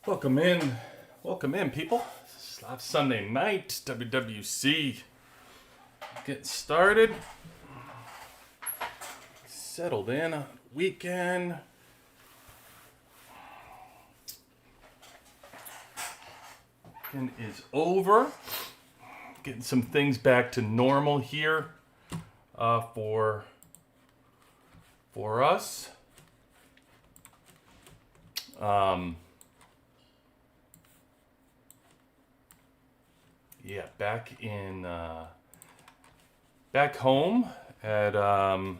Welcome in, people. Live Sunday night, WWC. Getting started. Settled in. Weekend. Weekend is over. Getting some things back to normal here for us. Yeah, back home at okay,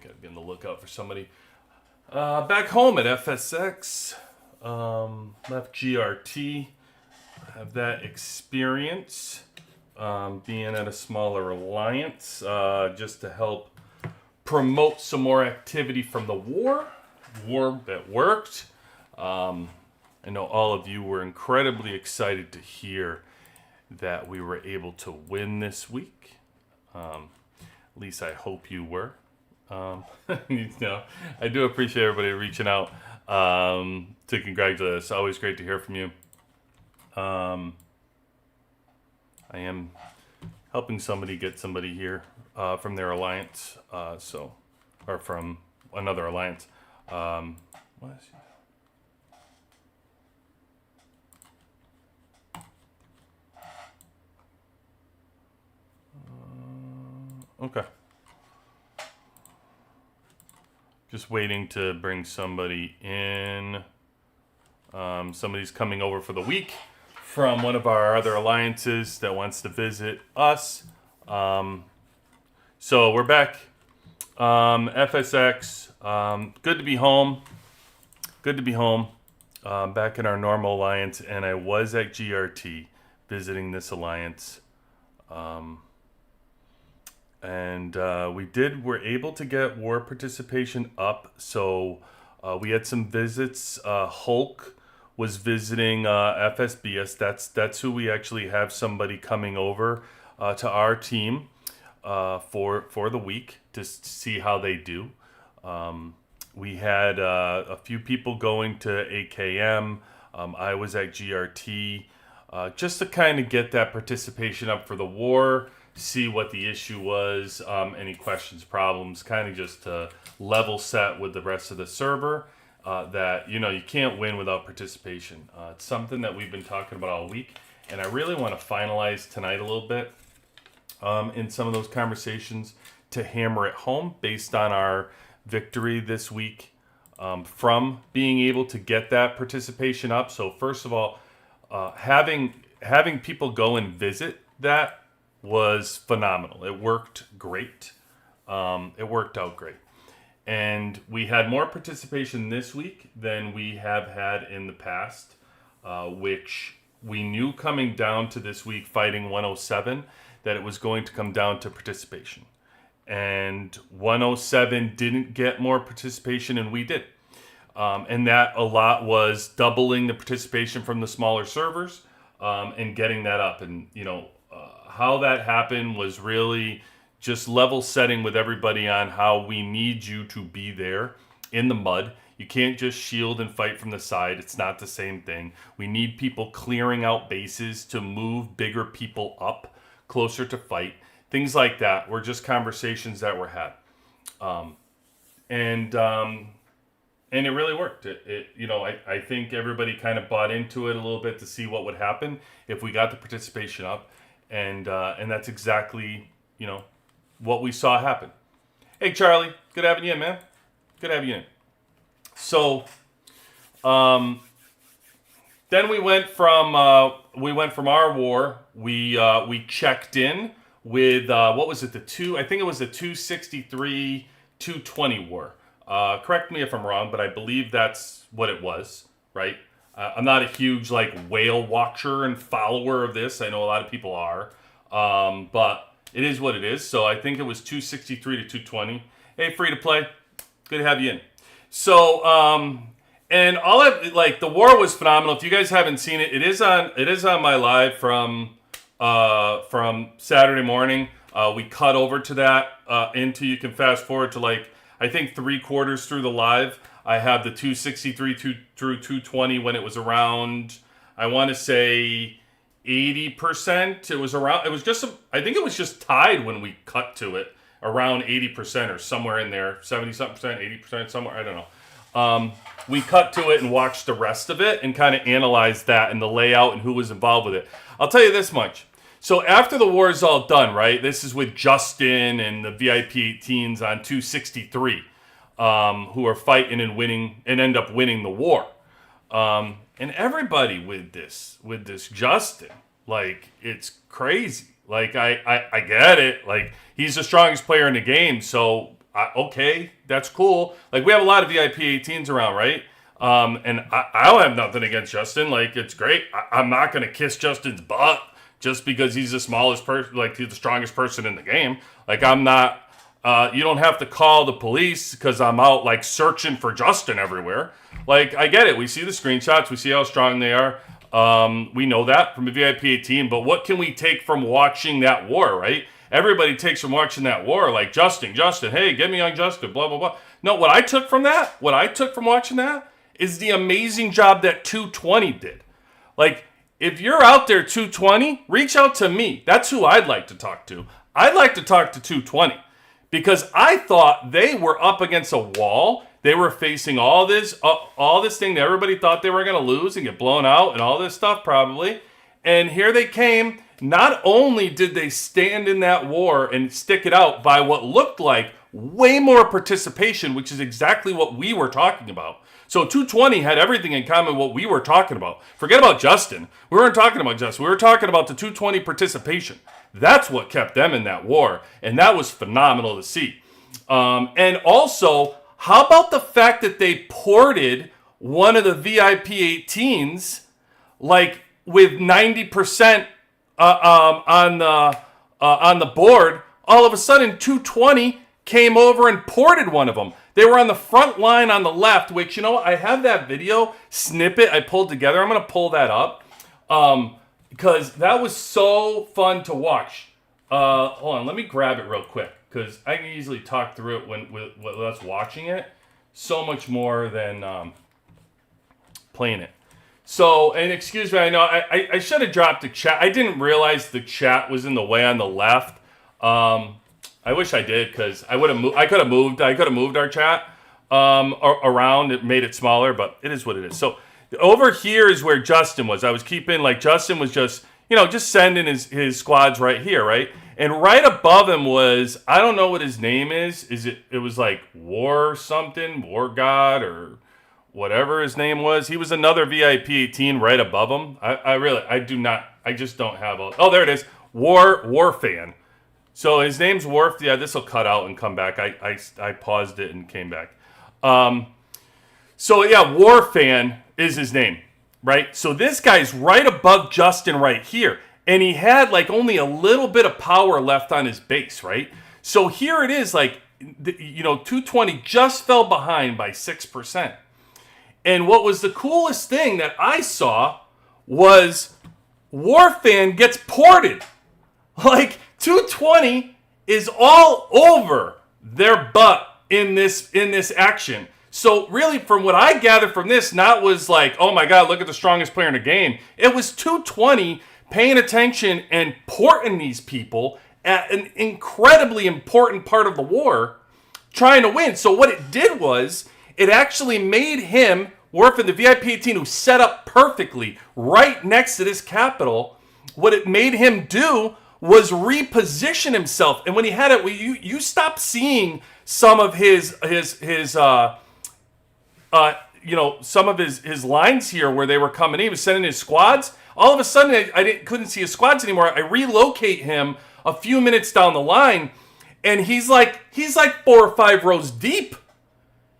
gotta be on the lookout for somebody. Back home at FSX, left GRT, have that experience. Being at a smaller alliance, just to help promote some more activity from the war that worked. I know all of you were incredibly excited to hear that we were able to win this week. At least I hope you were. I do appreciate everybody reaching out to congratulate us. Always great to hear from you. I am helping somebody get somebody here from their alliance, or from another alliance. What is okay. Just waiting to bring somebody in. Somebody's coming over for the week from one of our other alliances that wants to visit us. So we're back. FSX. Good to be home. Back in our normal alliance, and I was at GRT visiting this alliance. We're able to get war participation up. So we had some visits. Hulk was visiting FSBS. That's who we actually have somebody coming over to our team for the week to see how they do. We had a few people going to AKM. I was at GRT just to kind of get that participation up for the war, see what the issue was, any questions, problems, kind of just to level set with the rest of the server. That you can't win without participation. It's something that we've been talking about all week, and I really want to finalize tonight a little bit in some of those conversations to hammer it home based on our victory this week from being able to get that participation up. So first of all, having people go and visit that was phenomenal. It worked great. It worked out great. And we had more participation this week than we have had in the past, which we knew coming down to this week fighting 107 that it was going to come down to participation. And 107 didn't get more participation, and we did. And that a lot was doubling the participation from the smaller servers and getting that up. And, how that happened was really just level setting with everybody on how we need you to be there in the mud. You can't just shield and fight from the side. It's not the same thing. We need people clearing out bases to move bigger people up closer to fight. Things like that were just conversations that were had. And it really worked. I think everybody kind of bought into it a little bit to see what would happen if we got the participation up. And that's exactly, what we saw happen. Hey, Charlie. Good having you in, man. Good having you in. So, then we went from our war. We checked in with what was it? I think it was the 263, 220 war. Correct me if I'm wrong, but I believe that's what it was, right? I'm not a huge whale watcher and follower of this. I know a lot of people are, but it is what it is. So I think it was 263 to 220. Hey, free to play. Good to have you in. So, and the war was phenomenal. If you guys haven't seen it, it is on my live from from Saturday morning. We cut over to that into, you can fast forward to like, I think 3/4 through the live. I have the 263 through 220 when it was around, I want to say 80%. It was around, it was just, I think it was just tied when we cut to it around 80% or somewhere in there, 70 something percent, 80% somewhere, I don't know. We cut to it and watched the rest of it and kind of analyzed that and the layout and who was involved with it. I'll tell you this much. So after the war is all done, right? This is with Justin and the VIP 18s on 263, who are fighting and winning and end up winning the war. And everybody with this Justin, like, it's crazy. Like, I get it. Like, he's the strongest player in the game, so okay, that's cool. Like, we have a lot of VIP 18s around, right? And I don't have nothing against Justin. Like, it's great. I'm not going to kiss Justin's butt just because he's the smallest person, like, he's the strongest person in the game. Like, I'm not, you don't have to call the police because I'm out, like, searching for Justin everywhere. Like, I get it. We see the screenshots. We see how strong they are. We know that from a VIP 18, but what can we take from watching that war, right? Everybody takes from watching that war, like, Justin, hey, get me on Justin, blah, blah, blah. No, what I took from watching that, is the amazing job that 220 did. Like, if you're out there 220, reach out to me. That's who I'd like to talk to. I'd like to talk to 220 because I thought they were up against a wall. They were facing all this thing that everybody thought they were going to lose and get blown out and all this stuff probably. And here they came. Not only did they stand in that war and stick it out by what looked like way more participation, which is exactly what we were talking about. So 220 had everything in common what we were talking about. Forget about Justin. We weren't talking about Justin. We were talking about the 220 participation. That's what kept them in that war. And that was phenomenal to see. And also, how about the fact that they ported one of the VIP 18s, like, with 90% on the board? All of a sudden, 220 came over and ported one of them. They were on the front line on the left, which, you know, I have that video snippet I pulled together. I'm going to pull that up because that was so fun to watch. Hold on, let me grab it real quick because I can easily talk through it with us watching it. So much more than playing it. So, and excuse me, I know I should have dropped the chat. I didn't realize the chat was in the way on the left. I wish I did because I would have moved. I could have moved our chat around. It made it smaller, but it is what it is. So over here is where Justin was. I was keeping, like, Justin was just, you know, just sending his squads right here, right? And right above him was, I don't know what his name is. It was like War God or whatever his name was. He was another VIP 18 right above him. I just don't have oh, there it is. War Fan. So his name's Worf. Yeah, this will cut out and come back. I paused it and came back. So yeah, War Fan is his name, right? So this guy's right above Justin right here. And he had, like, only a little bit of power left on his base, right? So here it is, like, 220 just fell behind by 6%. And what was the coolest thing that I saw was Warfan gets ported. Like, 220 is all over their butt in this action. So really, from what I gathered from this, not was like, oh my God, look at the strongest player in the game. It was 220 paying attention and porting these people at an incredibly important part of the war, trying to win. So what it did was, it actually made him, Worf in the VIP 18, who set up perfectly right next to this capital, what it made him do was reposition himself. And when he had it, you stopped seeing some of some of his lines here where they were coming in. He was sending his squads. All of a sudden, I couldn't see his squads anymore. I relocate him a few minutes down the line, and he's like 4 or 5 rows deep.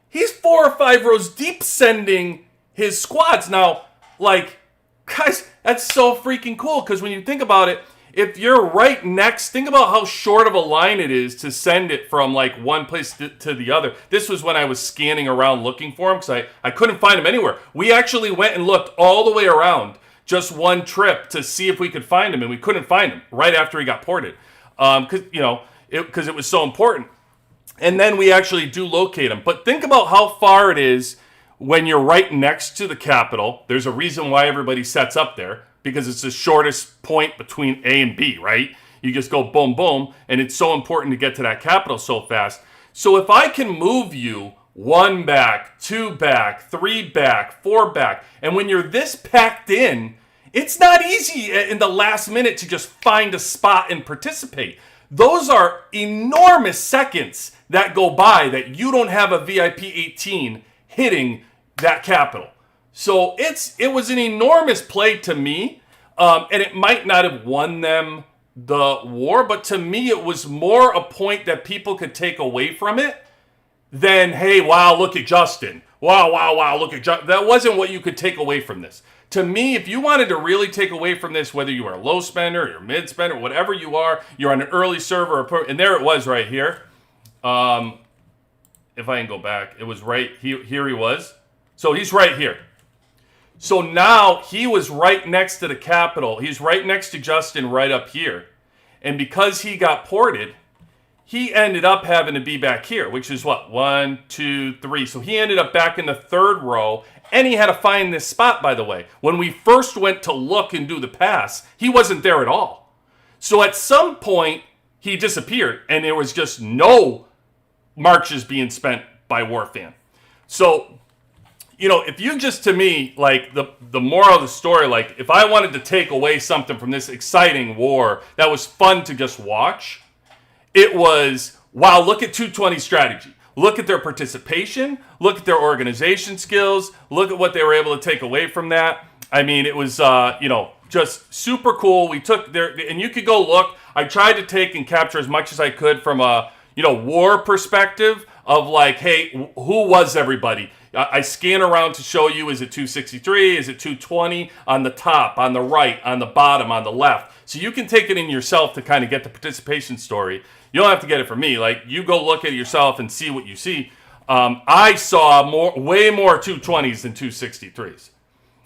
He's 4 or 5 rows deep sending his squads. Now, like, guys, that's so freaking cool, because when you think about it, if you're right next, think about how short of a line it is to send it from, like, one place to the other. This was when I was scanning around looking for him, because I couldn't find him anywhere. We actually went and looked all the way around just one trip to see if we could find him, and we couldn't find him right after he got ported, because it was so important. And then we actually do locate him. But think about how far it is when you're right next to the Capitol. There's a reason why everybody sets up there, because it's the shortest point between A and B, right? You just go boom, boom, and it's so important to get to that Capitol so fast. So if I can move you 1 back, 2 back, 3 back, 4 back, and when you're this packed in, it's not easy in the last minute to just find a spot and participate. Those are enormous seconds that go by that you don't have a VIP 18 hitting that Capitol. So it was an enormous play to me, and it might not have won them the war, but to me it was more a point that people could take away from it than, hey, wow, look at Justin. Wow, look at Justin. That wasn't what you could take away from this. To me, if you wanted to really take away from this, whether you are a low spender or you're mid spender, whatever you are, you're on an early server, and there it was right here. If I can go back, it was right here he was. So he's right here. So now he was right next to the Capitol. He's right next to Justin right up here. And because he got ported, he ended up having to be back here, which is what? 1, 2, 3. So he ended up back in the third row, and he had to find this spot, by the way. When we first went to look and do the pass, he wasn't there at all. So at some point, he disappeared, and there was just no marches being spent by Warfan. So, if you just, to me, like, the moral of the story, like, if I wanted to take away something from this exciting war that was fun to just watch, it was, wow, look at 220 strategy. Look at their participation. Look at their organization skills. Look at what they were able to take away from that. I mean, it was, just super cool. We took their, and you could go look. I tried to take and capture as much as I could from a, war perspective of like, hey, who was everybody? I scan around to show you, is it 263? Is it 220? On the top, on the right, on the bottom, on the left. So you can take it in yourself to kind of get the participation story. You don't have to get it from me. Like, you go look at it yourself and see what you see. I saw way more 220s than 263s.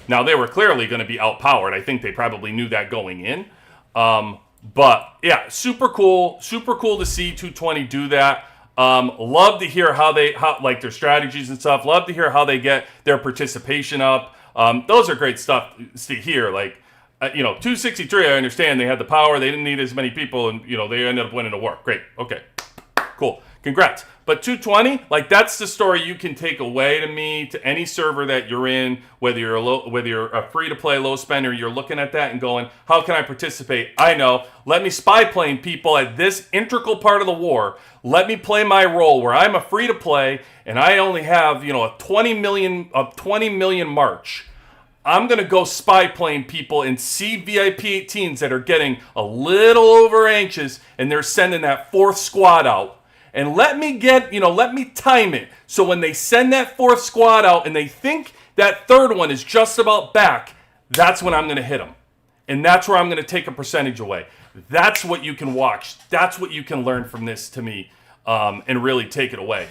Now, they were clearly going to be outpowered. I think they probably knew that going in. But, yeah, super cool. Super cool to see 220 do that. Love to hear how their strategies and stuff. Love to hear how they get their participation up. Those are great stuff to hear. Like, 263, I understand they had the power. They didn't need as many people, and, they ended up winning the war. Great. Okay. Cool. Congrats. But 220, like, that's the story you can take away to me, to any server that you're in, whether you're a free-to-play low spender, you're looking at that and going, how can I participate? I know. Let me spy plane people at this integral part of the war. Let me play my role where I'm a free-to-play and I only have, a 20 million march. I'm going to go spy plane people and see VIP 18s that are getting a little over anxious, and they're sending that fourth squad out. And let me time it. So when they send that fourth squad out and they think that third one is just about back, that's when I'm going to hit them. And that's where I'm going to take a percentage away. That's what you can watch. That's what you can learn from this, to me, and really take it away.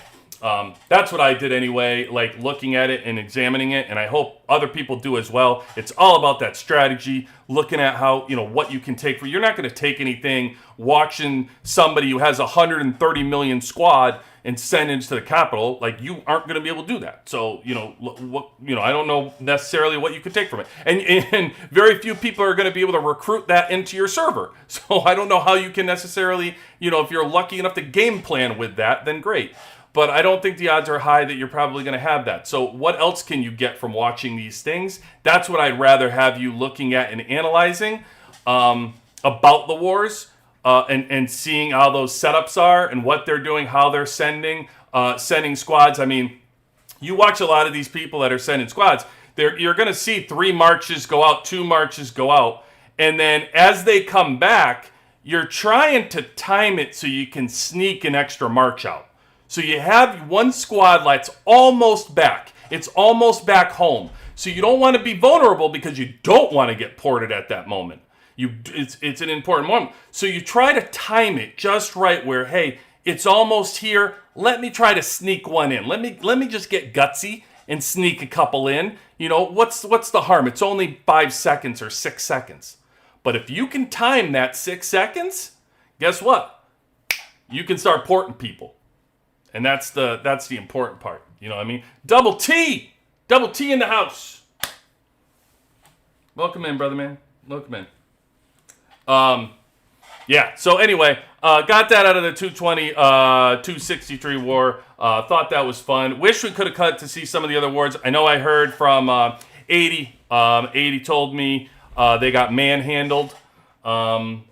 That's what I did anyway, like looking at it and examining it, and I hope other people do as well. It's all about that strategy, looking at how, what you can take for. You're not going to take anything watching somebody who has 130 million squad and send into the Capitol. Like, you aren't going to be able to do that. So, I don't know necessarily what you could take from it. And very few people are going to be able to recruit that into your server. So I don't know how you can necessarily, if you're lucky enough to game plan with that, then great. But I don't think the odds are high that you're probably going to have that. So what else can you get from watching these things? That's what I'd rather have you looking at and analyzing about the wars and seeing how those setups are and what they're doing, how they're sending squads. I mean, you watch a lot of these people that are sending squads. You're going to see 3 marches go out, 2 marches go out. And then as they come back, you're trying to time it so you can sneak an extra march out. So you have one squad that's almost back. It's almost back home. So you don't want to be vulnerable because you don't want to get ported at that moment. It's an important moment. So you try to time it just right where, hey, it's almost here. Let me try to sneak one in. Let me just get gutsy and sneak a couple in. What's the harm? It's only 5 seconds or 6 seconds. But if you can time that 6 seconds, guess what? You can start porting people. And that's the important part. You know what I mean? Double T in the house. Welcome in, brother man. Welcome in. Yeah. So anyway, got that out of the 220, 263 war. Thought that was fun. Wish we could have cut to see some of the other wars. I know I heard from 80. 80 told me they got manhandled by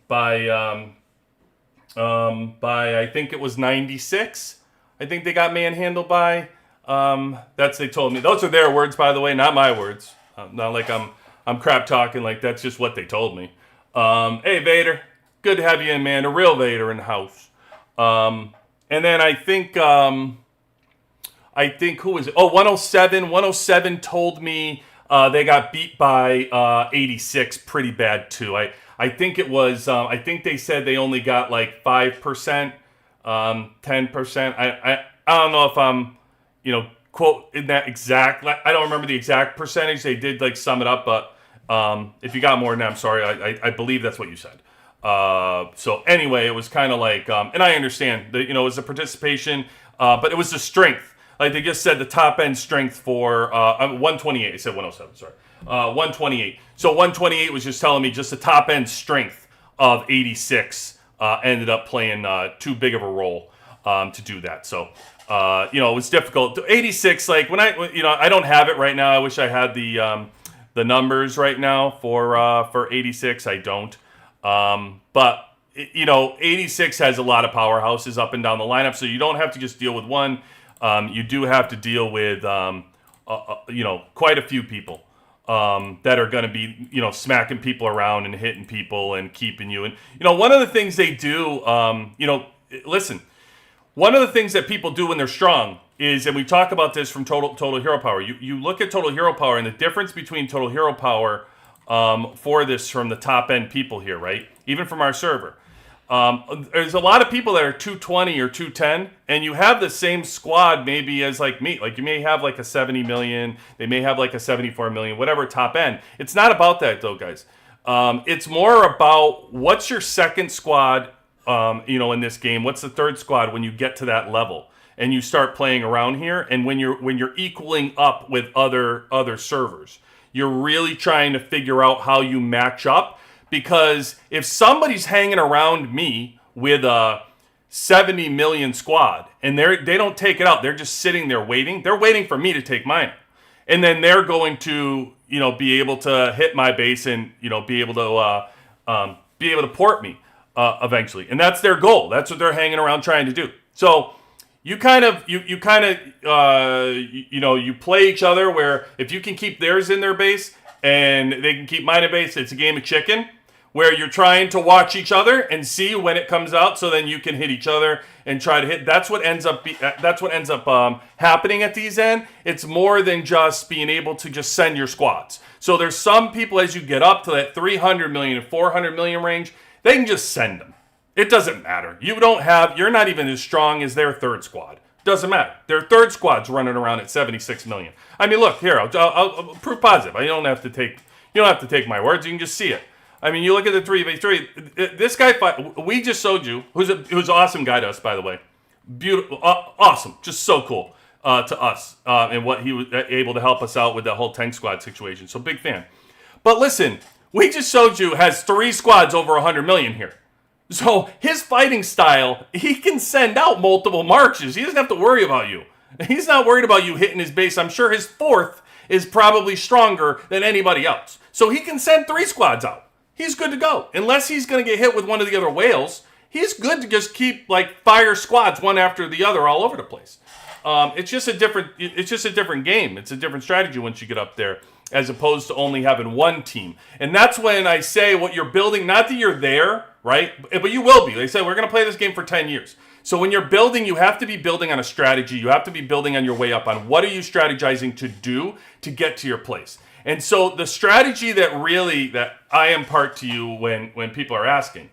I think it was 96. I think they got manhandled by. That's they told me. Those are their words, by the way, not my words. Not like I'm crap talking. Like that's just what they told me. Hey Vader, good to have you in, man. A real Vader in the house. And then I think who was it? Oh, 107. 107 told me they got beat by 86 pretty bad too. I think it was. I think they said they only got like 5%, 10%. I don't know if I'm, quote in that exact. I don't remember the exact percentage. They did like sum it up, but if you got more than that, I'm sorry. I believe that's what you said. So anyway, it was kind of like, and I understand that it was a participation, but it was the strength. Like they just said, the top end strength for 128. I said 107. Sorry, 128. So 128 was just telling me just the top end strength of 86 ended up playing too big of a role to do that. So it was difficult. 86, like when I don't have it right now. I wish I had the numbers right now for 86. I don't. But 86 has a lot of powerhouses up and down the lineup, so you don't have to just deal with one. You do have to deal with quite a few people that are going to be smacking people around and hitting people and keeping you. And one of the things they do, listen, one of the things that people do when they're strong is, and we talk about this from Total Hero Power. You look at Total Hero Power and the difference between Total Hero Power for this from the top end people here, right? Even from our server. There's a lot of people that are 220 or 210, and you have the same squad maybe as like me. Like you may have like a 70 million, they may have like a 74 million, whatever top end. It's not about that though, guys. It's more about what's your second squad, in this game. What's the third squad when you get to that level and you start playing around here, and when you're equaling up with other servers. You're really trying to figure out how you match up, because if somebody's hanging around me with a 70 million squad and they don't take it out, they're just sitting there waiting. They're waiting for me to take mine, and then they're going to be able to hit my base and be able to port me eventually, and that's their goal. That's what they're hanging around trying to do. So. You kind of play each other where if you can keep theirs in their base and they can keep mine in base, it's a game of chicken where you're trying to watch each other and see when it comes out, so then you can hit each other and try to hit. That's what ends up happening at these end. It's more than just being able to just send your squads. So there's some people, as you get up to that 300 million and 400 million range, they can just send them. It doesn't matter. You're not even as strong as their third squad. Doesn't matter. Their third squad's running around at 76 million. I mean, look here. I'll prove positive. You don't have to take my words. You can just see it. I mean, you look at the 3v3. This guy, we just showed you, who's an awesome guy to us, by the way. Beautiful, awesome, just so cool to us, and what he was able to help us out with that whole tank squad situation. So big fan. But listen, we just showed you has 3 squads over 100 million here. So his fighting style, he can send out multiple marches. He doesn't have to worry about you. He's not worried about you hitting his base. I'm sure his 4th is probably stronger than anybody else. So he can send 3 squads out. He's good to go. Unless he's going to get hit with one of the other whales, he's good to just keep fire squads one after the other all over the place. It's just a different game. It's a different strategy once you get up there, as opposed to only having one team. And that's when I say what you're building, not that you're there, right? But you will be. They say we're going to play this game for 10 years. So when you're building, you have to be building on a strategy. You have to be building on your way up on what are you strategizing to do to get to your place. And so the strategy that I impart to you when people are asking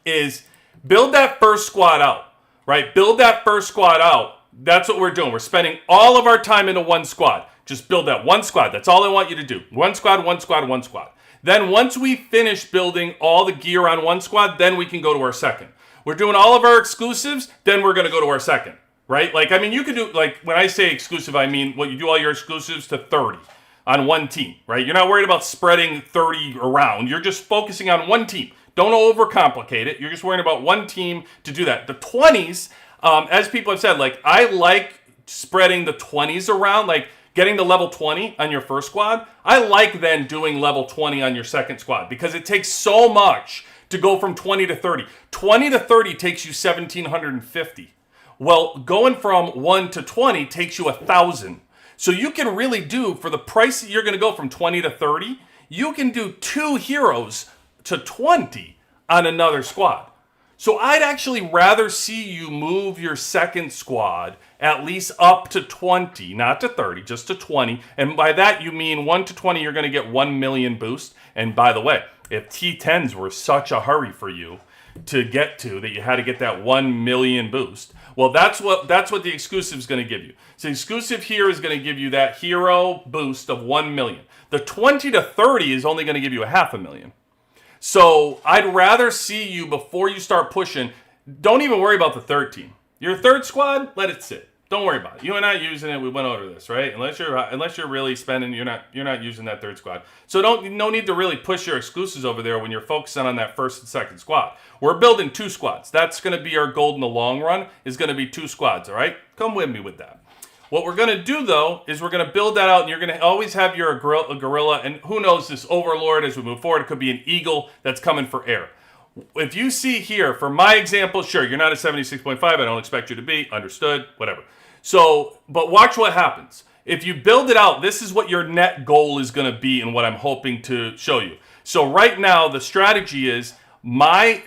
is build that first squad out, right? Build that first squad out That's what we're doing. We're spending all of our time into one squad. Just build that one squad. That's all I want you to do. One squad, one squad, one squad. Then once we finish building all the gear on one squad, then we can go to our second. We're doing all of our exclusives, then we're going to go to our second, right? Like, I mean, you can do, like, when I say exclusive, I mean, well, you do all your exclusives to 30 on one team, right? You're not worried about spreading 30 around. You're just focusing on one team. Don't overcomplicate it. You're just worrying about one team to do that. The 20s, as people have said, like, I like spreading the 20s around, like getting to level 20 on your first squad. I like then doing level 20 on your second squad because it takes so much to go from 20 to 30. 20 to 30 takes you 1,750. Well, going from 1 to 20 takes you 1,000. So you can really do, for the price that you're going to go from 20 to 30, you can do 2 heroes to 20 on another squad. So I'd actually rather see you move your second squad at least up to 20, not to 30, just to 20. And by that you mean 1 to 20, you're going to get 1 million boost. And by the way, if T10s were such a hurry for you to get to that you had to get that 1 million boost, well, that's what the exclusive is going to give you. So the exclusive here is going to give you that hero boost of 1 million. The 20 to 30 is only going to give you 500,000. So I'd rather see you, before you start pushing, don't even worry about the third team. Your third squad, let it sit. Don't worry about it. You are not using it. We went over this, right? Unless you're really spending, you're not using that third squad. So no need to really push your exclusives over there when you're focusing on that first and second squad. We're building 2 squads. That's going to be our goal in the long run, is going to be 2 squads, all right? Come with me with that. What we're going to do, though, is we're going to build that out, and you're going to always have your a gorilla, and who knows, this overlord as we move forward. It could be an eagle that's coming for air. If you see here, for my example, sure, you're not at 76.5. I don't expect you to be. Understood. Whatever. So, but watch what happens. If you build it out, this is what your net goal is going to be and what I'm hoping to show you. So right now, the strategy is my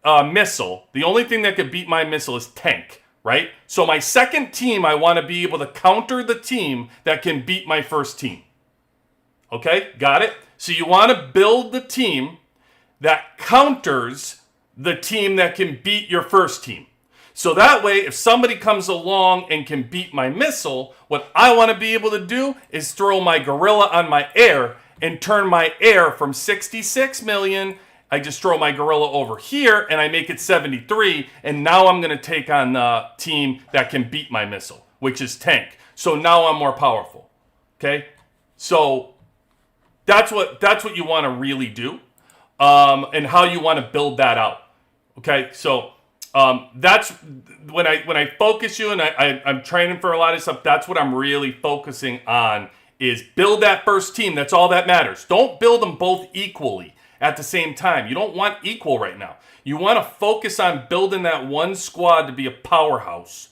missile. The only thing that could beat my missile is tank. Right? So my second team, I want to be able to counter the team that can beat my first team. Okay? Got it? So you want to build the team that counters the team that can beat your first team. So that way, if somebody comes along and can beat my missile, what I want to be able to do is throw my gorilla on my air and turn my air from 66 million. I just throw my gorilla over here and I make it 73, and now I'm going to take on the team that can beat my missile, which is tank. So now I'm more powerful. Okay? So that's what you want to really do, and how you want to build that out. Okay? So that's when I focus you, and I'm training for a lot of stuff. That's what I'm really focusing on, is build that first team. That's all that matters. Don't build them both equally at the same time. You don't want equal right now. You want to focus on building that one squad to be a powerhouse.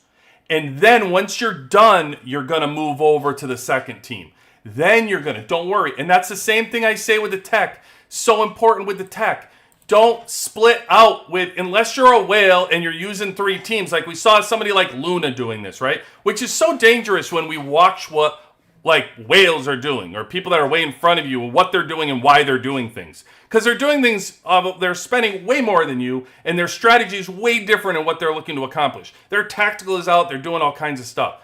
And then once you're done, you're going to move over to the second team. Then you're going to, don't worry. And that's the same thing I say with the tech. So important with the tech. Don't split out with, unless you're a whale and you're using 3 teams. Like we saw somebody like Luna doing this, right? Which is so dangerous when we watch what like whales are doing, or people that are way in front of you, and what they're doing and why they're doing things. Because they're doing things, they're spending way more than you, and their strategy is way different in what they're looking to accomplish. Their tactical is out, they're doing all kinds of stuff.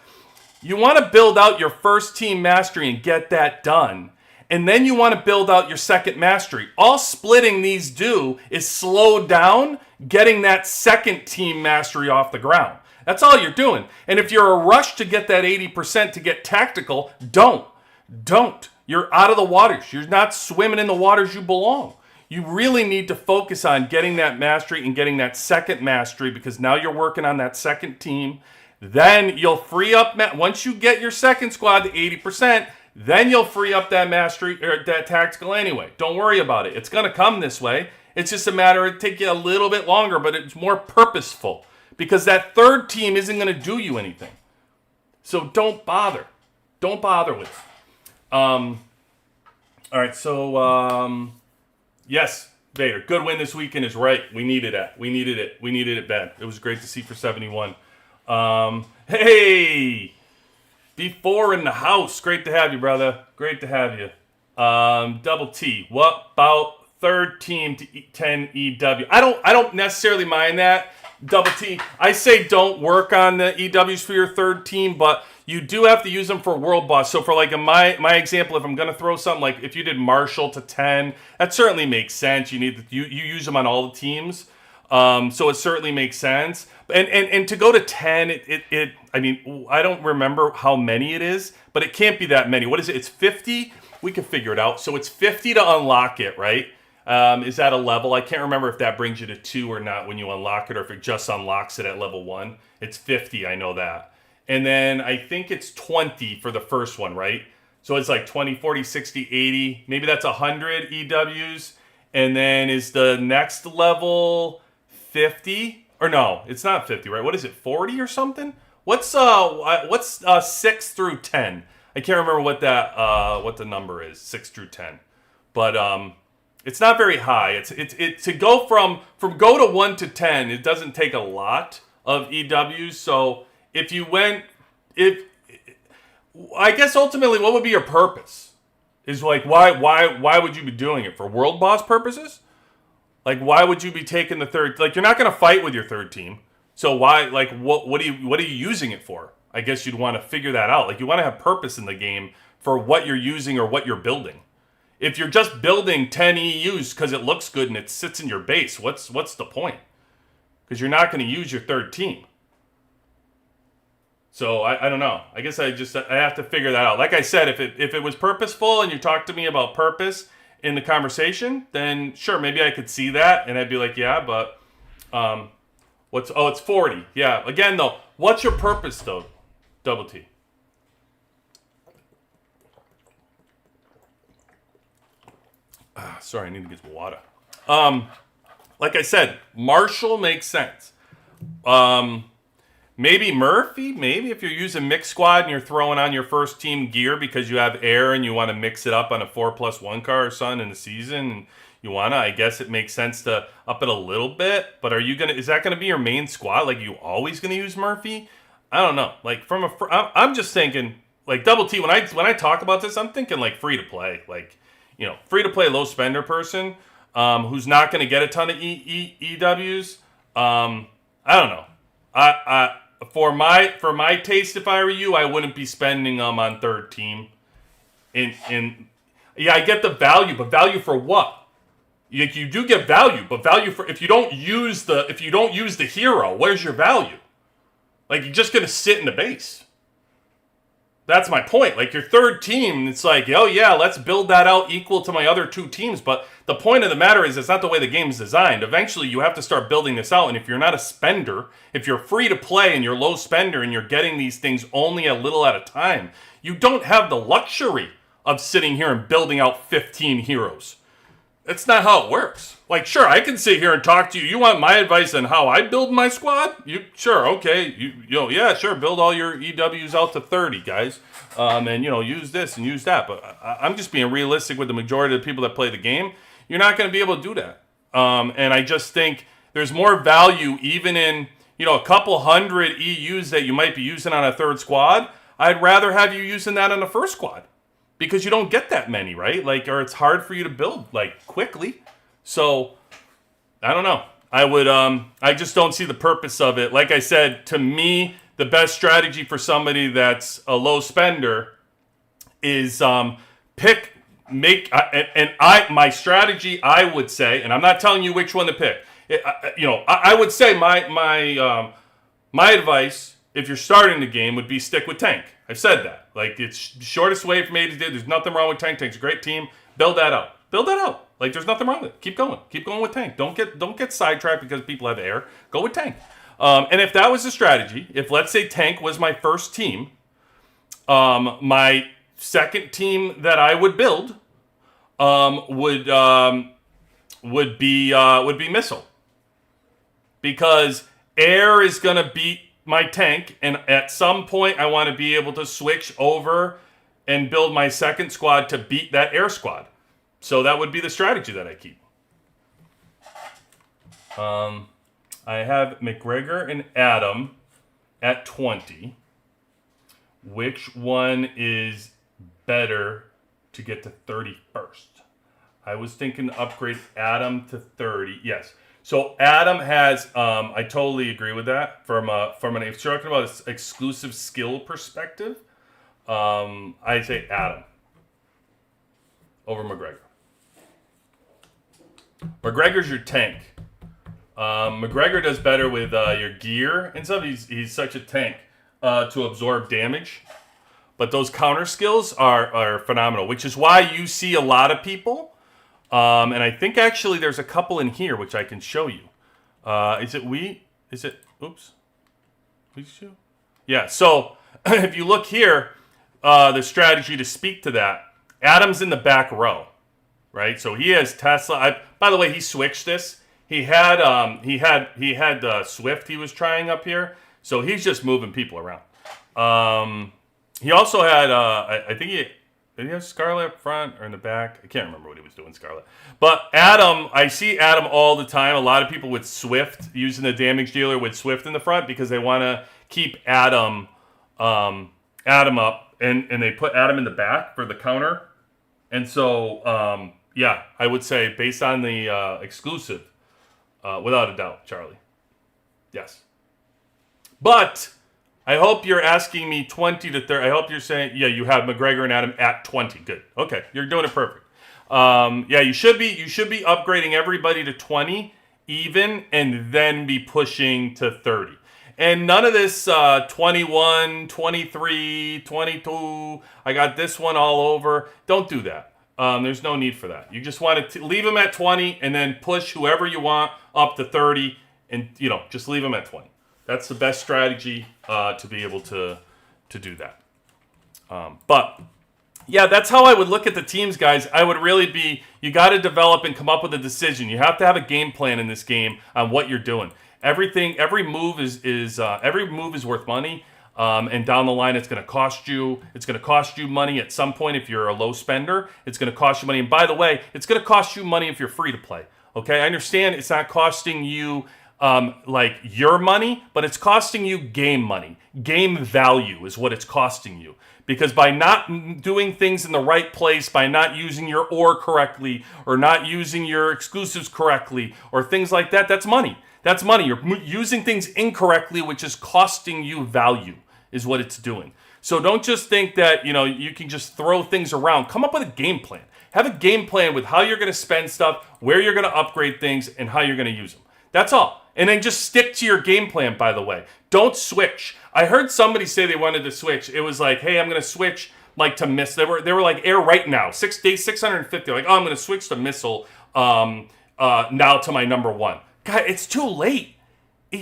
You want to build out your first team mastery and get that done. And then you want to build out your second mastery. All splitting these do is slow down getting that second team mastery off the ground. That's all you're doing. And if you're a rush to get that 80% to get tactical, don't. You're out of the waters. You're not swimming in the waters you belong. You really need to focus on getting that mastery and getting that second mastery, because now you're working on that second team. Then you'll free up, once you get your second squad to 80%, then you'll free up that mastery or that tactical anyway. Don't worry about it. It's going to come this way. It's just a matter of take you a little bit longer, but it's more purposeful. Because that third team isn't going to do you anything. So don't bother. Don't bother with it. All right, so, yes, Vader. Good win this weekend is right. We needed it. We needed it bad. It was great to see for 71. Hey! B4 in the house. Great to have you, brother. Great to have you. Double T. What about third team to 10 EW? I don't necessarily mind that. Double T. I say don't work on the EWs for your third team, but you do have to use them for World Boss. So for like in my example, if I'm gonna throw something like if you did Marshall to 10, that certainly makes sense. You use them on all the teams. So it certainly makes sense. And to go to 10, I mean, I don't remember how many it is, but it can't be that many. What is it? It's 50. We can figure it out. So it's 50 to unlock it, right? Is that a level? I can't remember if that brings you to 2 or not when you unlock it, or if it just unlocks it at level 1. It's 50, I know that. And then I think it's 20 for the first one, right? So it's like 20, 40, 60, 80. Maybe that's 100 EWs. And then is the next level 50? Or no, it's not 50, right? What is it, 40 or something? What's 6 through 10? I can't remember what the number is, 6 through 10. But it's not very high. It's to go from go to 1 to 10. It doesn't take a lot of EWs. So I guess ultimately, what would be your purpose? Is like why would you be doing it for world boss purposes? Like why would you be taking the third? Like you're not going to fight with your third team. So why? Like what are you using it for? I guess you'd want to figure that out. Like you want to have purpose in the game for what you're using or what you're building. If you're just building 10 EUs because it looks good and it sits in your base, what's the point? Because you're not going to use your third team. So I don't know. I guess I have to figure that out. Like I said, if it was purposeful and you talked to me about purpose in the conversation, then sure, maybe I could see that and I'd be like, yeah, but it's 40. Yeah. Again though, what's your purpose though? Double T. Sorry, I need to get some water. Like I said, Marshall makes sense. Maybe Murphy. Maybe if you're using mix squad and you're throwing on your first team gear because you have air and you want to mix it up on a 4+1 car or something in the season, and you wanna. I guess it makes sense to up it a little bit. But is that gonna be your main squad? Like you always gonna use Murphy? I don't know. Like I'm just thinking like Double T. When I talk about this, I'm thinking like free to play. Like free to play low spender person who's not gonna get a ton of EWs. I don't know. For my taste, if I were you, I wouldn't be spending them on third team. I get the value, but value for what? You do get value, but value for if you don't use the hero, where's your value? Like you're just gonna sit in the base. That's my point. Like your third team, it's like, oh yeah, let's build that out equal to my other two teams. But the point of the matter is, it's not the way the game's designed. Eventually, you have to start building this out. And if you're not a spender, if you're free to play and you're low spender and you're getting these things only a little at a time, you don't have the luxury of sitting here and building out 15 heroes. That's not how it works. Like, sure, I can sit here and talk to you. You want my advice on how I build my squad? Sure, okay. Yeah, sure. Build all your EWs out to 30, guys. And use this and use that. But I'm just being realistic with the majority of the people that play the game. You're not going to be able to do that. And I just think there's more value even in a couple hundred EUs that you might be using on a third squad. I'd rather have you using that on the first squad. Because you don't get that many, right? Like, or it's hard for you to build, like, quickly. So, I don't know. I just don't see the purpose of it. Like I said, to me, the best strategy for somebody that's a low spender is my strategy, I would say, and I'm not telling you which one to pick. I would say my advice, if you're starting the game, would be stick with tank. I've said that. Like, it's the shortest way from A to Z. There's nothing wrong with tank. Tank's a great team. Build that out. Like, there's nothing wrong with it. Keep going. Keep going with tank. Don't get sidetracked because people have air. Go with tank. And if that was the strategy, if let's say tank was my first team, my second team that I would build would be missile, because air is gonna beat my tank, and at some point I want to be able to switch over and build my second squad to beat that air squad. So that would be the strategy that I keep. I have McGregor and Adam at 20. Which one is better to get to 30 first? I was thinking to upgrade Adam to 30. Yes. So Adam has, I totally agree with that. From an if you're talking about an exclusive skill perspective, I say Adam over McGregor. McGregor's your tank. McGregor does better with your gear and stuff. He's such a tank to absorb damage. But those counter skills are phenomenal, which is why you see a lot of people. And I think actually there's a couple in here which I can show you. Is it we? Is it? Oops. We show? Yeah. So if you look here, the strategy to speak to that, Adam's in the back row, right? So he has Tesla. By the way, he switched this. He had Swift he was trying up here, so he's just moving people around. He also had I think did he have Scarlet up front or in the back? I can't remember what he was doing, Scarlet. But Adam, I see Adam all the time. A lot of people with Swift using the damage dealer with Swift in the front because they want to keep Adam up, and they put Adam in the back for the counter. And so yeah, I would say based on the exclusive, without a doubt, Charlie. Yes. But I hope you're asking me 20 to 30. I hope you're saying, yeah, you have McGregor and Adam at 20. Good. Okay, you're doing it perfect. Yeah, you should be upgrading everybody to 20 even, and then be pushing to 30. And none of this 21, 23, 22, I got this one all over. Don't do that. There's no need for that. You just want to leave them at 20 and then push whoever you want up to 30, and just leave them at 20. That's the best strategy to be able to do that. But yeah, that's how I would look at the teams, guys. I would really be, you got to develop and come up with a decision. You have to have a game plan in this game on what you're doing. Every move is worth money. And down the line, it's going to cost you. It's going to cost you money at some point if you're a low spender. It's going to cost you money. And by the way, it's going to cost you money if you're free to play. Okay, I understand it's not costing you like your money, but it's costing you game money. Game value is what it's costing you. Because by not doing things in the right place, by not using your ore correctly, or not using your exclusives correctly, or things like that, that's money. That's money. You're using things incorrectly, which is costing you value, is what it's doing. So don't just think that, you can just throw things around. Come up with a game plan. Have a game plan with how you're going to spend stuff, where you're going to upgrade things, and how you're going to use them. That's all. And then just stick to your game plan, by the way. Don't switch. I heard somebody say they wanted to switch. It was like, hey, I'm going to switch to missile. They were like air right now. 6 days, 650. Like, oh, I'm going to switch to missile now to my number one. God, it's too late.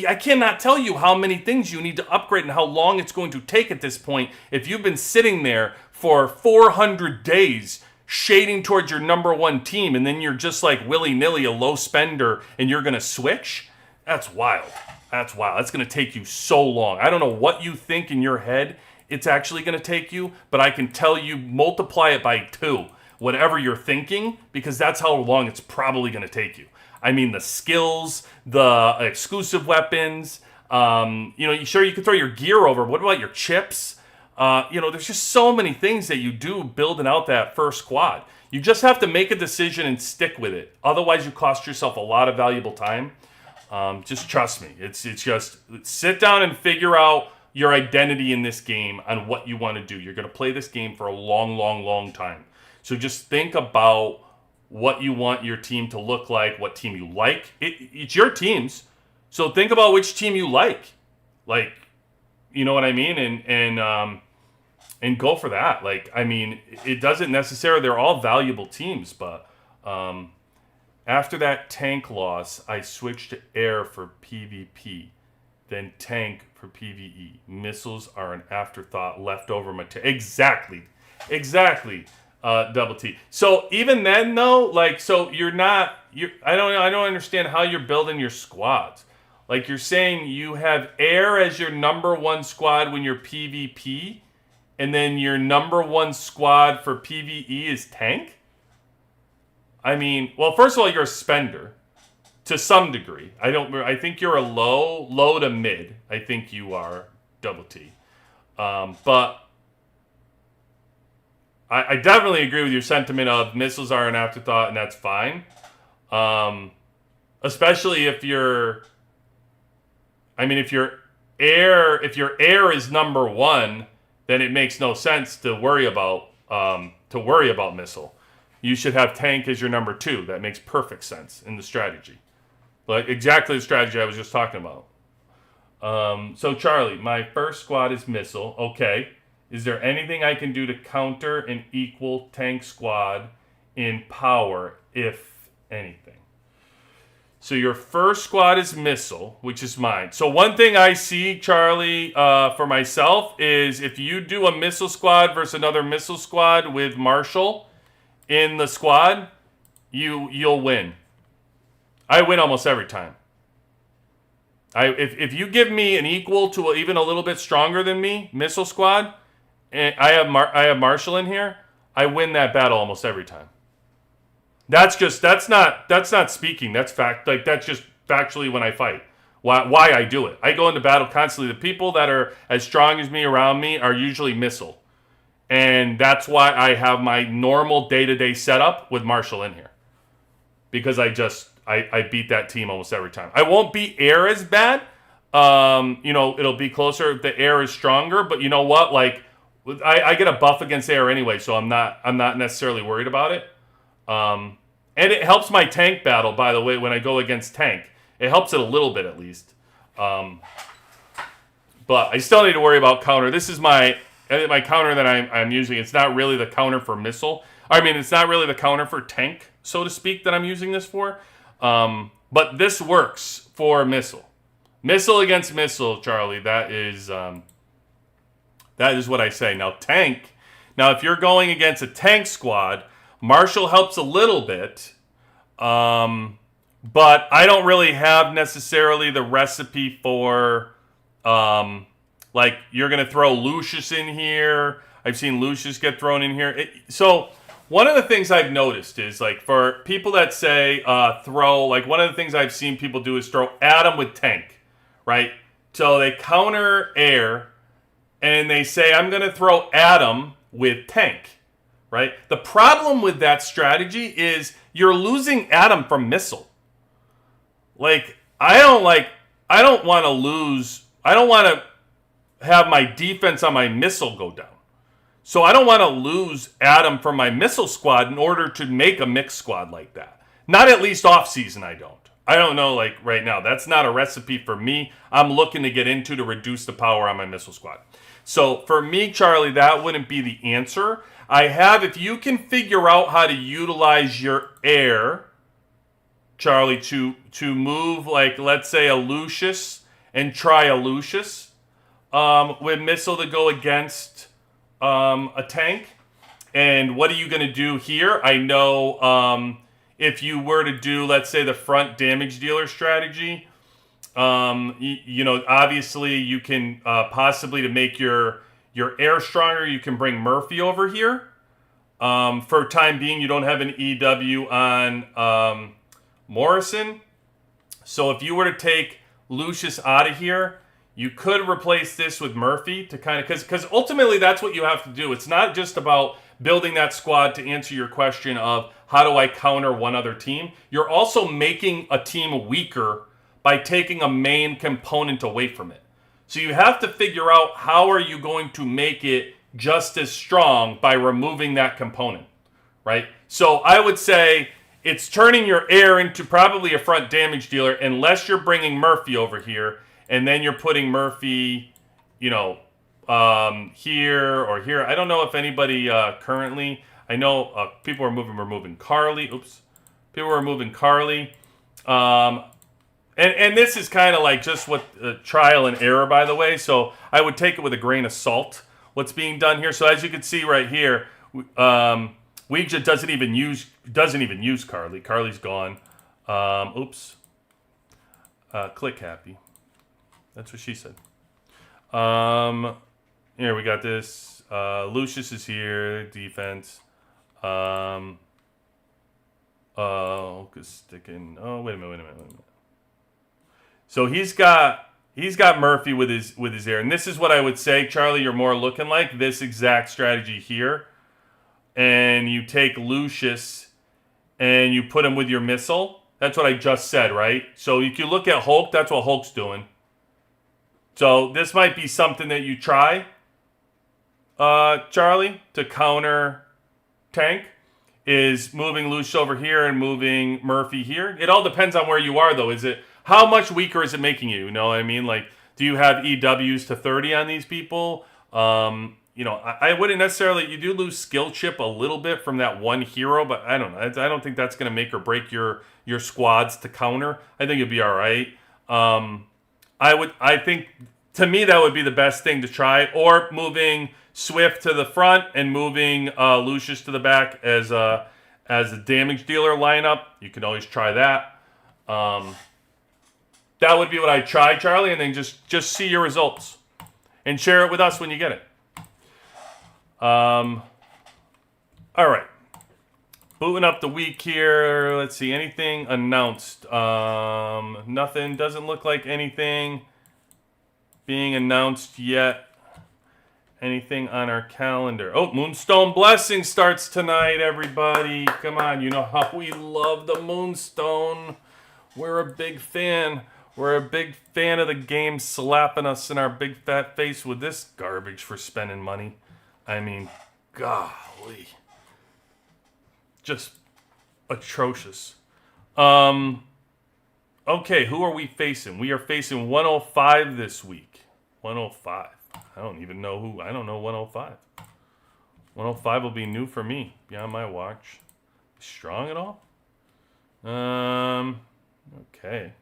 I cannot tell you how many things you need to upgrade and how long it's going to take at this point. If you've been sitting there for 400 days shading towards your number one team, and then you're just like willy-nilly a low spender and you're going to switch, that's wild. That's wild. That's going to take you so long. I don't know what you think in your head it's actually going to take you, but I can tell you multiply it by 2, whatever you're thinking, because that's how long it's probably going to take you. I mean, the skills, the exclusive weapons, sure, you can throw your gear over. What about your chips? There's just so many things that you do building out that first squad. You just have to make a decision and stick with it. Otherwise, you cost yourself a lot of valuable time. Just trust me. It's just sit down and figure out your identity in this game on what you want to do. You're going to play this game for a long, long, long time. So just think about what you want your team to look like, what team you like. It's your teams, so think about which team you like. Like, you know what I mean? And go for that. Like, I mean, it doesn't necessarily, they're all valuable teams, but after that tank loss, I switched to air for PvP, then tank for PvE. Missiles are an afterthought, leftover material. Exactly. Double T. So even then, though, like, so I don't understand how you're building your squads. Like, you're saying you have air as your number one squad when you're PvP, and then your number one squad for PvE is tank? I mean, well, first of all, you're a spender to some degree. I think you're a low to mid. I think you are, Double T. But I definitely agree with your sentiment of missiles are an afterthought, and that's fine. especially if you're. I mean, if your air is number one, then it makes no sense to worry about missile. You should have tank as your number two. That makes perfect sense in the strategy. Like exactly the strategy I was just talking about. So Charlie, my first squad is missile. Okay. Is there anything I can do to counter an equal tank squad in power, if anything? So your first squad is missile, which is mine. So one thing I see, Charlie, for myself is if you do a missile squad versus another missile squad with Marshall in the squad, you'll win. I win almost every time. If you give me an equal to even a little bit stronger than me missile squad, and I have Marshall in here, I win that battle almost every time. That's not speaking. That's fact. Like that's just factually when I fight. Why I do it. I go into battle constantly. The people that are as strong as me around me are usually missile, and that's why I have my normal day-to-day setup with Marshall in here, because I beat that team almost every time. I won't beat air as bad. It'll be closer if the air is stronger. But you know what? Like I get a buff against air anyway, so I'm not necessarily worried about it. And it helps my tank battle, by the way, when I go against tank. It helps it a little bit, at least. But I still need to worry about counter. This is my counter that I'm using. It's not really the counter for missile. I mean, it's not really the counter for tank, so to speak, that I'm using this for. But this works for missile. Missile against missile, Charlie. That is what I say. Now, tank. Now, if you're going against a tank squad, Marshall helps a little bit, but I don't really have necessarily the recipe for, like, you're going to throw Lucius in here. I've seen Lucius get thrown in here. So one of the things I've noticed is, like, for people that say one of the things I've seen people do is throw Adam with tank, right? So they counter air, and they say, I'm going to throw Adam with tank. Right? The problem with that strategy is you're losing Adam from missile. Like, I don't want to have my defense on my missile go down. So I don't want to lose Adam from my missile squad in order to make a mixed squad like that. Not at least off season, I don't. I don't know, like right now. That's not a recipe for me. I'm looking to get into to reduce the power on my missile squad. So for me, Charlie, that wouldn't be the answer. If you can figure out how to utilize your air, Charlie, to move, like, let's say a Lucius and try a Lucius with missile to go against a tank. And what are you going to do here? I know if you were to do, let's say, the front damage dealer strategy, obviously you can possibly, to make your air stronger, you can bring Murphy over here. For time being, you don't have an EW on Morrison. So if you were to take Lucius out of here, you could replace this with Murphy to kind of, because ultimately that's what you have to do. It's not just about building that squad to answer your question of how do I counter one other team. You're also making a team weaker by taking a main component away from it. So you have to figure out how are you going to make it just as strong by removing that component, right? So I would say it's turning your air into probably a front damage dealer unless you're bringing Murphy over here, and then you're putting Murphy, here or here. I don't know if anybody currently, I know people are removing Carly. People are moving Carly. And this is kind of like just what trial and error, by the way. So I would take it with a grain of salt, what's being done here. So as you can see right here, Ouija doesn't even use Carly. Carly's gone. Click happy. That's what she said. Here we got this. Lucius is here. Defense. Sticking. Oh, wait a minute. So he's got Murphy with his air, and this is what I would say, Charlie. You're more looking like this exact strategy here, and you take Lucius and you put him with your missile. That's what I just said, right? So you can look at Hulk. That's what Hulk's doing. So this might be something that you try, Charlie, to counter Tank, is moving Lucius over here and moving Murphy here. It all depends on where you are, though. Is it how much weaker is it making you? You know what I mean? Like, do you have EWs to 30 on these people? I wouldn't necessarily. You do lose skill chip a little bit from that one hero, but I don't know. I don't think that's going to make or break your squads to counter. I think you'll be all right. I think to me that would be the best thing to try, or moving Swift to the front and moving Lucius to the back as a damage dealer lineup. You can always try that. That would be what I try, Charlie, and then just see your results and share it with us when you get it. All right. Booting up the week here. Let's see. Anything announced? Nothing. Doesn't look like anything being announced yet. Anything on our calendar? Oh, Moonstone Blessing starts tonight, everybody. Come on. You know how we love the Moonstone. We're a big fan. We're a big fan of the game slapping us in our big fat face with this garbage for spending money. I mean, golly. Just atrocious. Okay, who are we facing? We are facing 105 this week. 105. I don't even know who. I don't know 105. 105 will be new for me. Beyond my watch. Strong at all? Okay.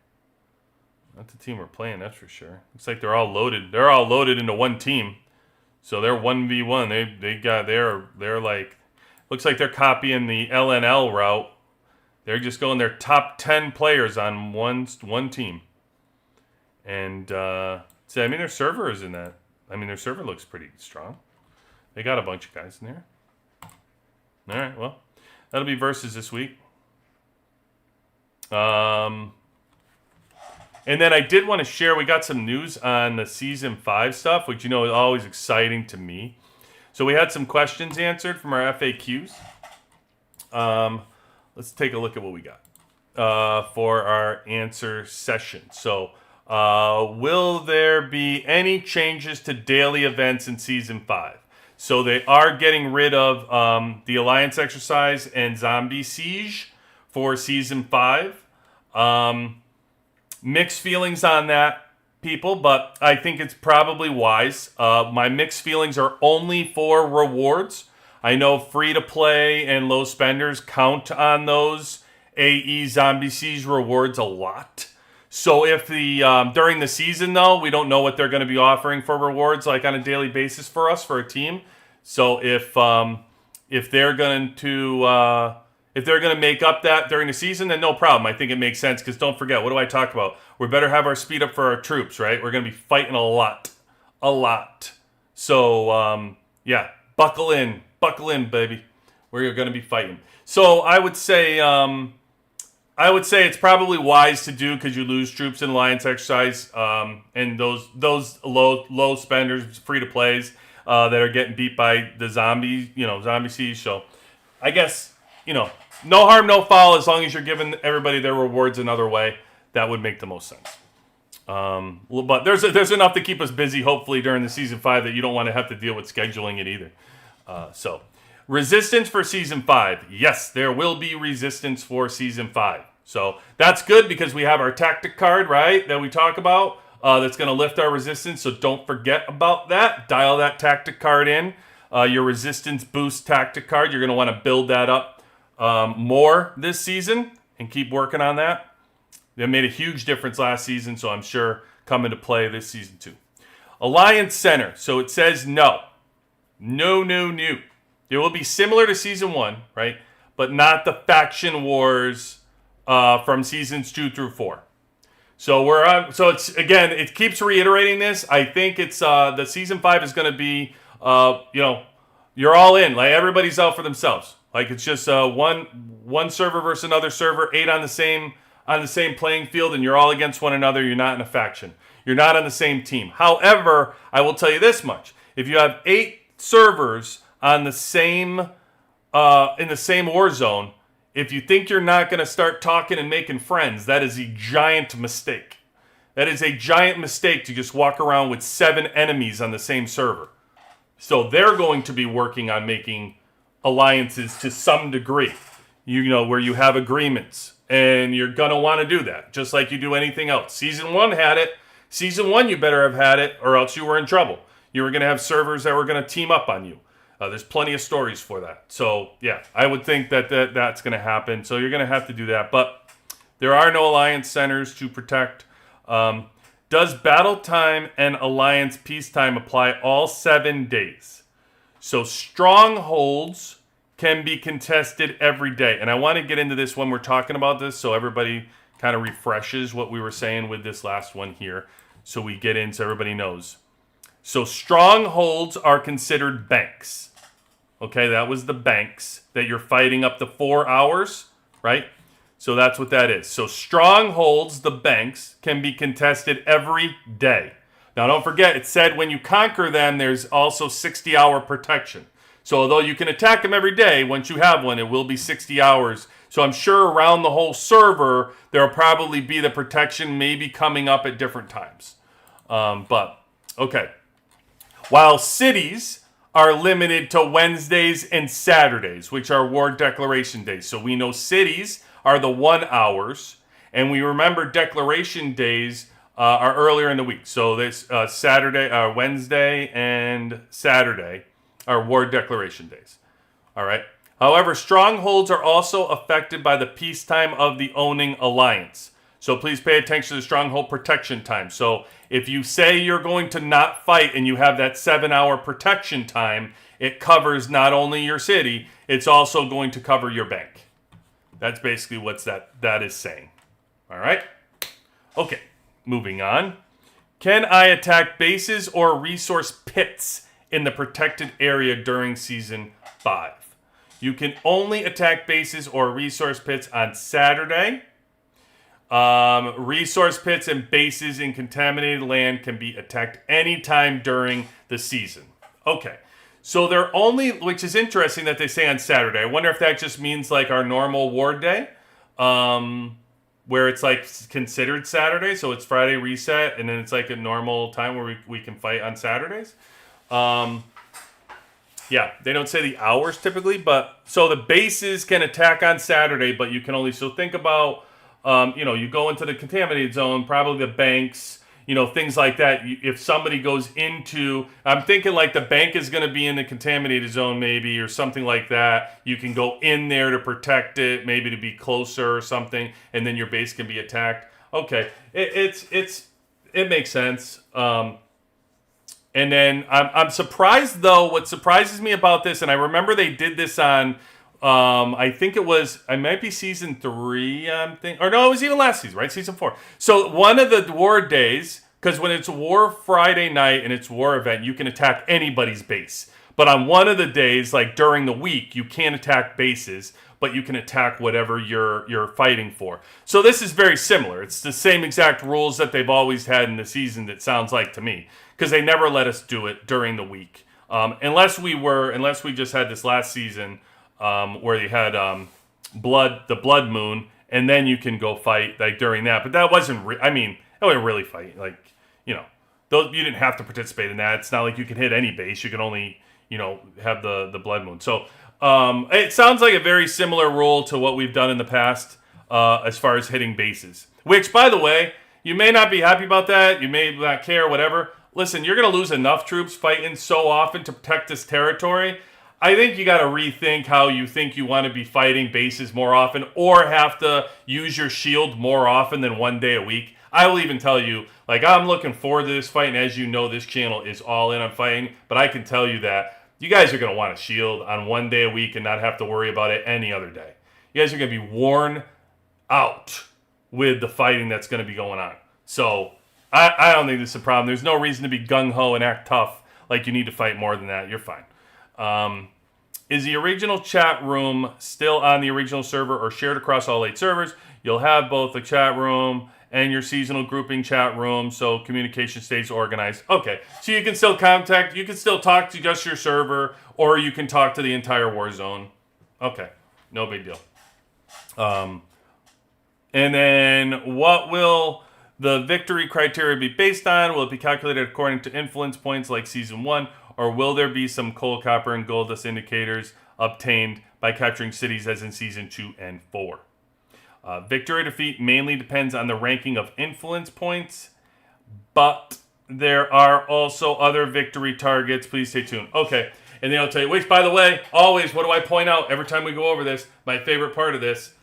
Not the team we're playing, that's for sure. Looks like they're all loaded. They're all loaded into one team. So they're 1v1. They're like, looks like they're copying the LNL route. They're just going their top 10 players on one team. And their server is in that. Their server looks pretty strong. They got a bunch of guys in there. All right, well, that'll be versus this week. And then I did want to share, we got some news on the Season 5 stuff, which, is always exciting to me. So we had some questions answered from our FAQs. Let's take a look at what we got for our answer session. So will there be any changes to daily events in Season 5? So they are getting rid of the Alliance Exercise and Zombie Siege for Season 5. Mixed feelings on that, people, but I think it's probably wise. My mixed feelings are only for rewards. I know free-to-play and low spenders count on those AE Zombie Siege rewards a lot. So if during the season, though, we don't know what they're going to be offering for rewards, like on a daily basis for us, for a team. So if they're going to make up that during the season, then no problem. I think it makes sense, because don't forget, what do I talk about? We better have our speed up for our troops, right? We're going to be fighting a lot. So, buckle in, baby. We're going to be fighting. So I would say it's probably wise to do, because you lose troops in Alliance Exercise, and those low spenders, free to plays that are getting beat by the Zombie Siege. So I guess, no harm, no foul, as long as you're giving everybody their rewards another way. That would make the most sense. But there's enough to keep us busy, hopefully, during the Season 5 that you don't want to have to deal with scheduling it either. So, resistance for Season 5. Yes, there will be resistance for Season 5. So, that's good, because we have our tactic card, right, that we talk about, that's going to lift our resistance. So, don't forget about that. Dial that tactic card in. Your resistance boost tactic card. You're going to want to build that up more this season and keep working on that. They made a huge difference last season, so I'm sure come into play this season too. Alliance Center. So it says no. No. It will be similar to Season 1, right? But not the faction wars from Seasons 2 through 4. So we're on. So it's, again, it keeps reiterating this. I think it's the Season 5 is going to be, you're all in. Like, everybody's out for themselves. Like, it's just one server versus another server, 8 on the same playing field, and you're all against one another. You're not in a faction. You're not on the same team. However, I will tell you this much: if you have 8 servers on the same in the same war zone, If you think you're not going to start talking and making friends, that is a giant mistake. That is a giant mistake to just walk around with 7 enemies on the same server. So they're going to be working on making alliances to some degree, where you have agreements, and you're going to want to do that, just like you do anything else. Season 1 had it. Season 1, you better have had it, or else you were in trouble. You were going to have servers that were going to team up on you. There's plenty of stories for that. So, yeah, I would think that's going to happen. So you're going to have to do that. But there are no alliance centers to protect. Does battle time and alliance peacetime apply all 7 days? So strongholds can be contested every day. And I want to get into this when we're talking about this so everybody kind of refreshes what we were saying with this last one here. So we get in so everybody knows. So strongholds are considered banks. Okay, that was the banks that you're fighting up to 4 hours, right? So that's what that is. So strongholds, the banks, can be contested every day. Now don't forget, it said when you conquer them, there's also 60-hour protection. So although you can attack them every day, once you have one, it will be 60 hours. So I'm sure around the whole server, there will probably be the protection maybe coming up at different times. Okay. While cities are limited to Wednesdays and Saturdays, which are war declaration days. So we know cities are the 1 hours, and we remember declaration days are earlier in the week. So this Wednesday and Saturday are war declaration days. All right. However, strongholds are also affected by the peacetime of the owning alliance. So please pay attention to the stronghold protection time. So if you say you're going to not fight and you have that 7-hour protection time, it covers not only your city, it's also going to cover your bank. That's basically what that is saying. All right? Okay, moving on. Can I attack bases or resource pits in the protected area during Season 5? You can only attack bases or resource pits on Saturday. Resource pits and bases in contaminated land can be attacked anytime during the season. Okay, so they're only, which is interesting that they say on Saturday. I wonder if that just means like our normal ward day, where it's like considered Saturday, so it's Friday reset, and then it's like a normal time where we can fight on Saturdays. Yeah, they don't say the hours typically, but so the bases can attack on Saturday, but you can only, so think about, you go into the contaminated zone, probably the banks, things like that. If somebody goes into, I'm thinking like the bank is going to be in the contaminated zone maybe, or something like that. You can go in there to protect it, maybe to be closer or something, and then your base can be attacked. Okay, it makes sense. And then I'm surprised though. What surprises me about this, and I remember they did this on, I think it might be Season 3, or no, it was even last season, right? Season 4. So one of the war days, because when it's War Friday night and it's war event, you can attack anybody's base. But on one of the days, like during the week, you can't attack bases, but you can attack whatever you're fighting for. So this is very similar. It's the same exact rules that they've always had in the season, that sounds like to me, because they never let us do it during the week. Unless we just had this last season, where they had the blood moon, and then you can go fight like during that. But that wasn't. That wasn't really fight. Like you didn't have to participate in that. It's not like you can hit any base. You can only have the blood moon. So it sounds like a very similar rule to what we've done in the past as far as hitting bases. Which, by the way, you may not be happy about that. You may not care. Whatever. Listen, you're going to lose enough troops fighting so often to protect this territory. I think you got to rethink how you think you want to be fighting bases more often, or have to use your shield more often than one day a week. I will even tell you, like, I'm looking forward to this fight, and as you know, this channel is all in on fighting, but I can tell you that you guys are going to want a shield on one day a week and not have to worry about it any other day. You guys are going to be worn out with the fighting that's going to be going on. So I don't think this is a problem. There's no reason to be gung-ho and act tough like you need to fight more than that. You're fine. Is the original chat room still on the original server or shared across all 8 servers? You'll have both the chat room and your seasonal grouping chat room, so communication stays organized. Okay, so you can still talk to just your server, or you can talk to the entire war zone. Okay, no big deal. And then what will the victory criteria be based on? Will it be calculated according to influence points like Season 1? Or will there be some coal, copper, and gold dust indicators obtained by capturing cities as in Season 2 and 4? Victory or defeat mainly depends on the ranking of influence points, but there are also other victory targets. Please stay tuned. Okay, and then I'll tell you, which, by the way, always, what do I point out every time we go over this? My favorite part of this,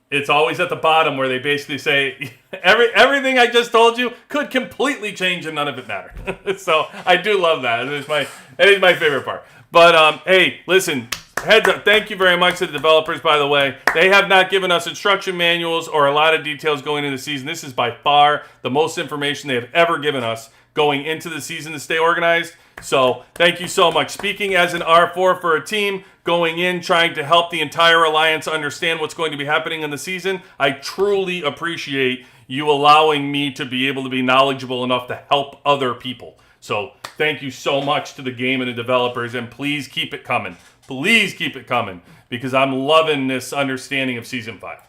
it's always at the bottom where they basically say, everything I just told you could completely change and none of it mattered. So I do love that. That is my favorite part. But, hey, listen, heads up, thank you very much to the developers, by the way. They have not given us instruction manuals or a lot of details going into the season. This is by far the most information they have ever given us going into the season to stay organized. So thank you so much. Speaking as an R4 for a team, going in, trying to help the entire Alliance understand what's going to be happening in the season, I truly appreciate you allowing me to be able to be knowledgeable enough to help other people. So thank you so much to the game and the developers, and please keep it coming. Please keep it coming, because I'm loving this understanding of Season 5.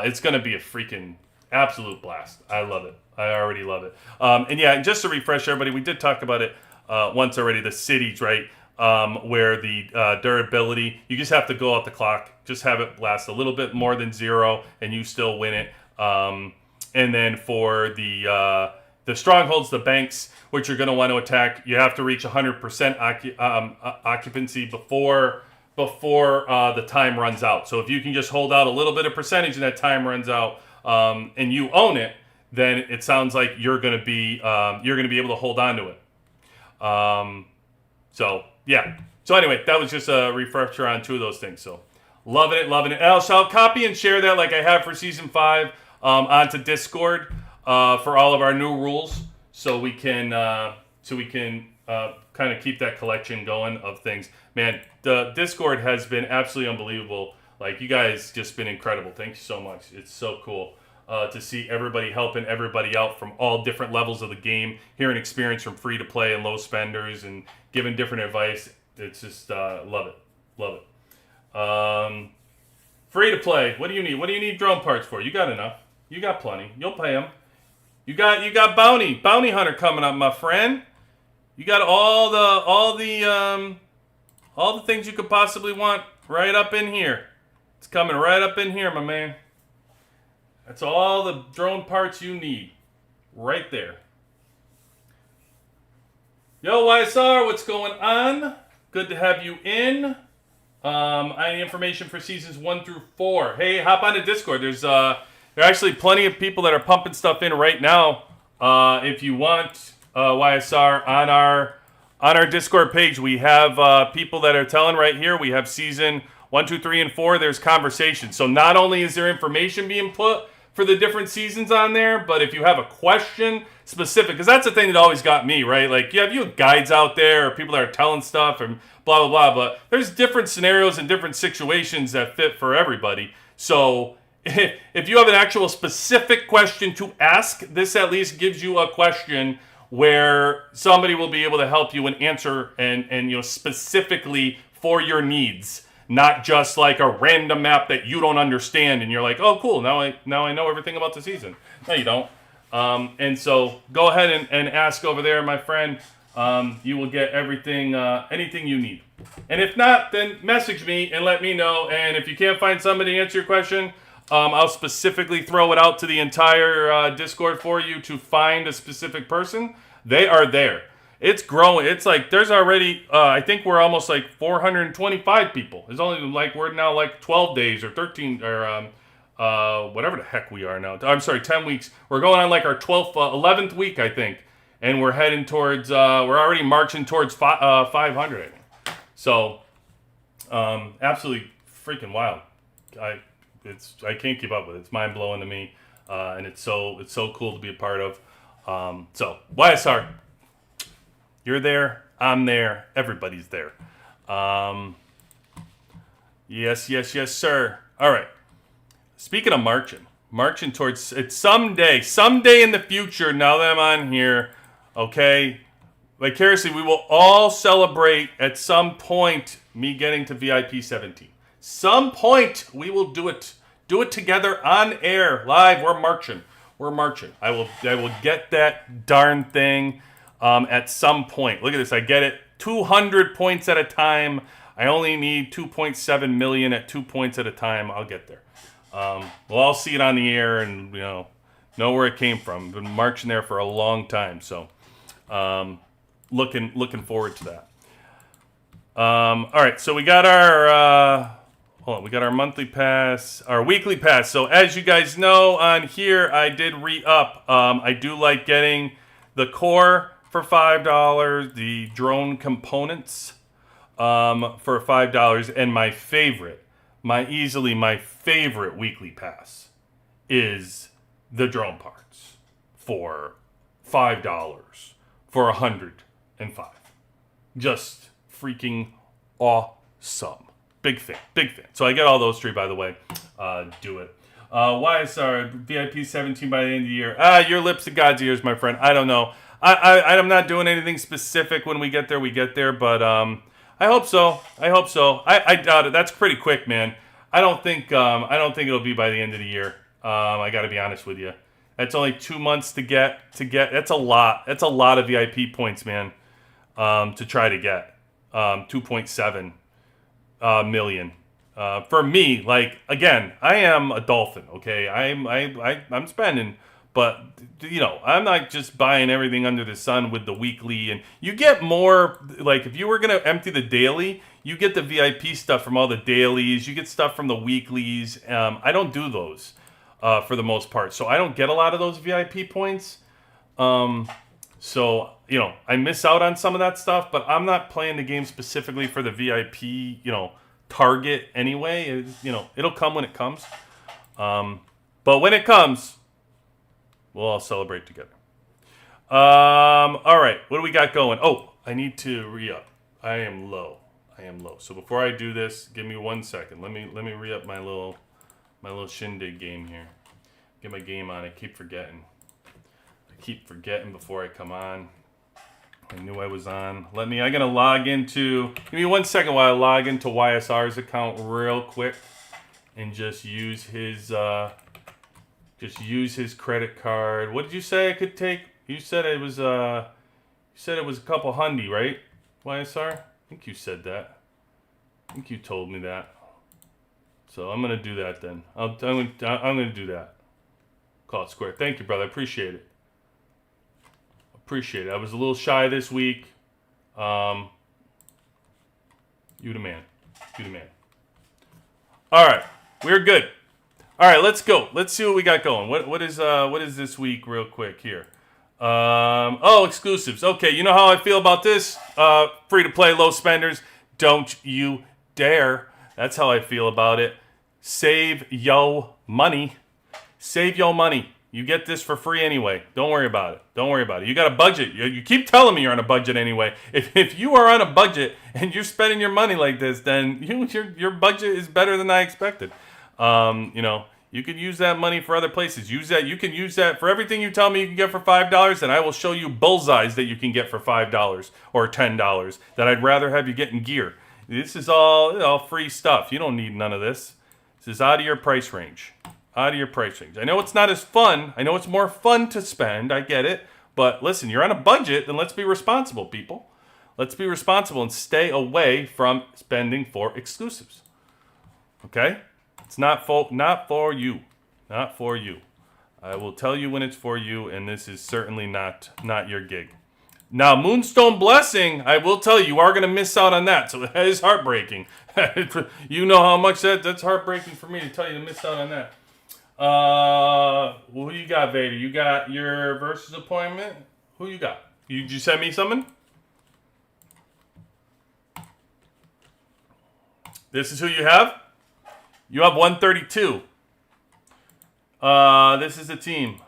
It's going to be a freaking absolute blast. I love it. I already love it. And yeah, just to refresh everybody, we did talk about it once already, the cities, right? Where the durability, you just have to go out the clock, just have it last a little bit more than 0, and you still win it. And then for the strongholds, the banks, which you're going to want to attack, you have to reach 100% occupancy before the time runs out. So if you can just hold out a little bit of percentage and that time runs out, and you own it, then it sounds like you're going to be able to hold on to it. So yeah. So anyway, that was just a refresher on 2 of those things. So loving it. And I'll copy and share that like I have for Season 5 onto Discord for all of our new rules, so we can kind of keep that collection going of things. Man, the Discord has been absolutely unbelievable. Like, you guys just been incredible. Thank you so much. It's so cool to see everybody helping everybody out from all different levels of the game, hearing experience from free to play and low spenders, and giving different advice. It's just love it. Free to play. What do you need? What do you need drone parts for? You got enough. You got plenty. You'll pay them. You got bounty hunter coming up, my friend. You got all the things you could possibly want right up in here. It's coming right up in here, my man. That's all the drone parts you need, right there. Yo, YSR, what's going on? Good to have you in. I need information for seasons 1 through 4. Hey, hop on to Discord. There are actually plenty of people that are pumping stuff in right now. If you want YSR on our Discord page, we have people that are telling right here. We have season 1, 2, 3, and 4. There's conversation. So not only is there information being put for the different seasons on there, but if you have a question specific, because that's the thing that always got me, right? Like, you have guides out there or people that are telling stuff and blah, blah, blah, but there's different scenarios and different situations that fit for everybody. So if you have an actual specific question to ask, this at least gives you a question where somebody will be able to help you and answer and specifically for your needs. Not just like a random map that you don't understand and you're like, oh, cool, now I know everything about the season. No, you don't. And so go ahead and ask over there, my friend. You will get everything, anything you need. And if not, then message me and let me know. And if you can't find somebody to answer your question, I'll specifically throw it out to the entire Discord for you to find a specific person. They are there. It's growing. It's like there's already, I think we're almost like 425 people. It's only like we're now like 12 days or 13 or whatever the heck we are now. I'm sorry, 10 weeks. We're going on like our 12th, 11th week, I think. And we're heading towards, we're already marching towards 500, I think. So, absolutely freaking wild. I can't keep up with it. It's mind blowing to me. And it's so cool to be a part of. So, YSR. You're there, I'm there, everybody's there. Yes, sir. All right. Speaking of marching towards it someday in the future, now that I'm on here, okay, vicariously, we will all celebrate at some point me getting to VIP 17. Some point we will do it. Do it together on air, live. We're marching. We're marching. I will get that darn thing at some point. Look at this. I get it 200 points at a time. I only need 2.7 million at 2 points at a time. I'll get there. We'll all see it on the air and know where it came from. Been marching there for a long time, so looking forward to that. All right, so we got our we got our monthly pass, our weekly pass. So as you guys know, on here I did re-up. I do like getting the core for $5, the drone components for $5, and my favorite, easily my favorite weekly pass is the drone parts for $5 for 105. Just freaking awesome. Big fan. So I get all those three, by the way. Do it. YSR VIP 17 by the end of the year. Your lips to God's ears, my friend. I don't know. I'm not doing anything specific. When we get there, but I hope so. I doubt it. That's pretty quick, man. I don't think it'll be by the end of the year. I got to be honest with you. That's only 2 months to get. That's a lot. That's a lot of VIP points, man. To try to get 2.7 million. For me, like, again, I am a dolphin. Okay, I'm spending. But, I'm not just buying everything under the sun with the weekly. And you get more, like, if you were going to empty the daily, you get the VIP stuff from all the dailies. You get stuff from the weeklies. I don't do those for the most part. So I don't get a lot of those VIP points. So, I miss out on some of that stuff. But I'm not playing the game specifically for the VIP, target anyway. It'll come when it comes. But when it comes, we'll all celebrate together. All right, what do we got going? Oh, I need to re-up. I am low. So before I do this, give me 1 second. Let me re-up my little shindig game here. Get my game on. I keep forgetting before I come on. I knew I was on. I'm gonna log into. Give me 1 second while I log into YSR's account real quick, and just use his credit card. What did you say I could take? You said it was a couple hundy, right? YSR? I think you said that. I think you told me that. So I'm gonna do that then. I'm gonna do that. Call it square. Thank you, brother. I appreciate it. I was a little shy this week. You the man. All right, we're good. All right, let's go. Let's see what we got going. What is this week, real quick here? Exclusives. Okay, you know how I feel about this. Free to play, low spenders. Don't you dare. That's how I feel about it. Save yo money. You get this for free anyway. Don't worry about it. You got a budget. You keep telling me you're on a budget anyway. If you are on a budget and you're spending your money like this, then your budget is better than I expected. You can use that money for other places. You can use that for everything you tell me you can get for $5, and I will show you bullseyes that you can get for $5 or $10 that I'd rather have you get in gear. This is all free stuff. You don't need none of this. This is out of your price range. I know it's not as fun. I know it's more fun to spend. I get it. But listen, you're on a budget, then let's be responsible, people. Let's be responsible and stay away from spending for exclusives. Okay? It's not for you. Not for you. I will tell you when it's for you, and this is certainly not your gig. Now, Moonstone Blessing, I will tell you are going to miss out on that. So that is heartbreaking. You know how much that's heartbreaking for me to tell you to miss out on that. Who you got, Vader? You got your versus appointment? Who you got? Did you send me something? This is who you have? You have 132. This is the team.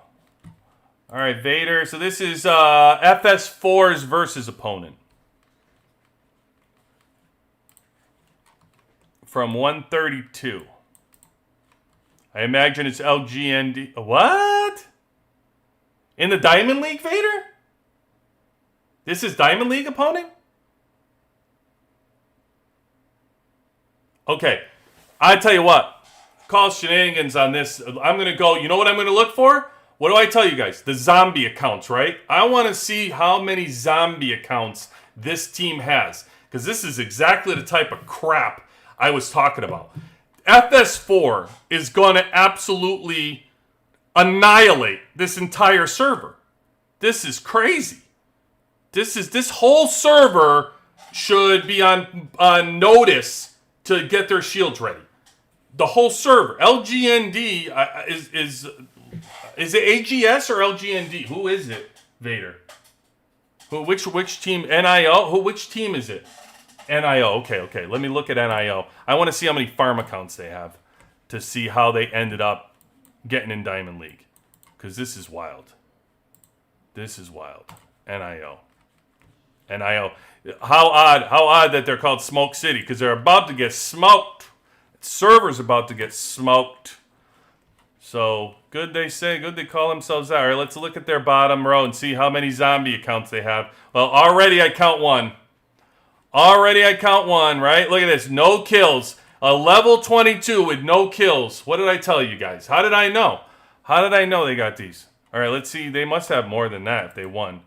All right, Vader. So this is FS4's versus opponent. From 132. I imagine it's LGND. What? In the Diamond League, Vader? This is Diamond League opponent? Okay. I tell you what, call shenanigans on this. I'm going to go, you know what I'm going to look for? What do I tell you guys? The zombie accounts, right? I want to see how many zombie accounts this team has. Because this is exactly the type of crap I was talking about. FS4 is going to absolutely annihilate this entire server. This is crazy. This whole server should be on notice to get their shields ready. The whole server. LGND is it AGS or LGND? Who is it, Vader? Which team? NIO? Which team is it? NIO. Okay. Let me look at NIO. I want to see how many farm accounts they have to see how they ended up getting in Diamond League. Because this is wild. NIO. How odd that they're called Smoke City, because they're about to get smoked. Server's about to get smoked. So, good they call themselves that. All right, let's look at their bottom row and see how many zombie accounts they have. Well, already I count one, right? Look at this, no kills. A level 22 with no kills. What did I tell you guys? How did I know? They got these? All right, let's see. They must have more than that if they won.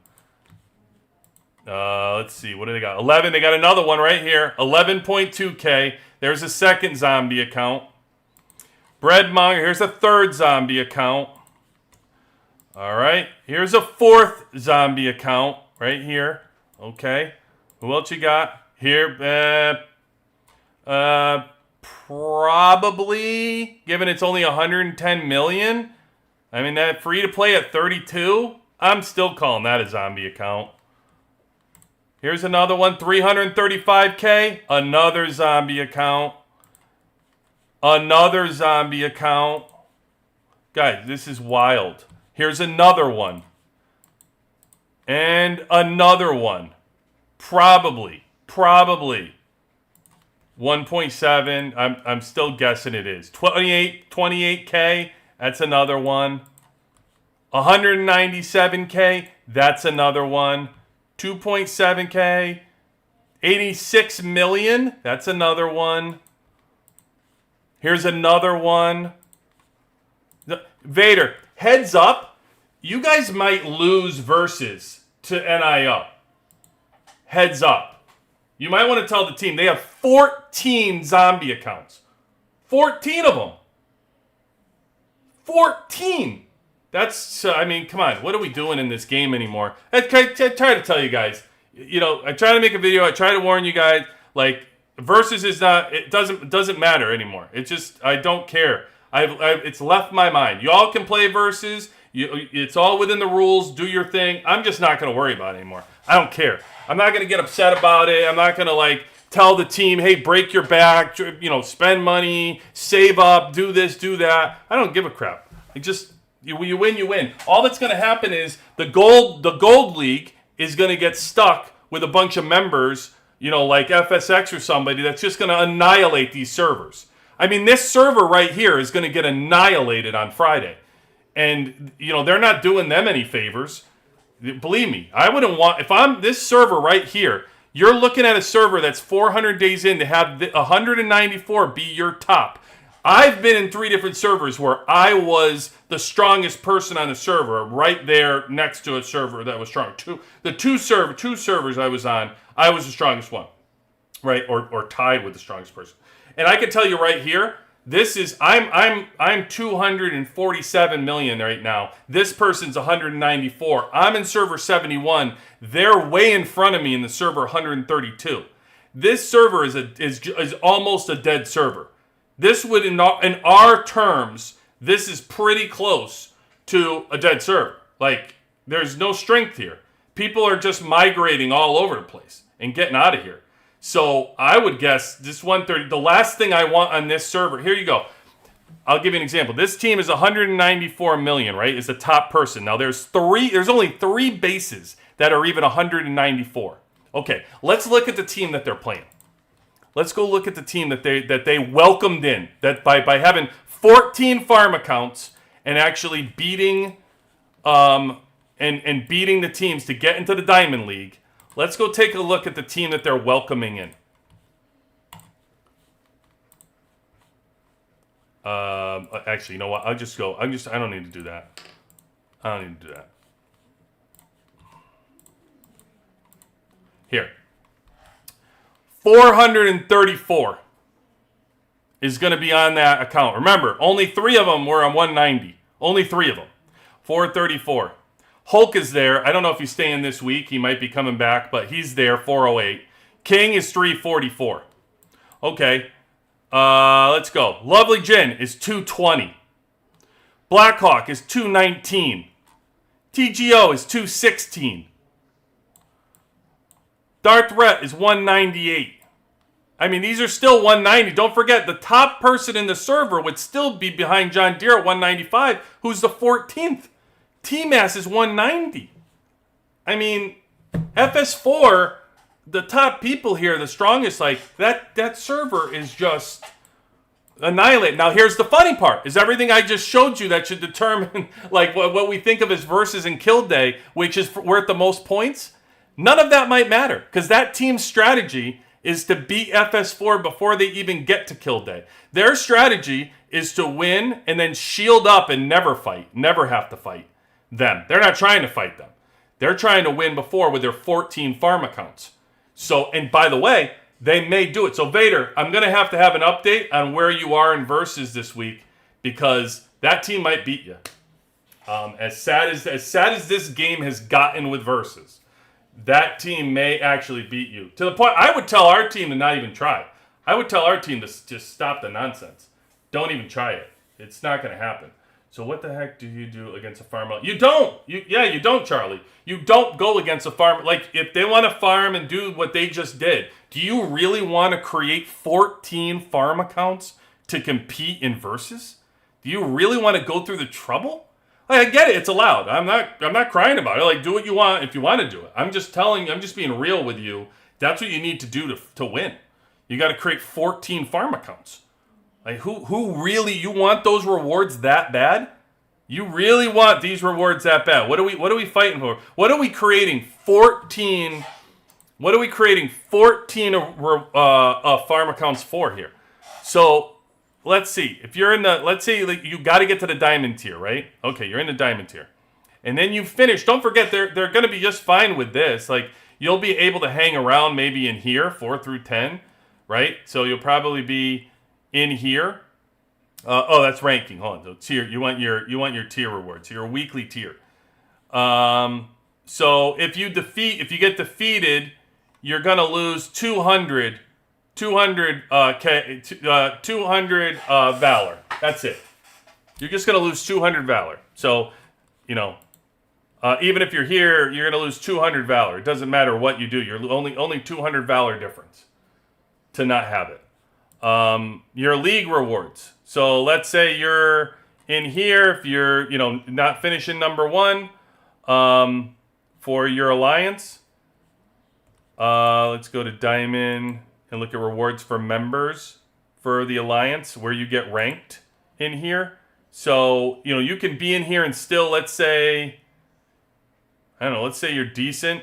Let's see. What do they got? 11. They got another one right here. 11.2K. There's a second zombie account. Breadmonger. Here's a third zombie account. All right. Here's a fourth zombie account right here. Okay. Who else you got? Here. Probably, given it's only 110 million. I mean, that free to play at 32. I'm still calling that a zombie account. Here's another one, 335K. Another zombie account. Guys, this is wild. Here's another one. And another one. Probably. 1.7. I'm still guessing it is. 28K. That's another one. 197K. That's another one. 2.7K. 86 million. That's another one. Here's another one. Vader, heads up. You guys might lose versus to NIO. Heads up. You might want to tell the team. They have 14 zombie accounts. 14 of them. 14. That's, I mean, come on. What are we doing in this game anymore? I try to tell you guys. You know, I try to make a video. I try to warn you guys. Like, versus is not, it doesn't matter anymore. It's just, I don't care. It's left my mind. Y'all can play versus. It's all within the rules. Do your thing. I'm just not going to worry about it anymore. I don't care. I'm not going to get upset about it. I'm not going to, like, tell the team, hey, break your back, you know, spend money, save up, do this, do that. I don't give a crap. It just, you win, you win. All that's going to happen is the gold league is going to get stuck with a bunch of members, you know, like FSX or somebody that's just going to annihilate these servers. I mean, this server right here is going to get annihilated on Friday. And, you know, they're not doing them any favors. Believe me, I wouldn't want, if I'm this server right here, you're looking at a server that's 400 days in to have 194 be your top. I've been in 3 different servers where I was the strongest person on the server, right there next to a server that was strong. Two servers I was on, I was the strongest one, right, or tied with the strongest person. And I can tell you right here, this is I'm 247 million right now. This person's 194. I'm in server 71. They're way in front of me in the server 132. This server is almost a dead server. This would, in our terms, this is pretty close to a dead server. Like, there's no strength here. People are just migrating all over the place and getting out of here. So I would guess this 130, the last thing I want on this server, here you go. I'll give you an example. This team is 194 million, right? Is the top person. Now there's only 3 bases that are even 194. Okay, let's look at the team that they're playing. Let's go look at the team that they welcomed in, that by having 14 farm accounts and actually beating and beating the teams to get into the Diamond League. Let's go take a look at the team that they're welcoming in. Actually, you know what? I'll just go. I don't need to do that. I don't need to do that. Here. 434 is going to be on that account. Remember, only 3 of them were on 190. Only 3 of them. 434. Hulk is there. I don't know if he's staying this week. He might be coming back, but he's there, 408. King is 344. Okay. Let's go. Lovely Jin is 220. Blackhawk is 219. TGO is 216. Darth Rhett is 198. I mean, these are still 190. Don't forget, the top person in the server would still be behind John Deere at 195, who's the 14th. T-Mass is 190. I mean, FS4, the top people here, the strongest, like, that server is just annihilate. Now, here's the funny part, is everything I just showed you that should determine, like, what we think of as versus and kill day, which is worth the most points, none of that might matter, because that team's strategy is to beat FS4 before they even get to kill day. Their strategy is to win and then shield up and never fight, never have to fight them. They're not trying to fight them. They're trying to win before with their 14 farm accounts. So, and by the way, they may do it. So Vader, I'm going to have an update on where you are in versus this week, because that team might beat you. As sad as this game has gotten with versus, that team may actually beat you. To the point, I would tell our team to not even try. I would tell our team to just stop the nonsense. Don't even try it. It's not going to happen. So what the heck do you do against a farmer? You don't. You don't, Charlie. You don't go against a farmer. Like, if they want to farm and do what they just did, do you really want to create 14 farm accounts to compete in versus? Do you really want to go through the trouble? Like, I get it. It's allowed. I'm not crying about it. Like, do what you want if you want to do it. I'm just being real with you. That's what you need to do to win. You got to create 14 farm accounts. Like, who really, you want those rewards that bad? You really want these rewards that bad? What are we fighting for? What are we creating? 14. What are we creating 14 farm accounts for here? So let's see. If you're in the, let's say like, you got to get to the diamond tier, right? Okay, you're in the diamond tier, and then you finish. Don't forget, they're going to be just fine with this. Like, you'll be able to hang around maybe in here 4 through 10, right? So you'll probably be in here. That's ranking. Hold on. So tier. You want your tier rewards. Your weekly tier. So if you get defeated, you're gonna lose 200 valor. That's it. You're just gonna lose 200 valor. So, even if you're here, you're gonna lose 200 valor. It doesn't matter what you do. You're only 200 valor difference to not have it. Your league rewards. So let's say you're in here, if you're, not finishing number 1, for your alliance. Let's go to Diamond and look at rewards for members for the alliance, where you get ranked in here. So, you can be in here and still, let's say you're decent.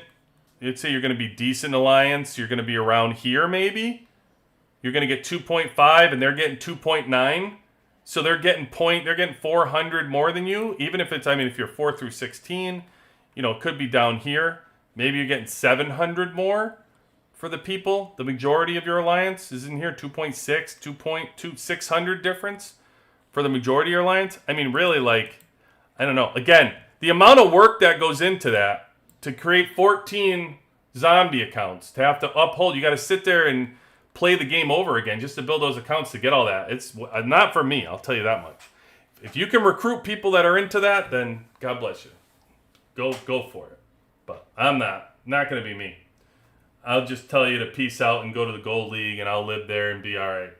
Let's say you're going to be decent alliance. You're going to be around here maybe. You're going to get 2.5 and they're getting 2.9. So they're getting 400 more than you. Even if if you're 4 through 16, it could be down here. Maybe you're getting 700 more for the people. The majority of your alliance is in here, 2.6, 600 difference for the majority of your alliance. I mean, really, like, I don't know. Again, the amount of work that goes into that to create 14 zombie accounts, to have to uphold, you got to sit there and play the game over again just to build those accounts to get all that. It's not for me, I'll tell you that much. If you can recruit people that are into that, then God bless you. Go for it. But I'm not going to be me. I'll just tell you to peace out and go to the Gold League, and I'll live there and be all right.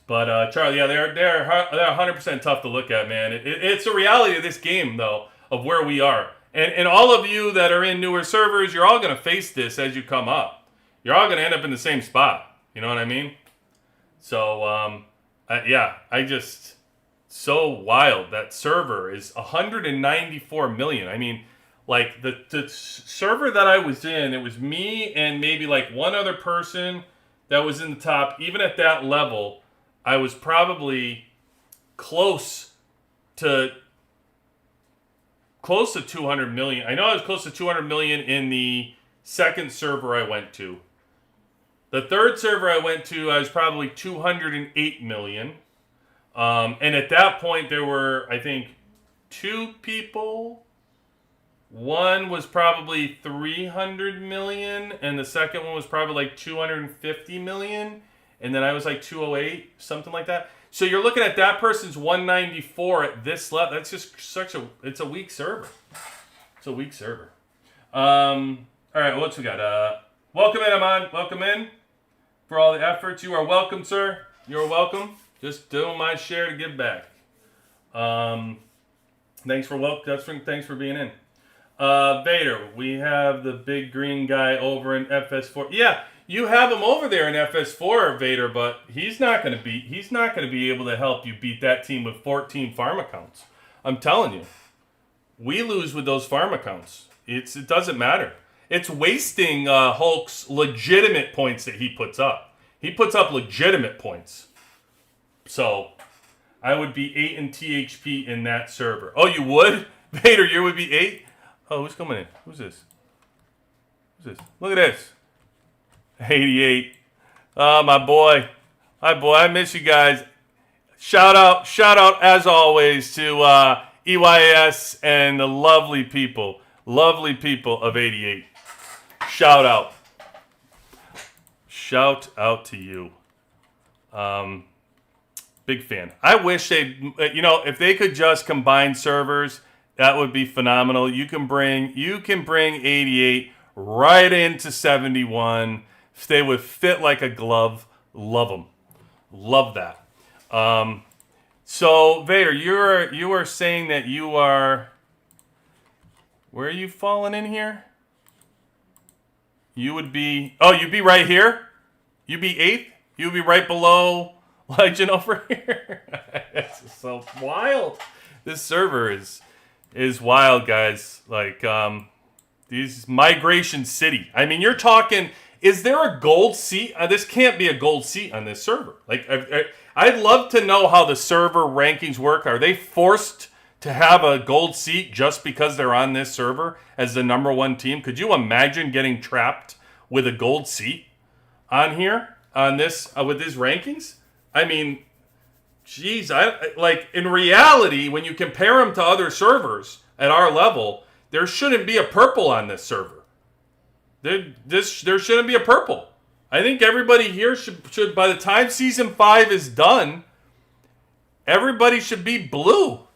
But Charlie, yeah, they're 100% tough to look at, man. It's a reality of this game, though, of where we are. And all of you that are in newer servers, you're all going to face this as you come up. You're all going to end up in the same spot. You know what I mean? So, so wild. That server is 194 million. I mean, like, the server that I was in, it was me and maybe, like, one other person that was in the top. Even at that level, I was probably close to 200 million. I know I was close to 200 million in the second server I went to. The third server I went to, I was probably 208 million. And at that point, there were, I think, 2 people. One was probably 300 million, and the second one was probably like 250 million. And then I was like 208, something like that. So you're looking at that person's 194 at this level. That's just it's a weak server. It's a weak server. All right, what's we got? Welcome in, Aman. Welcome in for all the efforts. You are welcome, sir. You're welcome. Just doing my share to give back. Thanks for being in. Vader, we have the big green guy over in FS4. Yeah, you have him over there in FS4, Vader, but he's not going to be able to help you beat that team with 14 farm accounts. I'm telling you, we lose with those farm accounts. It doesn't matter. It's wasting Hulk's legitimate points that he puts up. He puts up legitimate points. So I would be 8 in THP in that server. Oh, you would? Vader, you would be 8? Oh, who's coming in? Who's this? Look at this. 88. Oh, my boy. I miss you guys. Shout out as always to EYS and the lovely people of 88. Shout out to you. Big fan. I wish if they could just combine servers, that would be phenomenal. You can bring 88 right into 71. They would fit like a glove. Love them. Love that. So Vader, you are saying that you are. Where are you falling in here? You would be. Oh, you'd be right here. You'd be 8th. You'd be right below Legend over here. It's so wild. This server is wild, guys. Like these Migration City. I mean, you're talking. Is there a gold seat? This can't be a gold seat on this server. Like, I'd love to know how the server rankings work. Are they forced to have a gold seat just because they're on this server as the number 1 team? Could you imagine getting trapped with a gold seat on here on this with these rankings? I mean, geez, in reality, when you compare them to other servers at our level, there shouldn't be a purple on this server. There shouldn't be a purple. I think everybody here should by the time season 5 is done, everybody should be blue.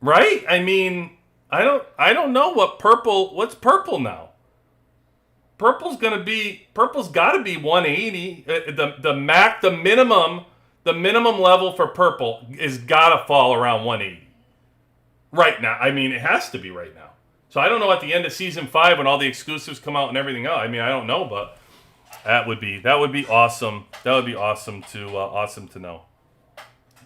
Right? I mean, I don't know what's purple now. Purple's got to be 180. The minimum level for purple is got to fall around 180. Right now. I mean, it has to be right now. So I don't know at the end of season 5 when all the exclusives come out and everything else. I mean, I don't know, but that would be awesome. That would be awesome to know.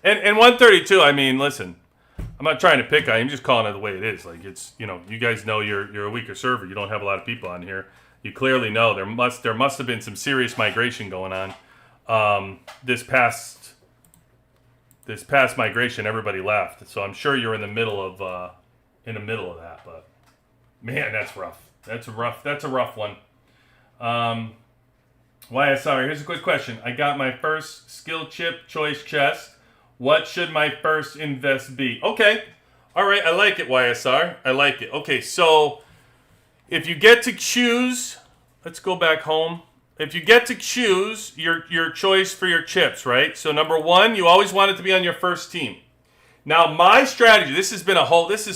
And 132. I mean, listen, I'm not trying to pick on you. I'm just calling it the way it is. Like it's you guys know you're a weaker server. You don't have a lot of people on here. You clearly know there must have been some serious migration going on. This past migration, everybody left. So I'm sure you're in the middle of that, but. Man, that's rough. That's a rough one. YSR, here's a quick question. I got my first skill chip choice chest. What should my first invest be? Okay. All right, I like it, YSR. I like it. Okay, so if you get to choose, let's go back home. If you get to choose your choice for your chips, right? So number 1, you always want it to be on your first team. Now, my strategy, this is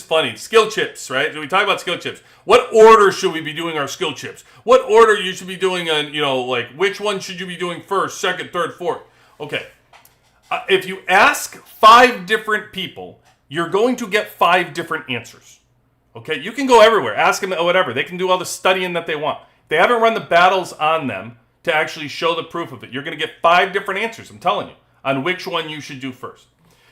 funny. Skill chips, right? So we talk about skill chips. What order should we be doing our skill chips? What order you should be doing which one should you be doing first, second, third, fourth? Okay. If you ask 5 different people, you're going to get 5 different answers. Okay? You can go everywhere. Ask them whatever. They can do all the studying that they want. They haven't run the battles on them to actually show the proof of it. You're going to get 5 different answers, I'm telling you, on which one you should do first.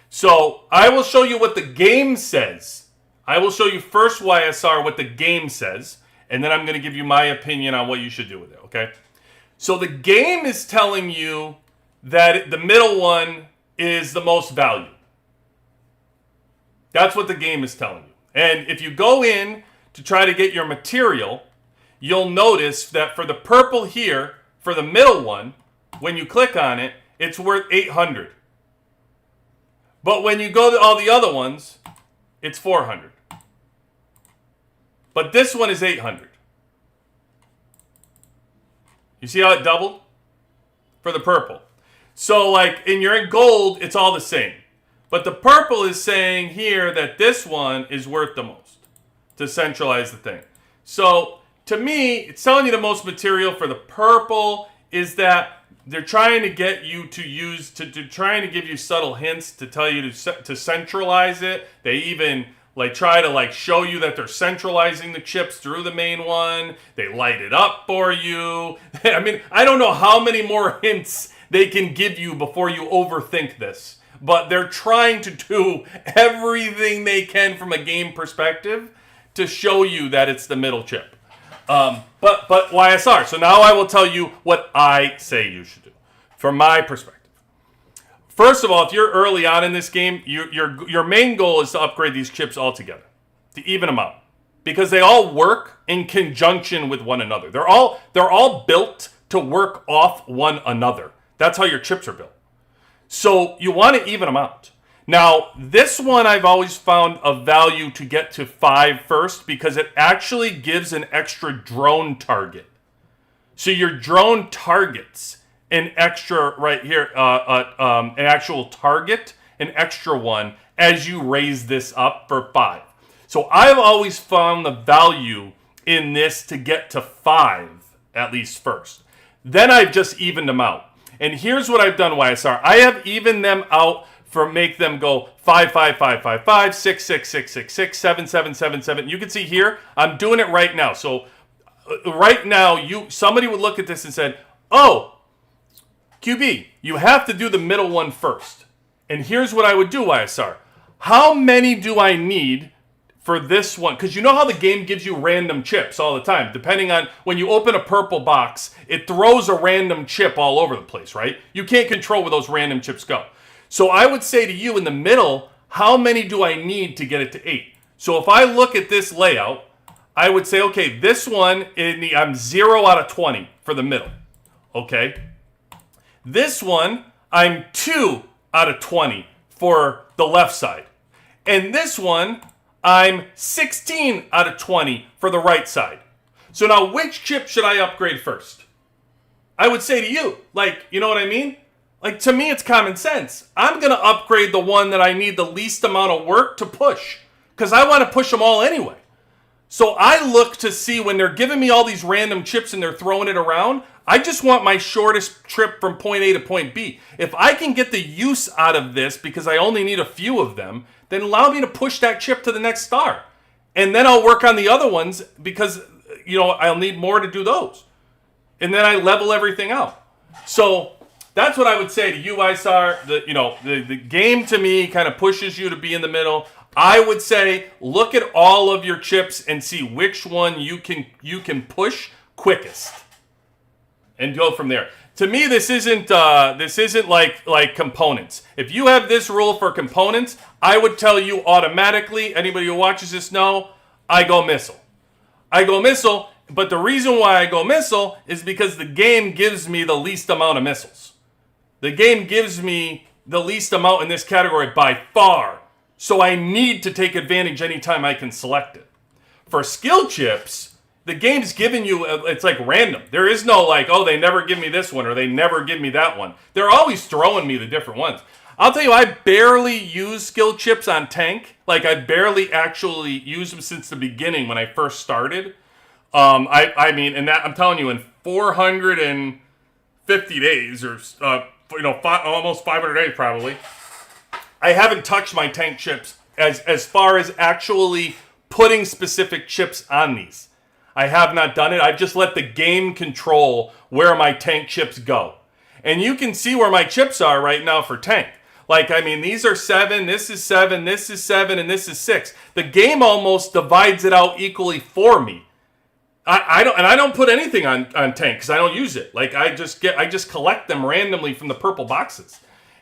So I will show you what the game says. I will show you first, YSR, what the game says, and then I'm going to give you my opinion on what you should do with it, okay? So the game is telling you that the middle one is the most value. That's what the game is telling you. And if you go in to try to get your material, you'll notice that for the purple here, for the middle one, when you click on it, it's worth 800. But when you go to all the other ones, it's 400. But this one is 800. You see how it doubled? For the purple. So like in your gold, it's all the same. But the purple is saying here that this one is worth the most to centralize the thing. So to me, it's telling you the most material for the purple is that they're trying to get you to use, to trying to give you subtle hints to tell you to centralize it. They even like try to like show you that they're centralizing the chips through the main one. They light it up for you. I mean, I don't know how many more hints they can give you before you overthink this. But they're trying to do everything they can from a game perspective to show you that it's the middle chip. But YSR. So now I will tell you what I say you should do from my perspective. First of all, if you're early on in this game, your main goal is to upgrade these chips all together, to even them out, because they all work in conjunction with one another. They're all built to work off one another. That's how your chips are built. So you want to even them out. Now, this one I've always found of value to get to 5 first because it actually gives an extra drone target. So your drone targets an extra right here, an actual target, an extra one as you raise this up for 5. So I've always found the value in this to get to 5 at least first. Then I've just evened them out. And here's what I've done, YSR. I have evened them out for make them go 5, 5, 5, 5, 5, 6, 6, 6, 6, 6, 7, 7, 7, 7. You can see here, I'm doing it right now. So right now, somebody would look at this and said, oh, QB, you have to do the middle one first. And here's what I would do, YSR. How many do I need for this one? Because you know how the game gives you random chips all the time. Depending on when you open a purple box, it throws a random chip all over the place, right? You can't control where those random chips go. So I would say to you in the middle, how many do I need to get it to 8? So if I look at this layout, I would say, okay, this one, I'm 0 out of 20 for the middle. Okay. This one, I'm 2 out of 20 for the left side. And this one, I'm 16 out of 20 for the right side. So now which chip should I upgrade first? I would say to you, like, you know what I mean? Like, to me, it's common sense. I'm going to upgrade the one that I need the least amount of work to push because I want to push them all anyway. So I look to see when they're giving me all these random chips and they're throwing it around, I just want my shortest trip from point A to point B. If I can get the use out of this because I only need a few of them, then allow me to push that chip to the next star. And then I'll work on the other ones because, I'll need more to do those. And then I level everything out. So that's what I would say to you, Isar. The game to me kind of pushes you to be in the middle. I would say look at all of your chips and see which one you can push quickest, and go from there. To me, this isn't like components. If you have this rule for components, I would tell you automatically. Anybody who watches this know I go missile. But the reason why I go missile is because the game gives me the least amount of missiles. The game gives me the least amount in this category by far. So I need to take advantage anytime I can select it. For skill chips, the game's giving you, it's like random. There is no like, oh, they never give me this one or they never give me that one. They're always throwing me the different ones. I'll tell you, I barely use skill chips on tank. Like, I barely actually use them since the beginning when I first started. I mean, and that I'm telling you, in 450 days or almost 500 days probably, I haven't touched my tank chips as far as actually putting specific chips on these. I have not done it. I've just let the game control where my tank chips go. And you can see where my chips are right now for tank. Like, I mean, these are 7, this is 7, this is 7, and this is 6. The game almost divides it out equally for me. I don't put anything on tank because I don't use it. Like I just collect them randomly from the purple boxes.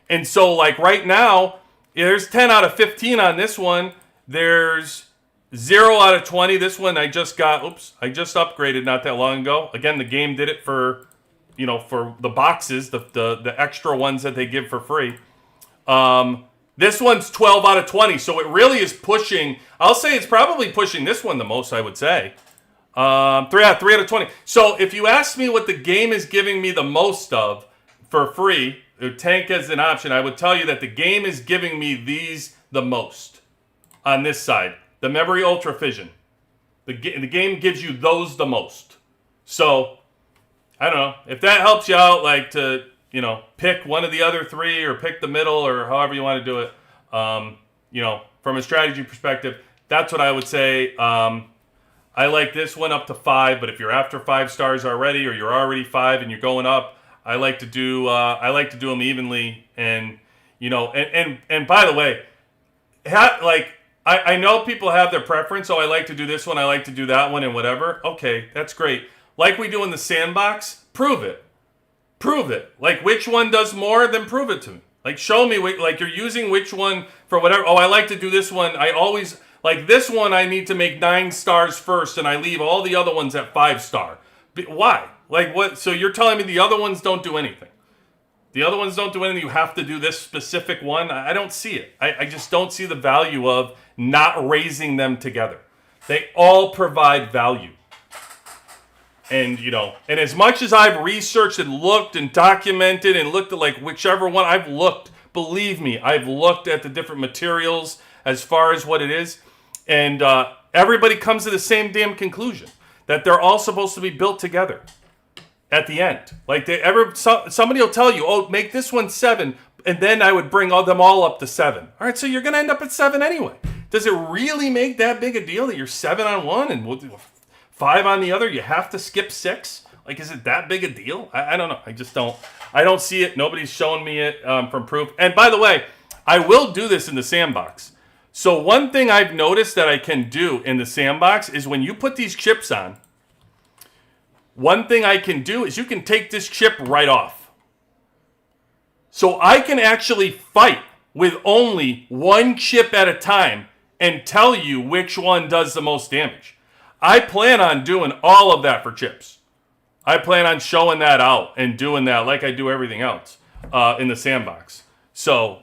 And so like right now, there's 10 out of 15 on this one. There's 0 out of 20. This one I just upgraded not that long ago. Again, the game did it for, for the boxes, the extra ones that they give for free. This one's 12 out of 20, so it really is pushing. I'll say it's probably pushing this one the most, I would say. 3 out of 20. So if you ask me what the game is giving me the most of for free, tank as an option, I would tell you that the game is giving me these the most on this side. The Memory Ultra Fission. The game gives you those the most. So, I don't know. If that helps you out, like to, pick one of the other three or pick the middle or however you want to do it, from a strategy perspective, that's what I would say. I like this one up to 5, but if you're after 5 stars already or you're already 5 and you're going up, I like to do them evenly, and and by the way, I know people have their preference. So I like to do this one, I like to do that one, and whatever. Okay, that's great. Like we do in the sandbox, prove it. Like which one does more, then prove it to me. Like show me, like you're using which one for whatever. Oh, I like to do this one. I always like this one. I need to make 9 stars first, and I leave all the other ones at 5 star. Why? Like what? So you're telling me the other ones don't do anything? The other ones don't do anything. You have to do this specific one. I don't see it. I just don't see the value of not raising them together. They all provide value. And, and as much as I've researched and looked and documented and looked at like whichever one I've looked, believe me, I've looked at the different materials as far as what it is. And everybody comes to the same damn conclusion, that they're all supposed to be built together at the end. Like somebody will tell you, oh, make this one 7, and then I would bring them all up to 7. All right, so you're going to end up at 7 anyway. Does it really make that big a deal that you're 7 on one and 5 on the other? You have to skip 6? Like, is it that big a deal? I don't know. I don't see it. Nobody's showing me it from proof. And by the way, I will do this in the sandbox. So one thing I've noticed that I can do in the sandbox is when you put these chips on, one thing I can do is you can take this chip right off. So I can actually fight with only one chip at a time and tell you which one does the most damage. I plan on doing all of that for chips. I plan on showing that out and doing that like I do everything else in the sandbox. So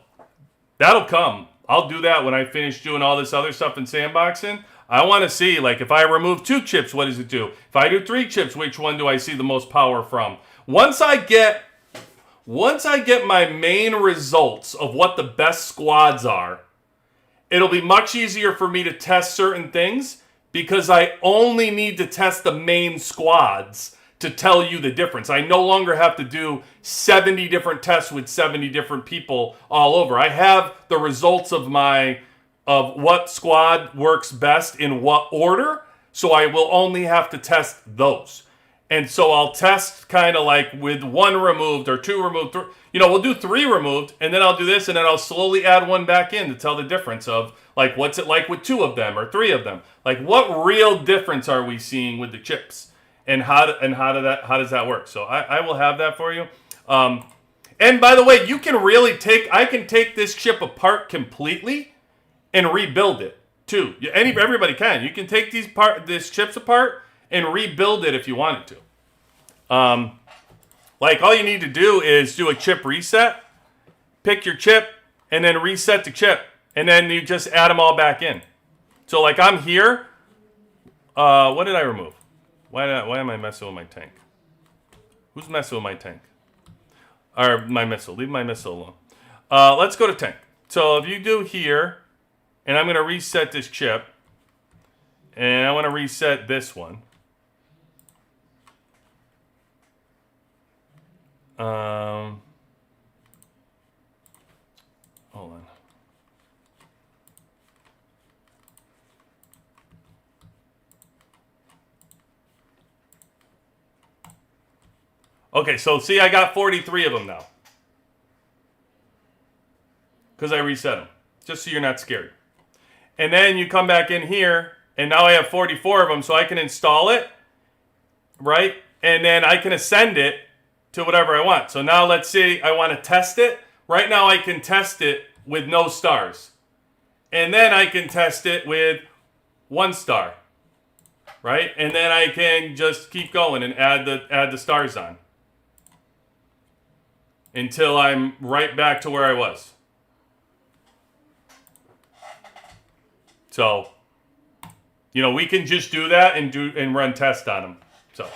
that'll come. I'll do that when I finish doing all this other stuff in sandboxing. I want to see, like, if I remove 2 chips, what does it do? If I do 3 chips, which one do I see the most power from? Once I get my main results of what the best squads are, it'll be much easier for me to test certain things because I only need to test the main squads to tell you the difference. I no longer have to do 70 different tests with 70 different people all over. I have the results of what squad works best in what order, so I will only have to test those. And so I'll test kind of like with 1 removed or 2 removed. We'll do 3 removed, and then I'll do this, and then I'll slowly add 1 back in to tell the difference of, like, what's it like with 2 of them or 3 of them? Like, what real difference are we seeing with the chips? And how does that work? So I will have that for you. And by the way, I can take this chip apart completely and rebuild it too. Everybody can. You can take these chips apart and rebuild it if you wanted to. Like all you need to do is do a chip reset, pick your chip, and then reset the chip, and then you just add them all back in. So like I'm here. What did I remove? Why am I messing with my tank? Who's messing with my tank? Or my missile. Leave my missile alone. Let's go to tank. So if you do here, and I'm going to reset this chip, and I want to reset this one. Hold on. Okay, so see, I got 43 of them now. Because I reset them. Just so you're not scared. And then you come back in here, and now I have 44 of them, so I can install it. right? And then I can ascend it to whatever I want. So now let's say I want to test it. Right now I can test it with no stars. And then I can test it with 1 star. Right? And then I can just keep going and add the stars on. Until I'm right back to where I was. So, we can just do that and run tests on them. So,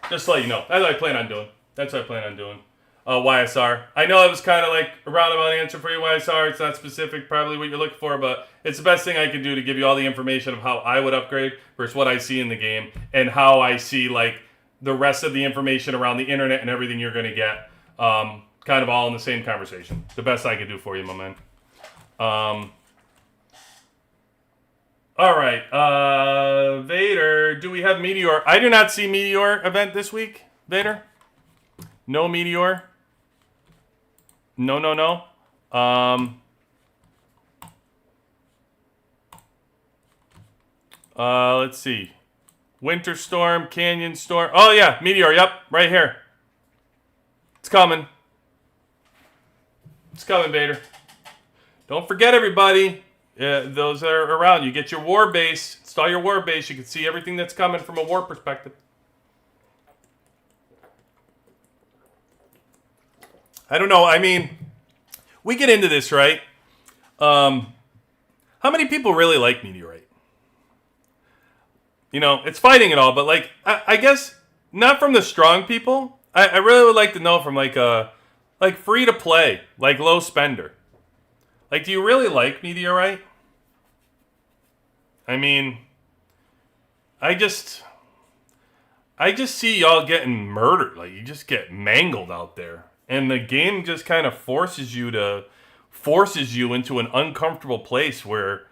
just to let you know. That's what I plan on doing. YSR. I know it was kind of like a roundabout answer for you, YSR. It's not specific, probably what you're looking for, but it's the best thing I can do to give you all the information of how I would upgrade versus what I see in the game and how I see like the rest of the information around the internet and everything you're going to get. Kind of all in the same conversation. The best I can do for you, my man. All right. Vader, do we have Meteor? I do not see Meteor event this week, Vader. No Meteor. No. Let's see. Winter Storm, Canyon Storm. Oh, yeah. Meteor. Yep. Right here. It's coming. It's coming, Vader. Don't forget, everybody. Those that are around. You get your war base. Install your war base. You can see everything that's coming from a war perspective. I don't know. I mean, we get into this, right? How many people really like Meteorite? It's fighting and all, but like, I guess not from the strong people. I really would like to know from like free to play, like low spender. Like, do you really like Meteorite? I mean, I just see y'all getting murdered. Like, you just get mangled out there. And the game just kind of forces you into an uncomfortable place where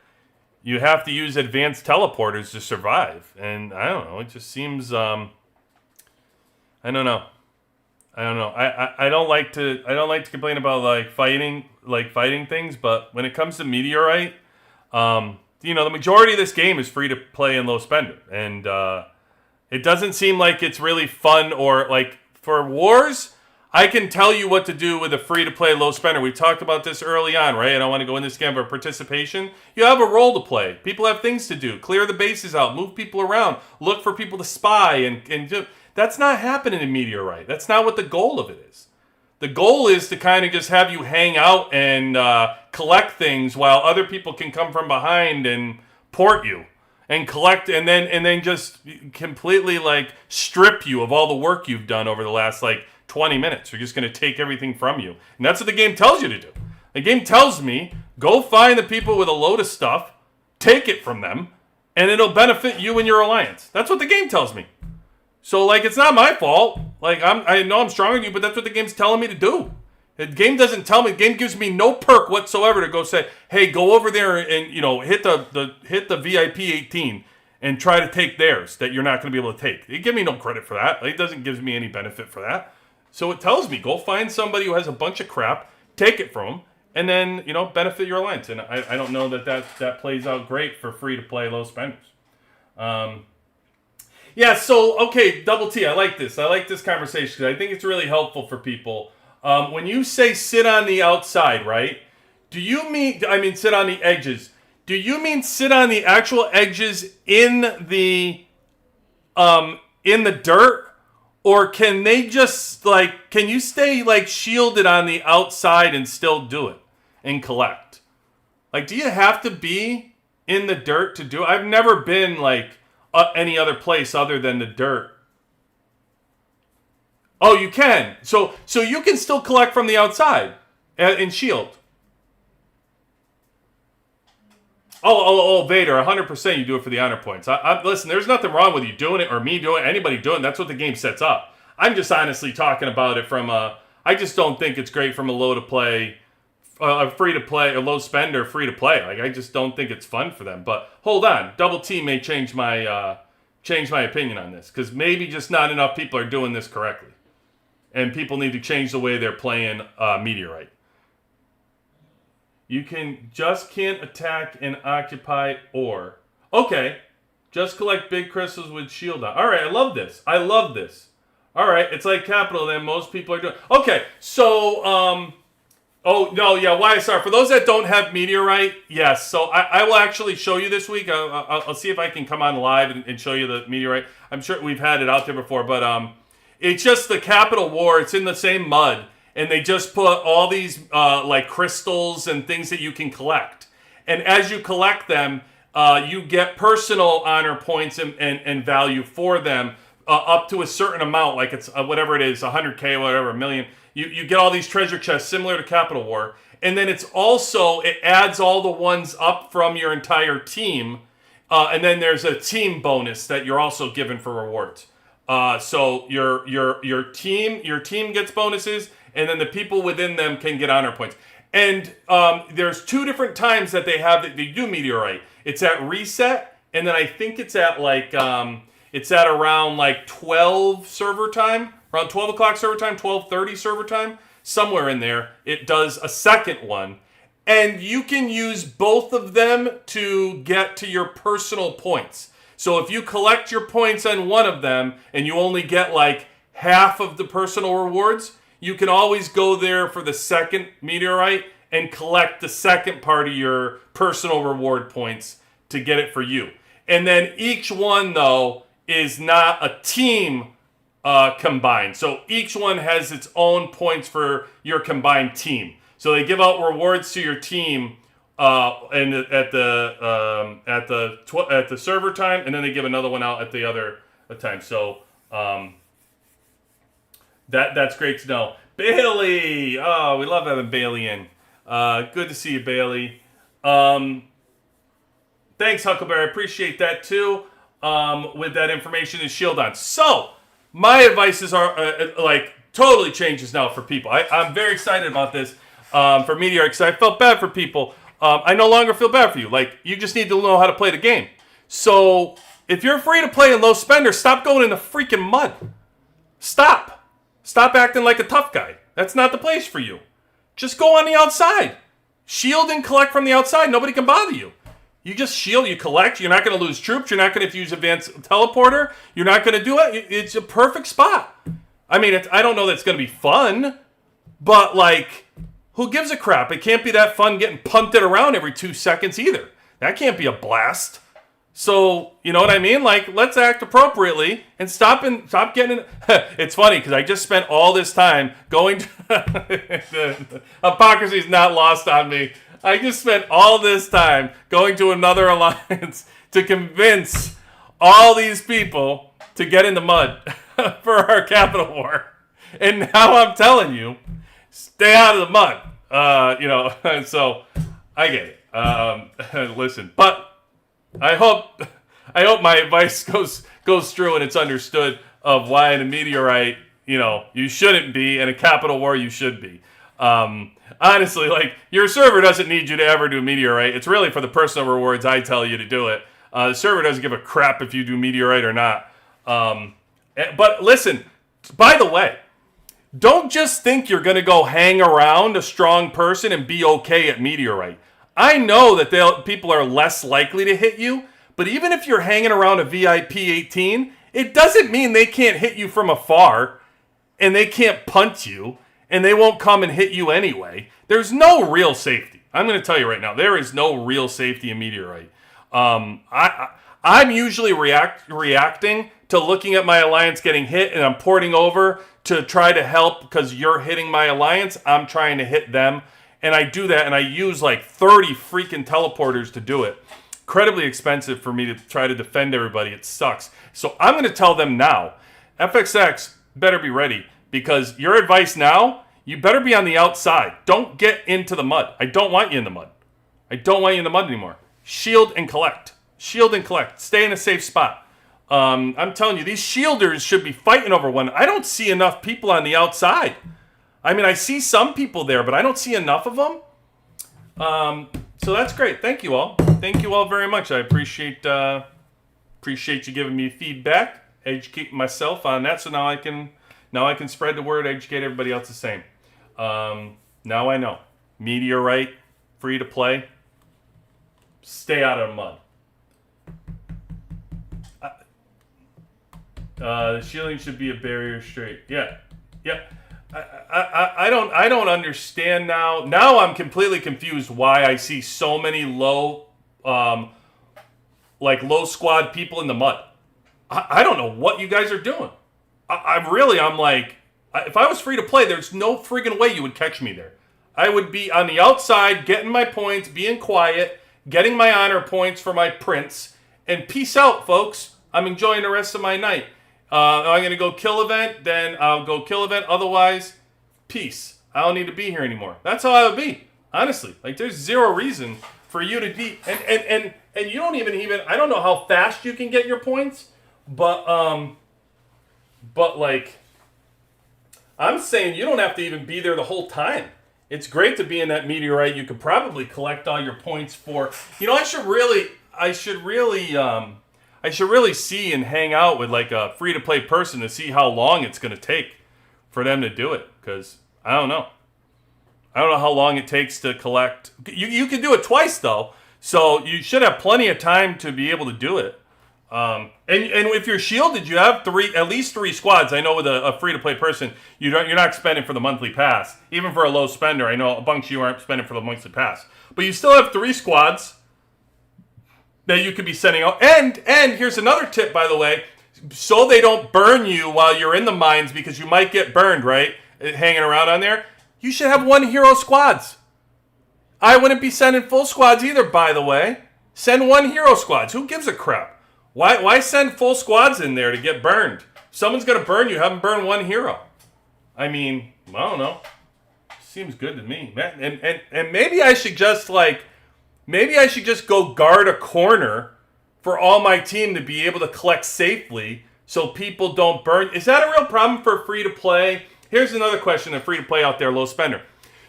you have to use advanced teleporters to survive. And I don't know. It just seems, I don't know. I don't like to complain about like fighting things, but when it comes to Meteorite, the majority of this game is free to play and low spender, and it doesn't seem like it's really fun or like for wars. I can tell you what to do with a free-to-play low spender. We talked about this early on, right? I don't want to go in this game for participation. You have a role to play. People have things to do. Clear the bases out. Move people around. Look for people to spy. And do. That's not happening in Meteorite. That's not what the goal of it is. The goal is to kind of just have you hang out and collect things while other people can come from behind and port you. And collect and then just completely like strip you of all the work you've done over the last 20 minutes. We're just going to take everything from you. And that's what the game tells you to do. The game tells me, go find the people with a load of stuff, take it from them, and it'll benefit you and your alliance. That's what the game tells me. So, it's not my fault. I know I'm stronger than you, but that's what the game's telling me to do. The game doesn't tell me. The game gives me no perk whatsoever to go say, hey, go over there and hit the VIP 18 and try to take theirs that you're not going to be able to take. They give me no credit for that. It doesn't give me any benefit for that. So it tells me, go find somebody who has a bunch of crap, take it from them, and then, benefit your alliance. And I don't know that plays out great for free-to-play low spenders. Okay, Double T, I like this. I like this conversation. I think it's really helpful for people. When you say sit on the outside, right, do you mean, sit on the edges. Do you mean sit on the actual edges in the dirt? Or can they just, can you stay, shielded on the outside and still do it and collect? Do you have to be in the dirt to do it? I've never been, any other place other than the dirt. Oh, you can. So you can still collect from the outside and shield. Oh, Vader, 100% you do it for the honor points. Listen, there's nothing wrong with you doing it or me doing it, anybody doing it. That's what the game sets up. I'm just honestly talking about it from I just don't think it's great from a low to play, a free to play, a low spender, free to play. I just don't think it's fun for them. But hold on, Double T may change my opinion on this because maybe just not enough people are doing this correctly, and people need to change the way they're playing Meteorite. You can't attack and occupy or. Okay. Just collect big crystals with shield on. All right, I love this. I love this. All right, it's like Capital then most people are doing. Okay, so, oh, no, yeah, YSR. For those that don't have Meteorite, yes. So I will actually show you this week. I'll see if I can come on live and show you the Meteorite. I'm sure we've had it out there before, but it's just the Capital War. It's in the same mud. And they just put all these like crystals and things that you can collect. And as you collect them, you get personal honor points and value for them up to a certain amount, like it's whatever it is, 100K, whatever, a million. You get all these treasure chests similar to Capital War. And then it adds all the ones up from your entire team. And then there's a team bonus that you're also given for rewards. So your team gets bonuses, and then the people within them can get honor points. And there's 2 different times that they do Meteorite. It's at reset, and then I think it's at like it's at around like 12 server time, around 12 o'clock server time, 12:30 server time, somewhere in there. It does a second one, and you can use both of them to get to your personal points. So if you collect your points on one of them and you only get like half of the personal rewards, you can always go there for the second Meteorite and collect the second part of your personal reward points to get it for you. And then each one, though, is not a team combined. So each one has its own points for your combined team. So they give out rewards to your team and at the server time, and then they give another one out at the other time. So that's great to know. Bailey, oh, we love having Bailey in. Good to see you, Bailey. Thanks, Huckleberry. I appreciate that too. With that information and shield on. So my advices are like totally changes now for people. I'm very excited about this for Meteorite because I felt bad for people. I no longer feel bad for you. Like, you just need to know how to play the game. So, if you're free to play in low spender, stop going in the freaking mud. Stop. Stop acting like a tough guy. That's not the place for you. Just go on the outside. Shield and collect from the outside. Nobody can bother you. You just shield, you collect. You're not going to lose troops. You're not going to use advanced teleporter. You're not going to do it. It's a perfect spot. I mean, I don't know that it's going to be fun, but, like, who gives a crap? It can't be that fun getting punted around every 2 seconds either. That can't be a blast. So, you know what I mean? Like, let's act appropriately and stop getting... It's funny, because I just spent all this time going to... Hypocrisy is not lost on me. I just spent all this time going to another alliance to convince all these people to get in the mud for our Capital War. And now I'm telling you, stay out of the mud. So I get it. Listen, but I hope my advice goes through and it's understood of why in a Meteorite, you shouldn't be, and a Capital War you should be. Honestly, like, your server doesn't need you to ever do Meteorite. It's really for the personal rewards I tell you to do it. The server doesn't give a crap if you do Meteorite or not. But listen, by the way, don't just think you're going to go hang around a strong person and be okay at Meteorite. I know that people are less likely to hit you, but even if you're hanging around a VIP 18, it doesn't mean they can't hit you from afar, and they can't punt you, and they won't come and hit you anyway. There's no real safety. I'm going to tell you right now, there is no real safety in Meteorite. I'm usually reacting to looking at my alliance getting hit, and I'm porting over to try to help because you're hitting my alliance. I'm trying to hit them, and I do that, and I use like 30 freaking teleporters to do it. Incredibly expensive for me to try to defend everybody. It sucks. So I'm going to tell them now, FXX better be ready, because your advice now, you better be on the outside. Don't get into the mud. I don't want you in the mud. I don't want you in the mud anymore. Shield and collect. Shield and collect. Stay in a safe spot. I'm telling you, these shielders should be fighting over one. I don't see enough people on the outside. I mean, I see some people there, but I don't see enough of them. So that's great. Thank you all. Thank you all very much. I appreciate you giving me feedback, educating myself on that. So now I can spread the word, educate everybody else the same. Now I know. Meteorite, free to play. Stay out of the mud. The shielding should be a barrier straight. Yeah, yeah. I don't understand now. Now I'm completely confused why I see so many low squad people in the mud. I don't know what you guys are doing. I'm like, if I was free to play, there's no friggin' way you would catch me there. I would be on the outside, getting my points, being quiet, getting my honor points for my prints, and peace out, folks. I'm enjoying the rest of my night. I'm going to go kill event, then I'll go kill event. Otherwise, peace. I don't need to be here anymore. That's how I would be, honestly. Like, there's zero reason for you to be, and you don't even, I don't know how fast you can get your points, but like, I'm saying you don't have to even be there the whole time. It's great to be in that meteorite. You could probably collect all your points for, I should really see and hang out with like a free to play person to see how long it's going to take for them to do it. Because I don't know how long it takes to collect. You can do it twice though, so you should have plenty of time to be able to do it. And if you're shielded, you have at least three squads. I know with a free to play person, you're not spending for the monthly pass. Even for a low spender, I know a bunch of you aren't spending for the monthly pass, but you still have three squads that you could be sending out. And here's another tip, by the way, so they don't burn you while you're in the mines, because you might get burned, right? Hanging around on there. You should have one hero squads. I wouldn't be sending full squads either, by the way. Send one hero squads. Who gives a crap? Why send full squads in there to get burned? If someone's going to burn you, have them burn one hero. I mean, I don't know. Seems good to me. And maybe I should just go guard a corner for all my team to be able to collect safely so people don't burn. Is that a real problem for free to play? Here's another question of free to play out there, low spender.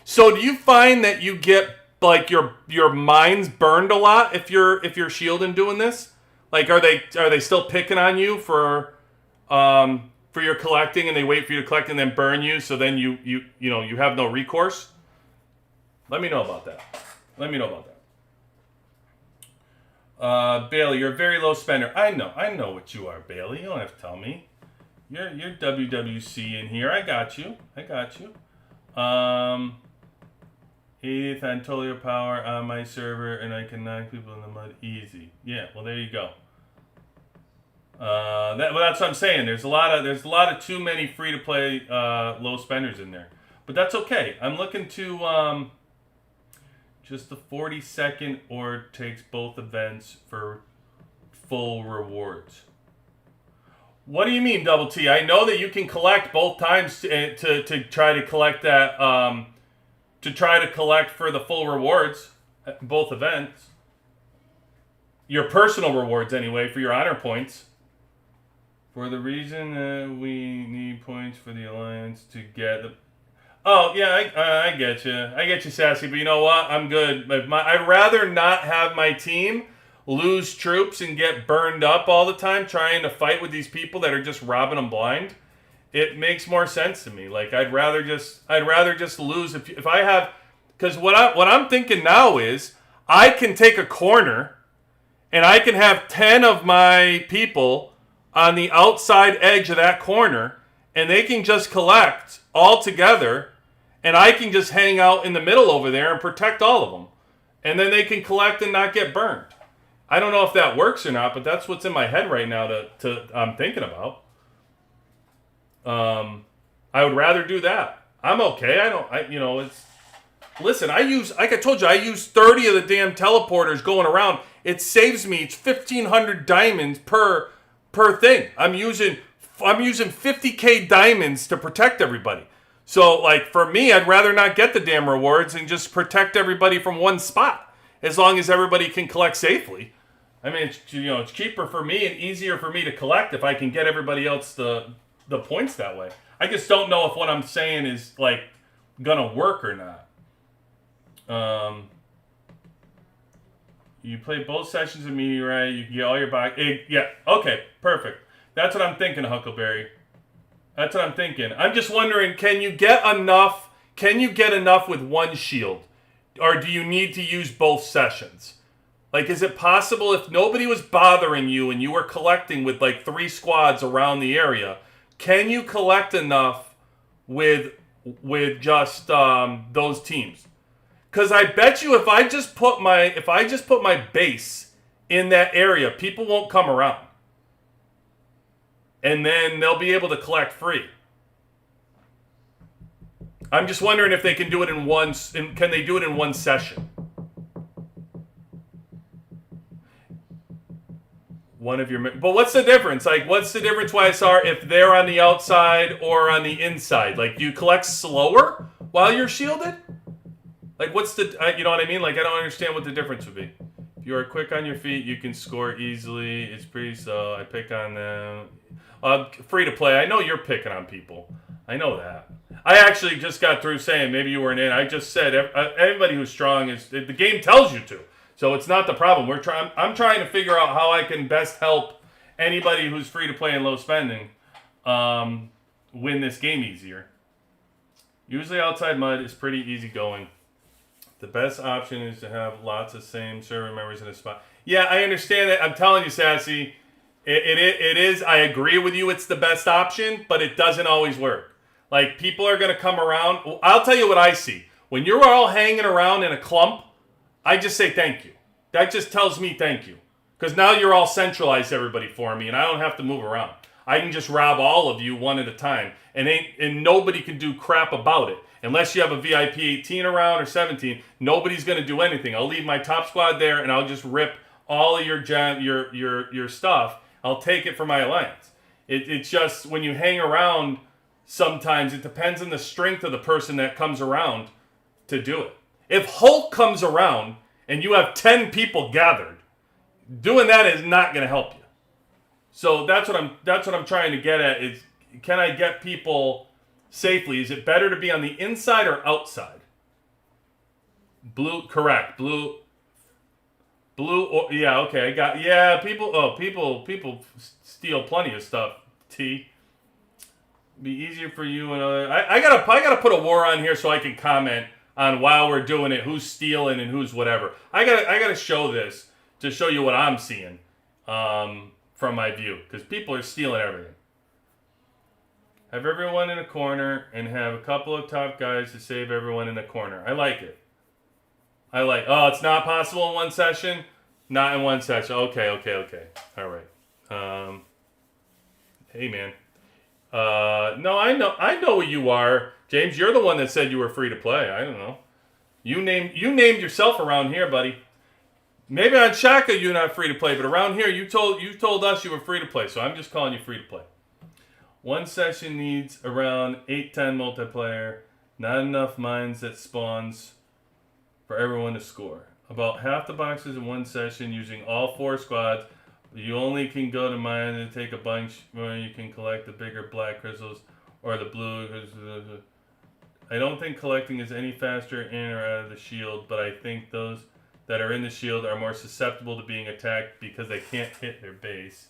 So do you find that you get like your mines burned a lot if you're shielding doing this? Like, are they still picking on you for your collecting, and they wait for you to collect and then burn you, so then you have no recourse? Let me know about that. Bailey, you're a very low spender. I know what you are, Bailey. You don't have to tell me. You're WWC in here. I got you. Edith, I'm totally power on my server, and I can knock people in the mud easy. Yeah, well, there you go. That's what I'm saying. There's a lot of too many free to play low spenders in there, but that's okay. I'm looking to just the 40-second, or takes both events for full rewards. What do you mean, Double T? I know that you can collect both times to try to collect that. To try to collect for the full rewards at both events. Your personal rewards, anyway, for your honor points. For the reason that we need points for the Alliance to get the... Oh, yeah, I get you. I get you, Sassy, but you know what? I'm good. I'd rather not have my team lose troops and get burned up all the time trying to fight with these people that are just robbing them blind. It makes more sense to me. Like, I'd rather just lose if I have, because what I'm thinking now is I can take a corner and I can have 10 of my people on the outside edge of that corner, and they can just collect all together, and I can just hang out in the middle over there and protect all of them, and then they can collect and not get burned. I don't know if that works or not, but that's what's in my head right now I'm thinking about. I would rather do that. I'm okay. Listen, like I told you, I use 30 of the damn teleporters going around. It saves me, it's 1,500 diamonds per thing. I'm using 50k diamonds to protect everybody. So, like, for me, I'd rather not get the damn rewards and just protect everybody from one spot, as long as everybody can collect safely. I mean, it's cheaper for me and easier for me to collect if I can get everybody else the points that way. I just don't know if what I'm saying is like gonna work or not. You play both sessions of Meteorite, you can get all your back. Yeah, okay, perfect. That's what I'm thinking, Huckleberry. That's what I'm thinking. I'm just wondering, can you get enough with one shield? Or do you need to use both sessions? Like, is it possible if nobody was bothering you and you were collecting with like 3 squads around the area, can you collect enough with just those teams? Because I bet you if I just put my base in that area, people won't come around, and then they'll be able to collect free. I'm just wondering if they can do it can they do it in one session? But what's the difference? Like, what's the difference, YSR, if they're on the outside or on the inside? Like, do you collect slower while you're shielded? Like, what's the, you know what I mean? Like, I don't understand what the difference would be. If you are quick on your feet, you can score easily. It's pretty slow. I pick on them. Free to play. I know you're picking on people. I know that. I actually just got through saying maybe you weren't in. I just said everybody who's strong the game tells you to. So it's not the problem. I'm trying to figure out how I can best help anybody who's free to play and low spending win this game easier. Usually outside mud is pretty easy going. The best option is to have lots of same server members in a spot. Yeah, I understand that. I'm telling you, Sassy, it is. I agree with you. It's the best option, but it doesn't always work. Like, people are going to come around. I'll tell you what I see. When you're all hanging around in a clump, I just say thank you. That just tells me thank you. Because now you're all centralized, everybody, for me, and I don't have to move around. I can just rob all of you one at a time, and nobody can do crap about it. Unless you have a VIP 18 around or 17, nobody's going to do anything. I'll leave my top squad there, and I'll just rip all of your stuff. I'll take it for my alliance. It's just when you hang around, sometimes it depends on the strength of the person that comes around to do it. If Hulk comes around and you have 10 people gathered, doing that is not going to help you. So that's what I'm trying to get at is, can I get people safely? Is it better to be on the inside or outside? Blue, correct. Blue. Yeah, okay. People steal plenty of stuff. T. Be easier for you and other. I gotta put a war on here so I can comment on while we're doing it, who's stealing and who's whatever. I gotta show this to show you what I'm seeing from my view, because people are stealing everything. Have everyone in a corner and have a couple of top guys to save everyone in a corner. I like it. Oh, it's not possible in one session? Not in one session. Okay. All right. Hey, man. No, I know what you are. James, you're the one that said you were free to play. I don't know. You named yourself around here, buddy. Maybe on Shaka you're not free to play, but around here you told us you were free to play, so I'm just calling you free to play. One session needs around 8-10 multiplayer. Not enough mines that spawns for everyone to score. About half the boxes in one session using all 4 squads. You only can go to mine and take a bunch where you can collect the bigger black crystals or the blue. I don't think collecting is any faster in or out of the shield, but I think those that are in the shield are more susceptible to being attacked because they can't hit their base.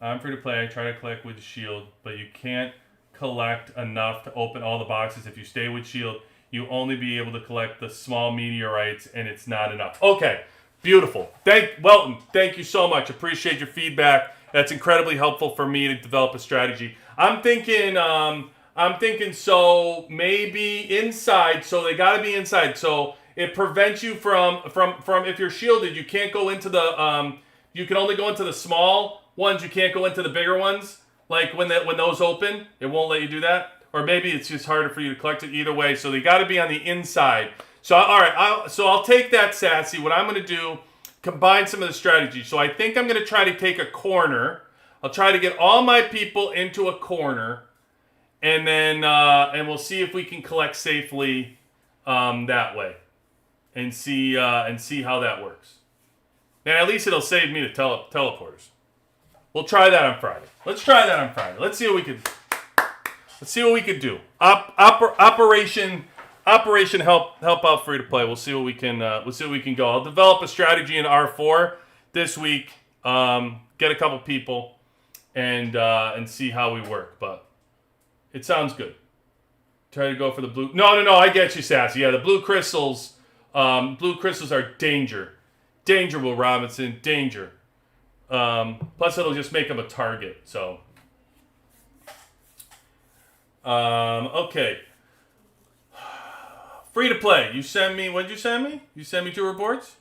I'm free to play. I try to collect with shield, but you can't collect enough to open all the boxes. If you stay with shield, you only be able to collect the small meteorites, and it's not enough. Okay, beautiful. Welton, thank you so much. Appreciate your feedback. That's incredibly helpful for me to develop a strategy. I'm thinking so maybe inside. So they got to be inside. So it prevents you from if you're shielded, you can't go into the you can only go into the small ones. You can't go into the bigger ones. Like when those open, it won't let you do that. Or maybe it's just harder for you to collect it. Either way, so they got to be on the inside. So all right, I'll take that, Sassy. What I'm going to do, combine some of the strategies. So I think I'm going to try to take a corner. I'll try to get all my people into a corner, and then and we'll see if we can collect safely that way, and see how that works. And at least it'll save me the teleporters. We'll try that on Friday. Let's try that on Friday. Let's see what we can do. Operation help out free to play. We'll see what we can go. I'll develop a strategy in R4 this week. Get a couple people and see how we work. But it sounds good. Try to go for the blue. No. I get you, Sassy. Yeah, the blue crystals. Blue crystals are danger. Danger, Will Robinson. Danger. Plus, it'll just make him a target. So, okay. Free to play. You send me. What'd you send me? You sent me 2 reports.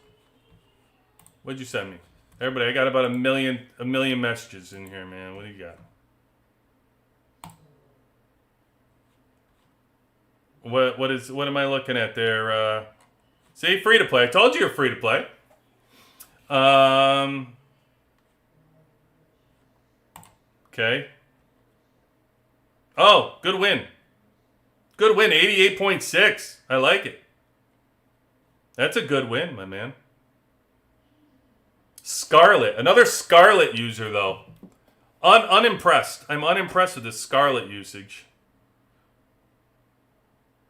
What'd you send me? Everybody, I got about a million messages in here, man. What do you got? What am I looking at there? See, free to play. I told you you're free to play. Okay. Oh, good win. Good win, 88.6. I like it. That's a good win, my man. Scarlet. Another Scarlet user, though. Unimpressed. I'm unimpressed with this Scarlet usage.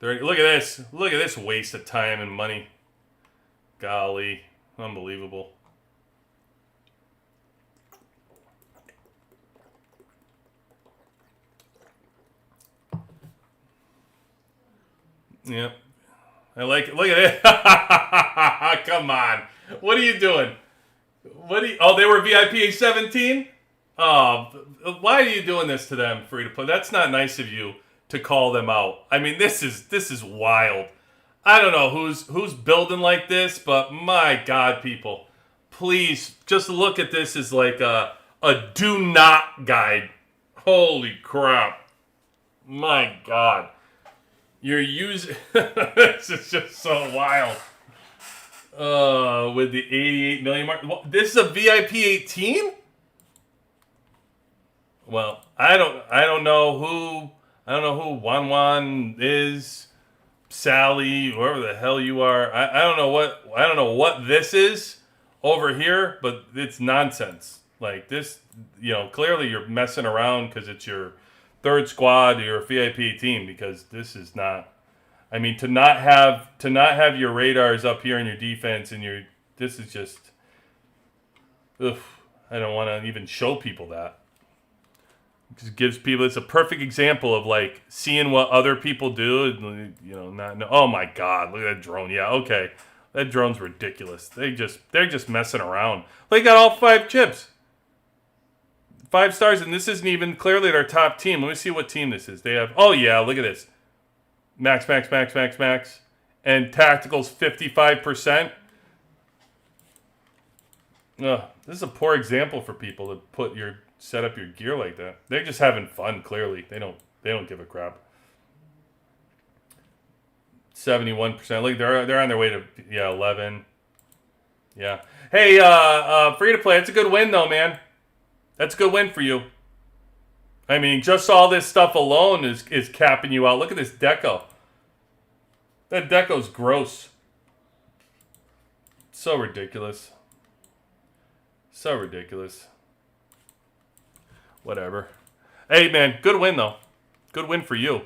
Look at this. Look at this waste of time and money. Golly. Unbelievable. Yep. I like it. Look at it. Come on. What are you doing? Oh, they were VIP 17? Oh, why are you doing this to them, free to play? That's not nice of you to call them out. I mean, this is wild. I don't know who's building like this, but my God, people, please just look at this as like a do not guide. Holy crap. My God. You're using this is just so wild. With the 88 million mark. This is a VIP 18? Well, I don't know who Wan is, Sally, whoever the hell you are. I don't know what this is over here, but it's nonsense. Like this, clearly you're messing around because it's your third squad, your VIP team, because this is not. I mean, to not have your radars up here in your defense and this is just. Ugh, I don't want to even show people that. It gives people. It's a perfect example of like seeing what other people do. Oh my God, look at that drone. Yeah, okay, that drone's ridiculous. They're just messing around. They got all 5 chips. 5 stars, and this isn't even clearly their top team. Let me see what team this is. They have, oh yeah, look at this. Max. And tactical's 55%. This is a poor example for people to set up your gear like that. They're just having fun, clearly. They don't give a crap. 71%. Look, they're on their way to 11. Yeah. Hey, free to play. It's a good win though, man. That's a good win for you. I mean, just all this stuff alone is capping you out. Look at this deco. That deco's gross. So ridiculous. So ridiculous. Whatever. Hey, man, good win, though. Good win for you.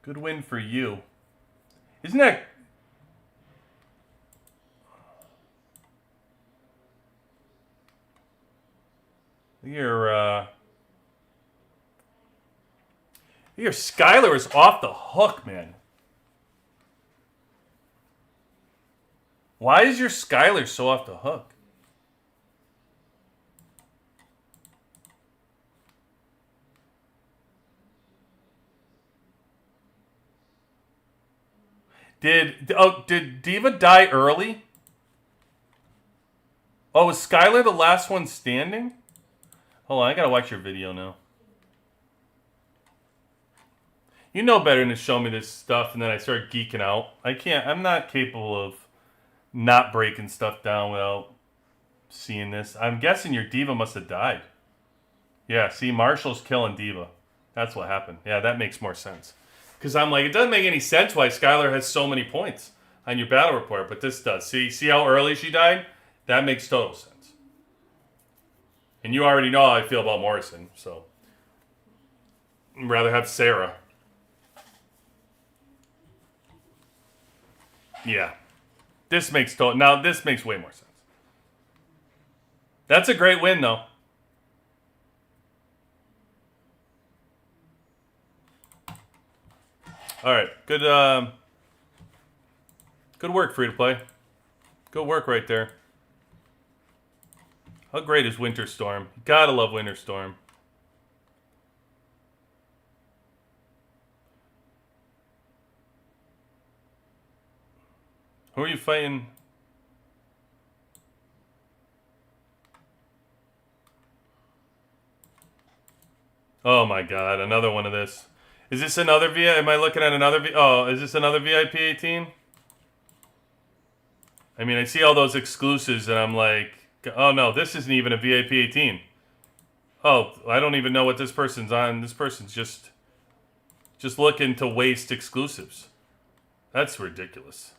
Good win for you. Isn't that... Your Skylar is off the hook, man. Why is your Skylar so off the hook? Did Diva die early? Oh, was Skylar the last one standing? Hold on, I gotta watch your video now. You know better than to show me this stuff and then I start geeking out. I'm not capable of not breaking stuff down without seeing this. I'm guessing your Diva must have died. Yeah, see, Marshall's killing Diva. That's what happened. Yeah, that makes more sense. Because I'm like, it doesn't make any sense why Skylar has so many points on your battle report, but this does. See how early she died? That makes total sense. And you already know how I feel about Morrison, so I'd rather have Sarah. Yeah. This makes way more sense. That's a great win, though. All right. Good work, free to play. Good work right there. How great is Winter Storm? Gotta love Winter Storm. Who are you fighting? Oh my god, another one of this. Is this another VIP? Am I looking at another Oh, is this another VIP 18? I mean, I see all those exclusives and I'm like, oh no, this isn't even a VIP 18. Oh, I don't even know what this person's on. This person's just looking to waste exclusives. That's ridiculous.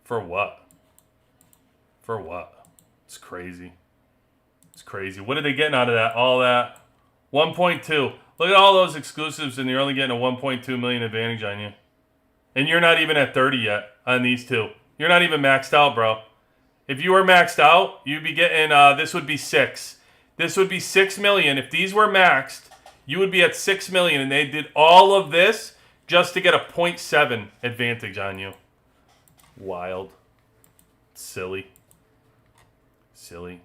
For what? For what? It's crazy. It's crazy. What are they getting out of that? All that. 1.2. Look at all those exclusives and you're only getting a 1.2 million advantage on you. And you're not even at 30 yet on these two. You're not even maxed out, bro. If you were maxed out, you'd be getting, this would be 6. This would be 6 million. If these were maxed, you would be at 6 million. And they did all of this just to get a 0.7 advantage on you. Wild. Silly. Silly.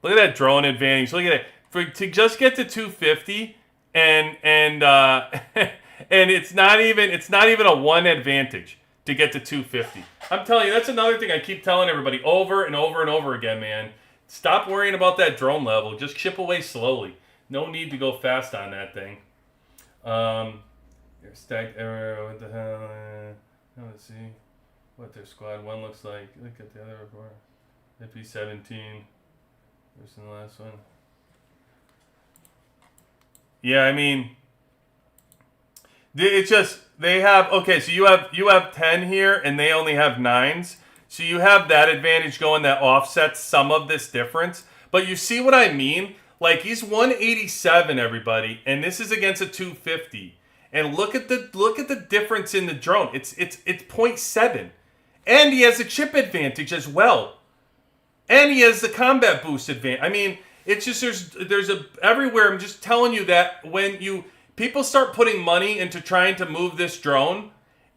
Look at that drone advantage. Look at it. To just get to 250 and and it's not even a 1 advantage to get to 250. I'm telling you, that's another thing I keep telling everybody over and over and over again, man. Stop worrying about that drone level. Just chip away slowly. No need to go fast on that thing. Your stacked error. What the hell? Let's see what their squad 1 looks like. Look at the other report. IP17. Where's the last one? Yeah, I mean, it's just they have okay. So you have 10 here, and they only have 9s. So you have that advantage going that offsets some of this difference. But you see what I mean? Like he's 187, everybody, and this is against a 250. And look at the difference in the drone. It's 0.7, and he has a chip advantage as well, and he has the combat boost advantage. I mean, it's just there's a everywhere. I'm just telling you that when people start putting money into trying to move this drone,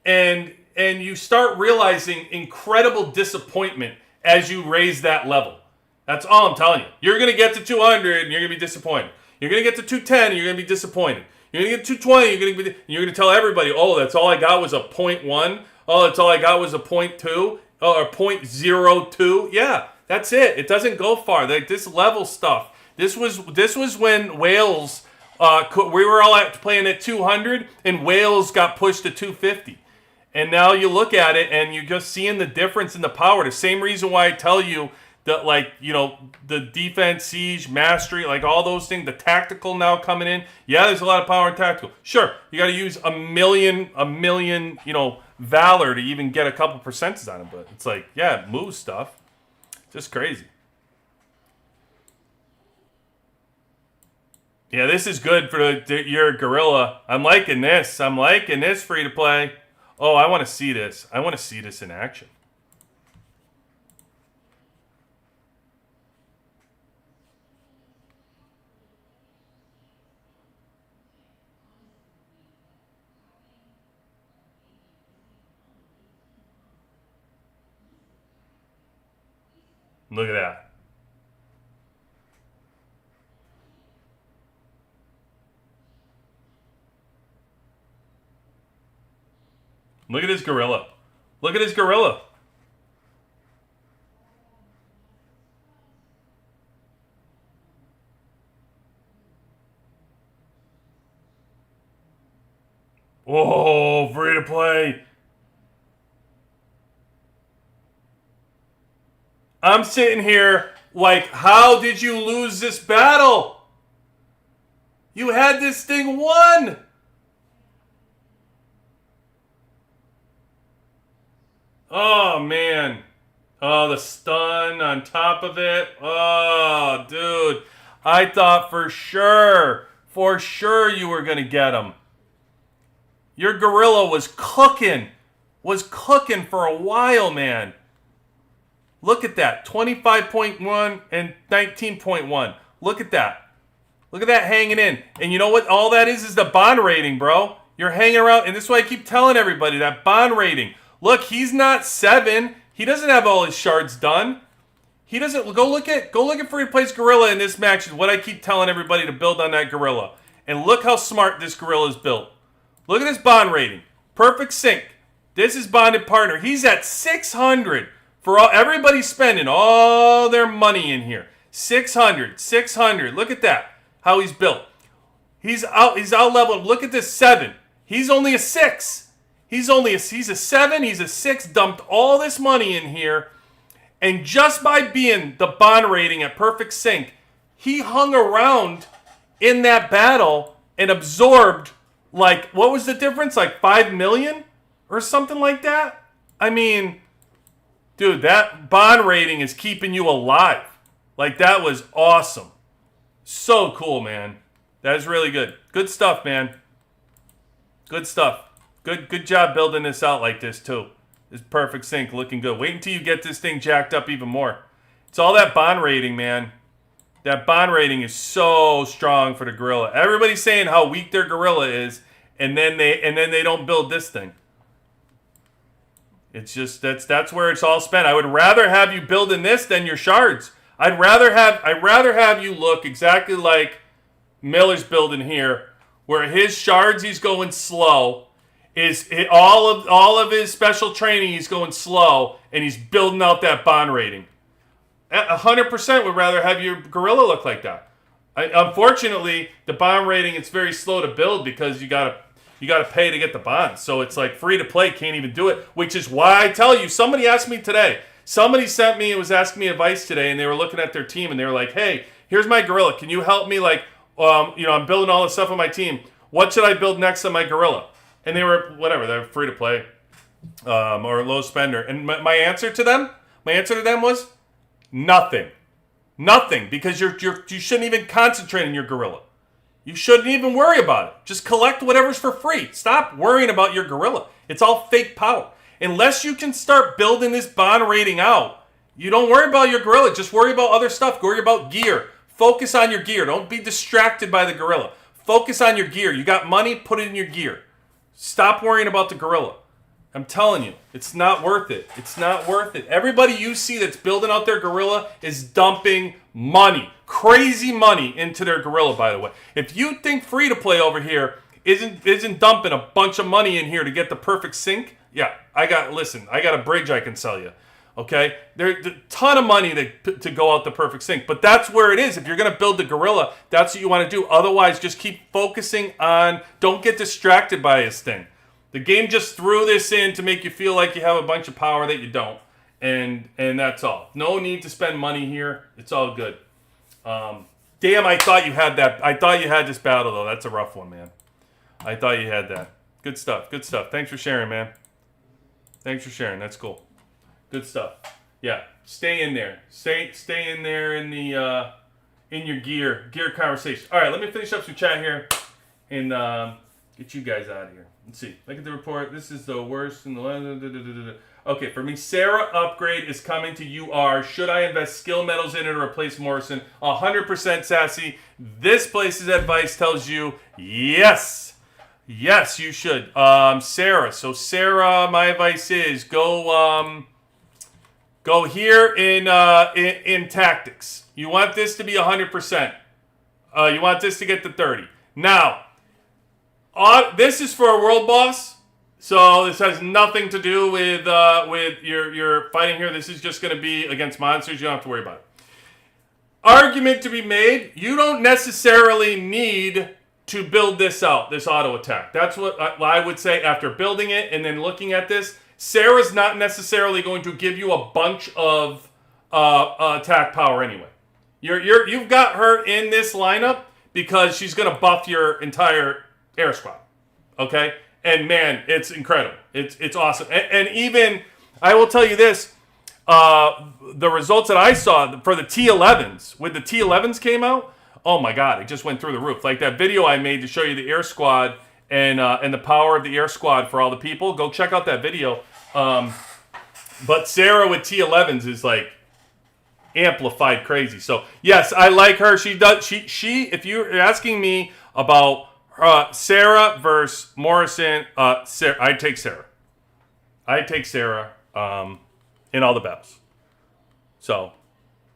and you start realizing incredible disappointment as you raise that level. That's all I'm telling you. You're going to get to 200 and you're going to be disappointed. You're going to get to 210 and you're going to be disappointed. You're going to get to 220, you're going to tell everybody, oh, that's all I got was a 0.1. Oh, that's all I got was a 0.2 or 0.02. Yeah, that's it. It doesn't go far. Like this level stuff. This was when Wales, we were all playing at 200 and Wales got pushed to 250. And now you look at it and you're just seeing the difference in the power. The same reason why I tell you that, like, you know, the defense, siege, mastery, like all those things, the tactical now coming in. Yeah, there's a lot of power in tactical. Sure, you got to use a million, you know, valor to even get a couple percentages on it. But it's like, yeah, it moves stuff. Just crazy. Yeah, this is good for your Gorilla. I'm liking this. I'm liking this free to play. Oh, I want to see this. I want to see this in action. Look at that. Look at his Gorilla. Look at his Gorilla. Whoa, free to play. I'm sitting here like, how did you lose this battle? You had this thing won. Oh, man. Oh, the stun on top of it. Oh, dude. I thought for sure you were going to get him. Your Gorilla was cooking for a while, man. Look at that. 25.1 and 19.1. Look at that. Look at that hanging in. And you know what? All that is the bond rating, bro. You're hanging around. And this is why I keep telling everybody that bond rating. Look, he's not 7. He doesn't have all his shards done. He doesn't go look at Free to Play's gorilla in this match. Is what I keep telling everybody to build on that gorilla. And look how smart this gorilla is built. Look at his bond rating. Perfect sync. This is bonded partner. He's at 600 for all. Everybody's spending all their money in here. 600. Look at that. How he's built. He's out leveled. Look at this 7. He's only a 6. He's a 7. He's a 6. Dumped all this money in here. And just by being the bond rating at perfect sync, he hung around in that battle and absorbed, like, what was the difference? Like 5 million or something like that? I mean, dude, that bond rating is keeping you alive. Like, that was awesome. So cool, man. That is really good. Good stuff, man. Good stuff. Good job building this out like this, too. This perfect sync, looking good. Wait until you get this thing jacked up even more. It's all that bond rating, man. That bond rating is so strong for the gorilla. Everybody's saying how weak their gorilla is, and then they don't build this thing. It's just that's where it's all spent. I would rather have you building this than your shards. I'd rather have you look exactly like Miller's building here, where his shards he's going slow. All of his special training he's going slow, and he's building out that bond rating. 100% would rather have your gorilla look like that. Unfortunately, the bond rating, it's very slow to build because you gotta pay to get the bonds. So it's like Free to Play can't even do it, which is why I tell you. Somebody asked me today. Somebody sent me and was asking me advice today, and they were looking at their team and they were like, "Hey, here's my gorilla. Can you help me? Like, I'm building all this stuff on my team. What should I build next on my gorilla?" And they were they're Free to Play or low spender. And my answer to them was nothing, because you shouldn't even concentrate on your gorilla. You shouldn't even worry about it. Just collect whatever's for free. Stop worrying about your gorilla. It's all fake power. Unless you can start building this bond rating out, you don't worry about your gorilla. Just worry about other stuff. Worry about gear. Focus on your gear. Don't be distracted by the gorilla. Focus on your gear. You got money, put it in your gear. Stop worrying about the gorilla. I'm telling you, it's not worth it. It's not worth it. Everybody you see that's building out their gorilla is dumping money, crazy money into their gorilla, by the way. If you think Free to Play over here isn't dumping a bunch of money in here to get the perfect sync, yeah, I got a bridge I can sell you. Okay? There's a ton of money to go out the perfect sync, but that's where it is. If you're going to build the gorilla, that's what you want to do. Otherwise, just keep focusing on, don't get distracted by this thing. The game just threw this in to make you feel like you have a bunch of power that you don't. And that's all. No need to spend money here. It's all good. Damn, I thought you had that. I thought you had this battle, though. That's a rough one, man. I thought you had that. Good stuff. Thanks for sharing, man. Thanks for sharing. That's cool. Good stuff. Yeah, stay in there. Stay in there in the in your gear conversation. All right, let me finish up some chat here and get you guys out of here. Let's see. Look at the report. This is the worst in the. Okay, for me, Sarah upgrade is coming to UR. Should I invest skill medals in it to replace Morrison? 100% Sassy. This place's advice tells you yes. Yes, you should. Sarah. So Sarah, my advice is go here in tactics. You want this to be 100%. You want this to get to 30. Now, this is for a world boss. So this has nothing to do with your fighting here. This is just going to be against monsters. You don't have to worry about it. Argument to be made. You don't necessarily need to build this out, this auto attack. That's what I would say after building it and then looking at this. Sarah's not necessarily going to give you a bunch of attack power anyway. You've got her in this lineup because she's going to buff your entire air squad. Okay? And man, it's incredible. It's awesome. And even, I will tell you this, the results that I saw for the T11s, when the T11s came out, oh my God, it just went through the roof. Like that video I made to show you the air squad and the power of the air squad for all the people. Go check out that video. But Sarah with T11s is like amplified crazy. So yes, I like her. She does. She. If you're asking me about Sarah versus Morrison, I'd take Sarah. in all the battles. So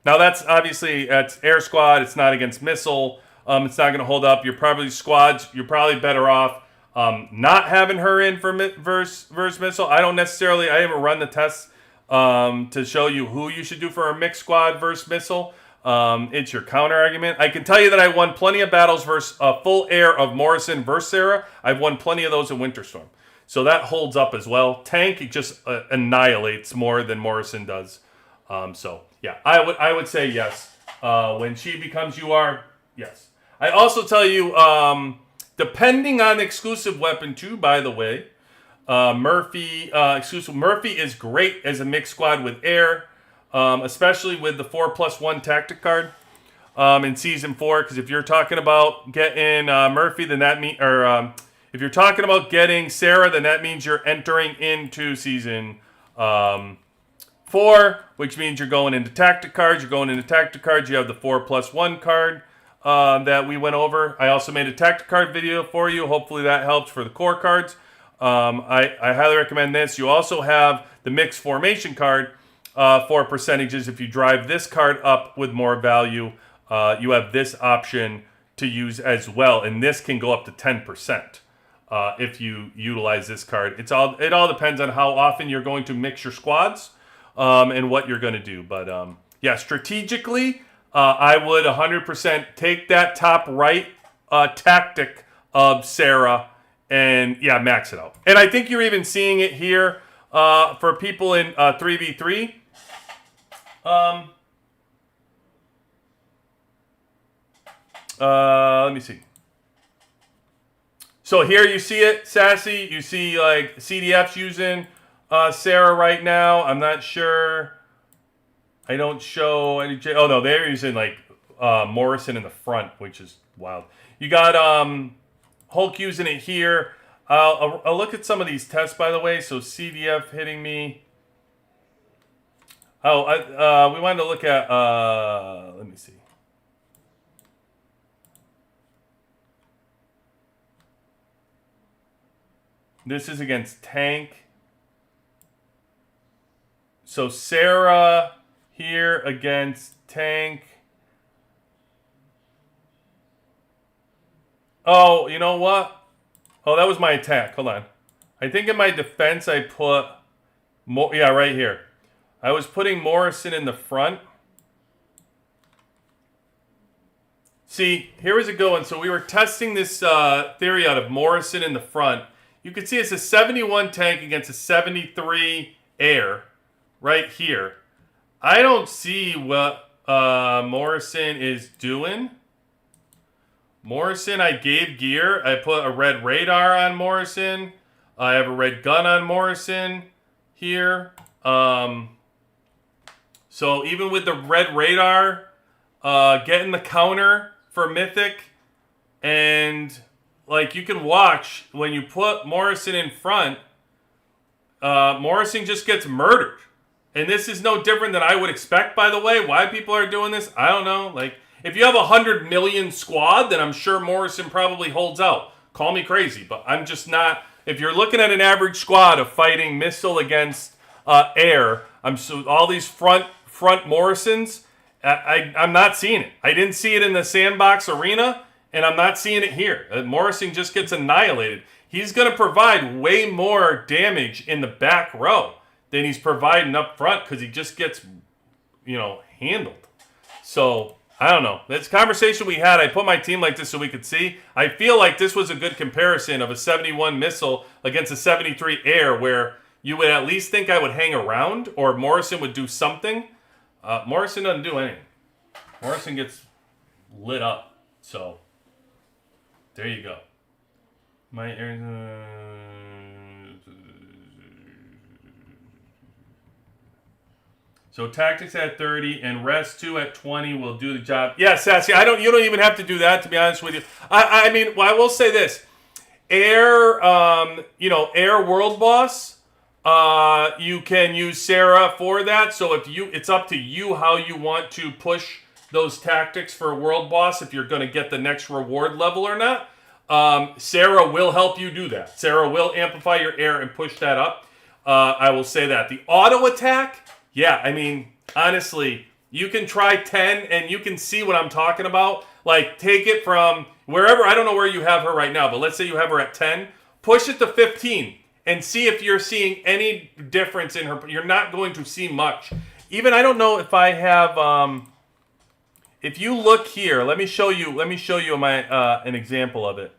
now that's obviously that's air squad. It's not against missile. It's not going to hold up. You're probably squads. You're probably better off not having her in for verse missile. I don't necessarily. I haven't run the tests to show you who you should do for a mixed squad versus missile. It's your counter argument. I can tell you that I won plenty of battles versus full air of Morrison versus Sarah. I've won plenty of those in Winter Storm. So that holds up as well. Tank, it just annihilates more than Morrison does. So yeah, I would say yes. When she becomes UR, yes. I also tell you, depending on exclusive weapon too, by the way, Murphy is great as a mixed squad with air, especially with the 4+1 tactic card in season 4. Because if you're talking about getting Murphy, then that means, if you're talking about getting Sarah, then that means you're entering into season 4, which means you're going into tactic cards. You have the 4+1 card that we went over. I also made a tactic card video for you. Hopefully that helps for the core cards. I highly recommend this. You also have the mixed formation card for percentages. If you drive this card up with more value, you have this option to use as well, and this can go up to 10%. If you utilize this card. It all depends on how often you're going to mix your squads and what you're going to do. But yeah, strategically, I would 100% take that top right tactic of Sarah and yeah, max it out. And I think you're even seeing it here for people in 3v3. Let me see. So here you see it, Sassy. You see like CDF's using Sarah right now. I'm not sure. I don't show any. Oh no, they're using like Morrison in the front, which is wild. You got Hulk using it here. I'll look at some of these tests, by the way. So CDF hitting me. Oh, we wanted to look at. Let me see. This is against Tank. So Sarah here against Tank. Oh, you know what? Oh, that was my attack. Hold on. I think in my defense I put... yeah, right here. I was putting Morrison in the front. See, here was a good one. So we were testing this theory out of Morrison in the front. You can see it's a 71 tank against a 73 air right here. I don't see what Morrison is doing. Morrison, I gave gear. I put a red radar on Morrison. I have a red gun on Morrison here. So even with the red radar, getting the counter for Mythic, and like you can watch when you put Morrison in front, Morrison just gets murdered. And this is no different than I would expect, by the way. Why people are doing this, I don't know. Like, if you have 100 million squad, then I'm sure Morrison probably holds out. Call me crazy, but I'm just not. If you're looking at an average squad of fighting missile against air, all these front Morrisons, I'm not seeing it. I didn't see it in the sandbox arena, and I'm not seeing it here. Morrison just gets annihilated. He's going to provide way more damage in the back row than he's providing up front because he just gets, handled. So, I don't know. This conversation we had, I put my team like this so we could see. I feel like this was a good comparison of a 71 missile against a 73 air where you would at least think I would hang around or Morrison would do something. Morrison doesn't do anything. Morrison gets lit up. So, there you go. So tactics at 30 and rest 2 at 20 will do the job. Yeah, Sassy, you don't even have to do that, to be honest with you. I mean, I will say this. Air World Boss, you can use Sarah for that. So it's up to you how you want to push those tactics for World Boss if you're going to get the next reward level or not. Sarah will help you do that. Sarah will amplify your air and push that up. I will say that. The auto attack Yeah, I mean, honestly, you can try 10 and you can see what I'm talking about. Like, take it from wherever, I don't know where you have her right now, but let's say you have her at 10, push it to 15 and see if you're seeing any difference in her. You're not going to see much. Even, I don't know if I have, if you look here, let me show you my, an example of it.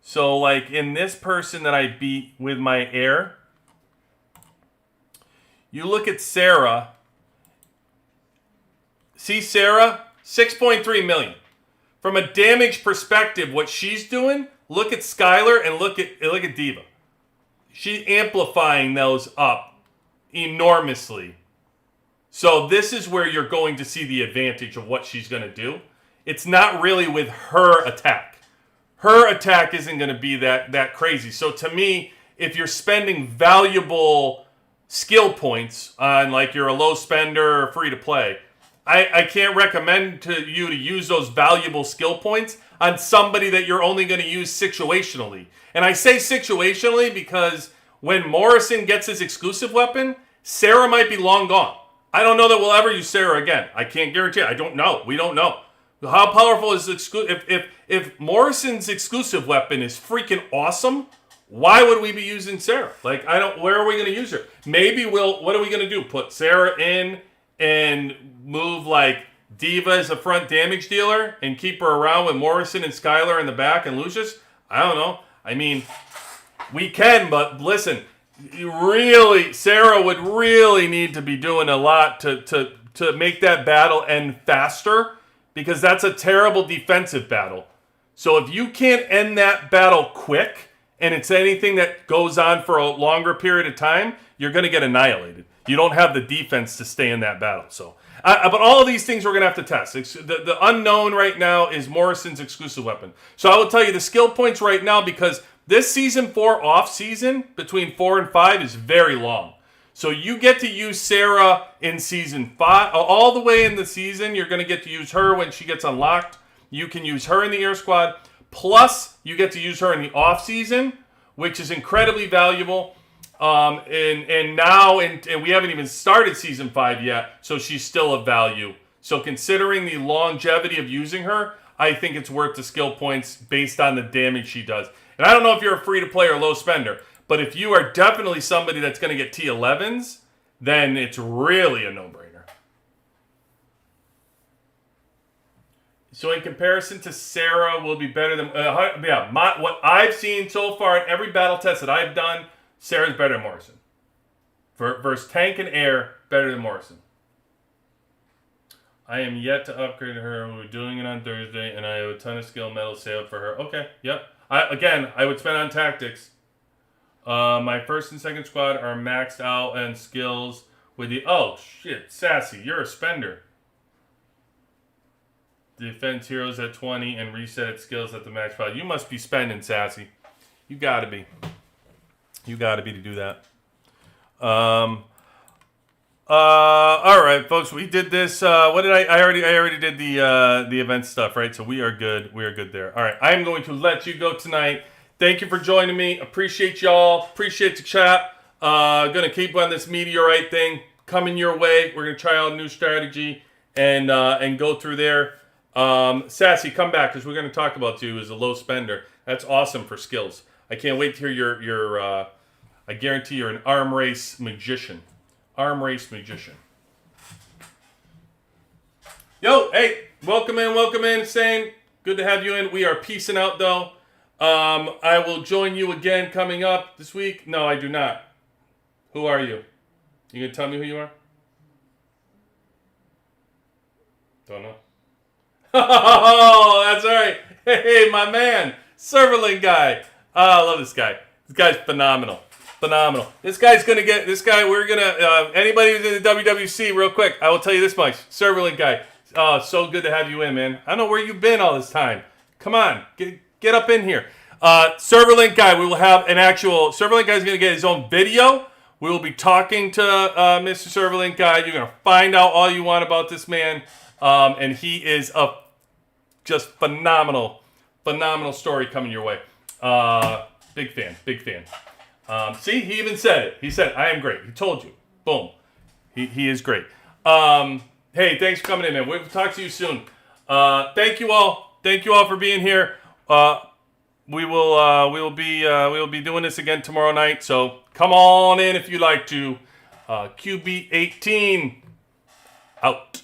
So, like, in this person that I beat with my air, you look at Sarah. See Sarah? 6.3 million. From a damage perspective, what she's doing, look at Skylar and look at Diva. She's amplifying those up enormously. So this is where you're going to see the advantage of what she's going to do. It's not really with her attack. Her attack isn't going to be that crazy. So to me, if you're spending valuable skill points on, like, you're a low spender or free to play, I can't recommend to you to use those valuable skill points on somebody that you're only going to use situationally. And I say situationally because when Morrison gets his exclusive weapon, Sarah might be long gone. I don't know that we'll ever use Sarah again. I can't guarantee it. I don't know. We don't know. How powerful is if Morrison's exclusive weapon is freaking awesome, why would we be using Sarah? Like, where are we going to use her? Maybe what are we going to do? Put Sarah in and move, like, Diva as a front damage dealer and keep her around with Morrison and Skylar in the back and Lucius? I don't know. I mean, we can, but listen, Sarah would really need to be doing a lot to make that battle end faster, because that's a terrible defensive battle. So if you can't end that battle quick, and it's anything that goes on for a longer period of time, you're going to get annihilated. You don't have the defense to stay in that battle. So, but all of these things we're going to have to test. The unknown right now is Morrison's exclusive weapon. So I will tell you the skill points right now, because this season 4 off season between 4 and 5 is very long. So you get to use Sarah in season 5 all the way in the season. You're going to get to use her when she gets unlocked. You can use her in the air squad. Plus, you get to use her in the off season, which is incredibly valuable. And now we haven't even started season 5 yet, so she's still of value. So considering the longevity of using her, I think it's worth the skill points based on the damage she does. And I don't know if you're a free to play or low spender, but if you are definitely somebody that's going to get T11s, then it's really a no-brainer. So in comparison to Sarah, will be better than what I've seen so far in every battle test that I've done. Sarah's better than Morrison. Versus tank and air, better than Morrison. I am yet to upgrade her. We're doing it on Thursday, and I have a ton of skill medals saved for her. Okay, yep. I would spend on tactics. My first and second squad are maxed out and skills with the... Oh, shit. Sassy, you're a spender. Defense heroes at 20 and reset skills at the max value. You must be spending, Sassy. You gotta be. You gotta be to do that. All right, folks. We did this. What did I already did the event stuff, right? So we are good. We are good there. All right. I am going to let you go tonight. Thank you for joining me. Appreciate y'all. Appreciate the chat. Gonna keep on this meteorite thing coming your way. We're gonna try out a new strategy and go through there. Sassy, come back, because we're going to talk about you as a low spender. That's awesome for skills. I can't wait to hear your I guarantee you're an arm race magician. Arm race magician. Yo, hey, welcome in, Sane. Good to have you in. We are peacing out, though. I will join you again coming up this week. No, I do not. Who are you? You going to tell me who you are? Don't know. Oh, that's all right. Hey, my man, Serverling guy. Oh, I love this guy. This guy's phenomenal. Phenomenal. This guy's going to get... This guy, we're going to... anybody who's in the WWC, real quick, I will tell you this much. Serverling guy. Oh, so good to have you in, man. I don't know where you've been all this time. Come on. Get up in here. Serverlink guy, we will have an actual... Serverlink guy's going to get his own video. We will be talking to Mr. Serverlink guy. You're going to find out all you want about this man. And he is a just phenomenal story coming your way. Big fan. See, he even said it. He said, I am great. He told you. Boom. He is great. Hey, thanks for coming in, man. We'll talk to you soon. Thank you all. Thank you all for being here. We will be doing this again tomorrow night. So come on in if you like to. QB18 out.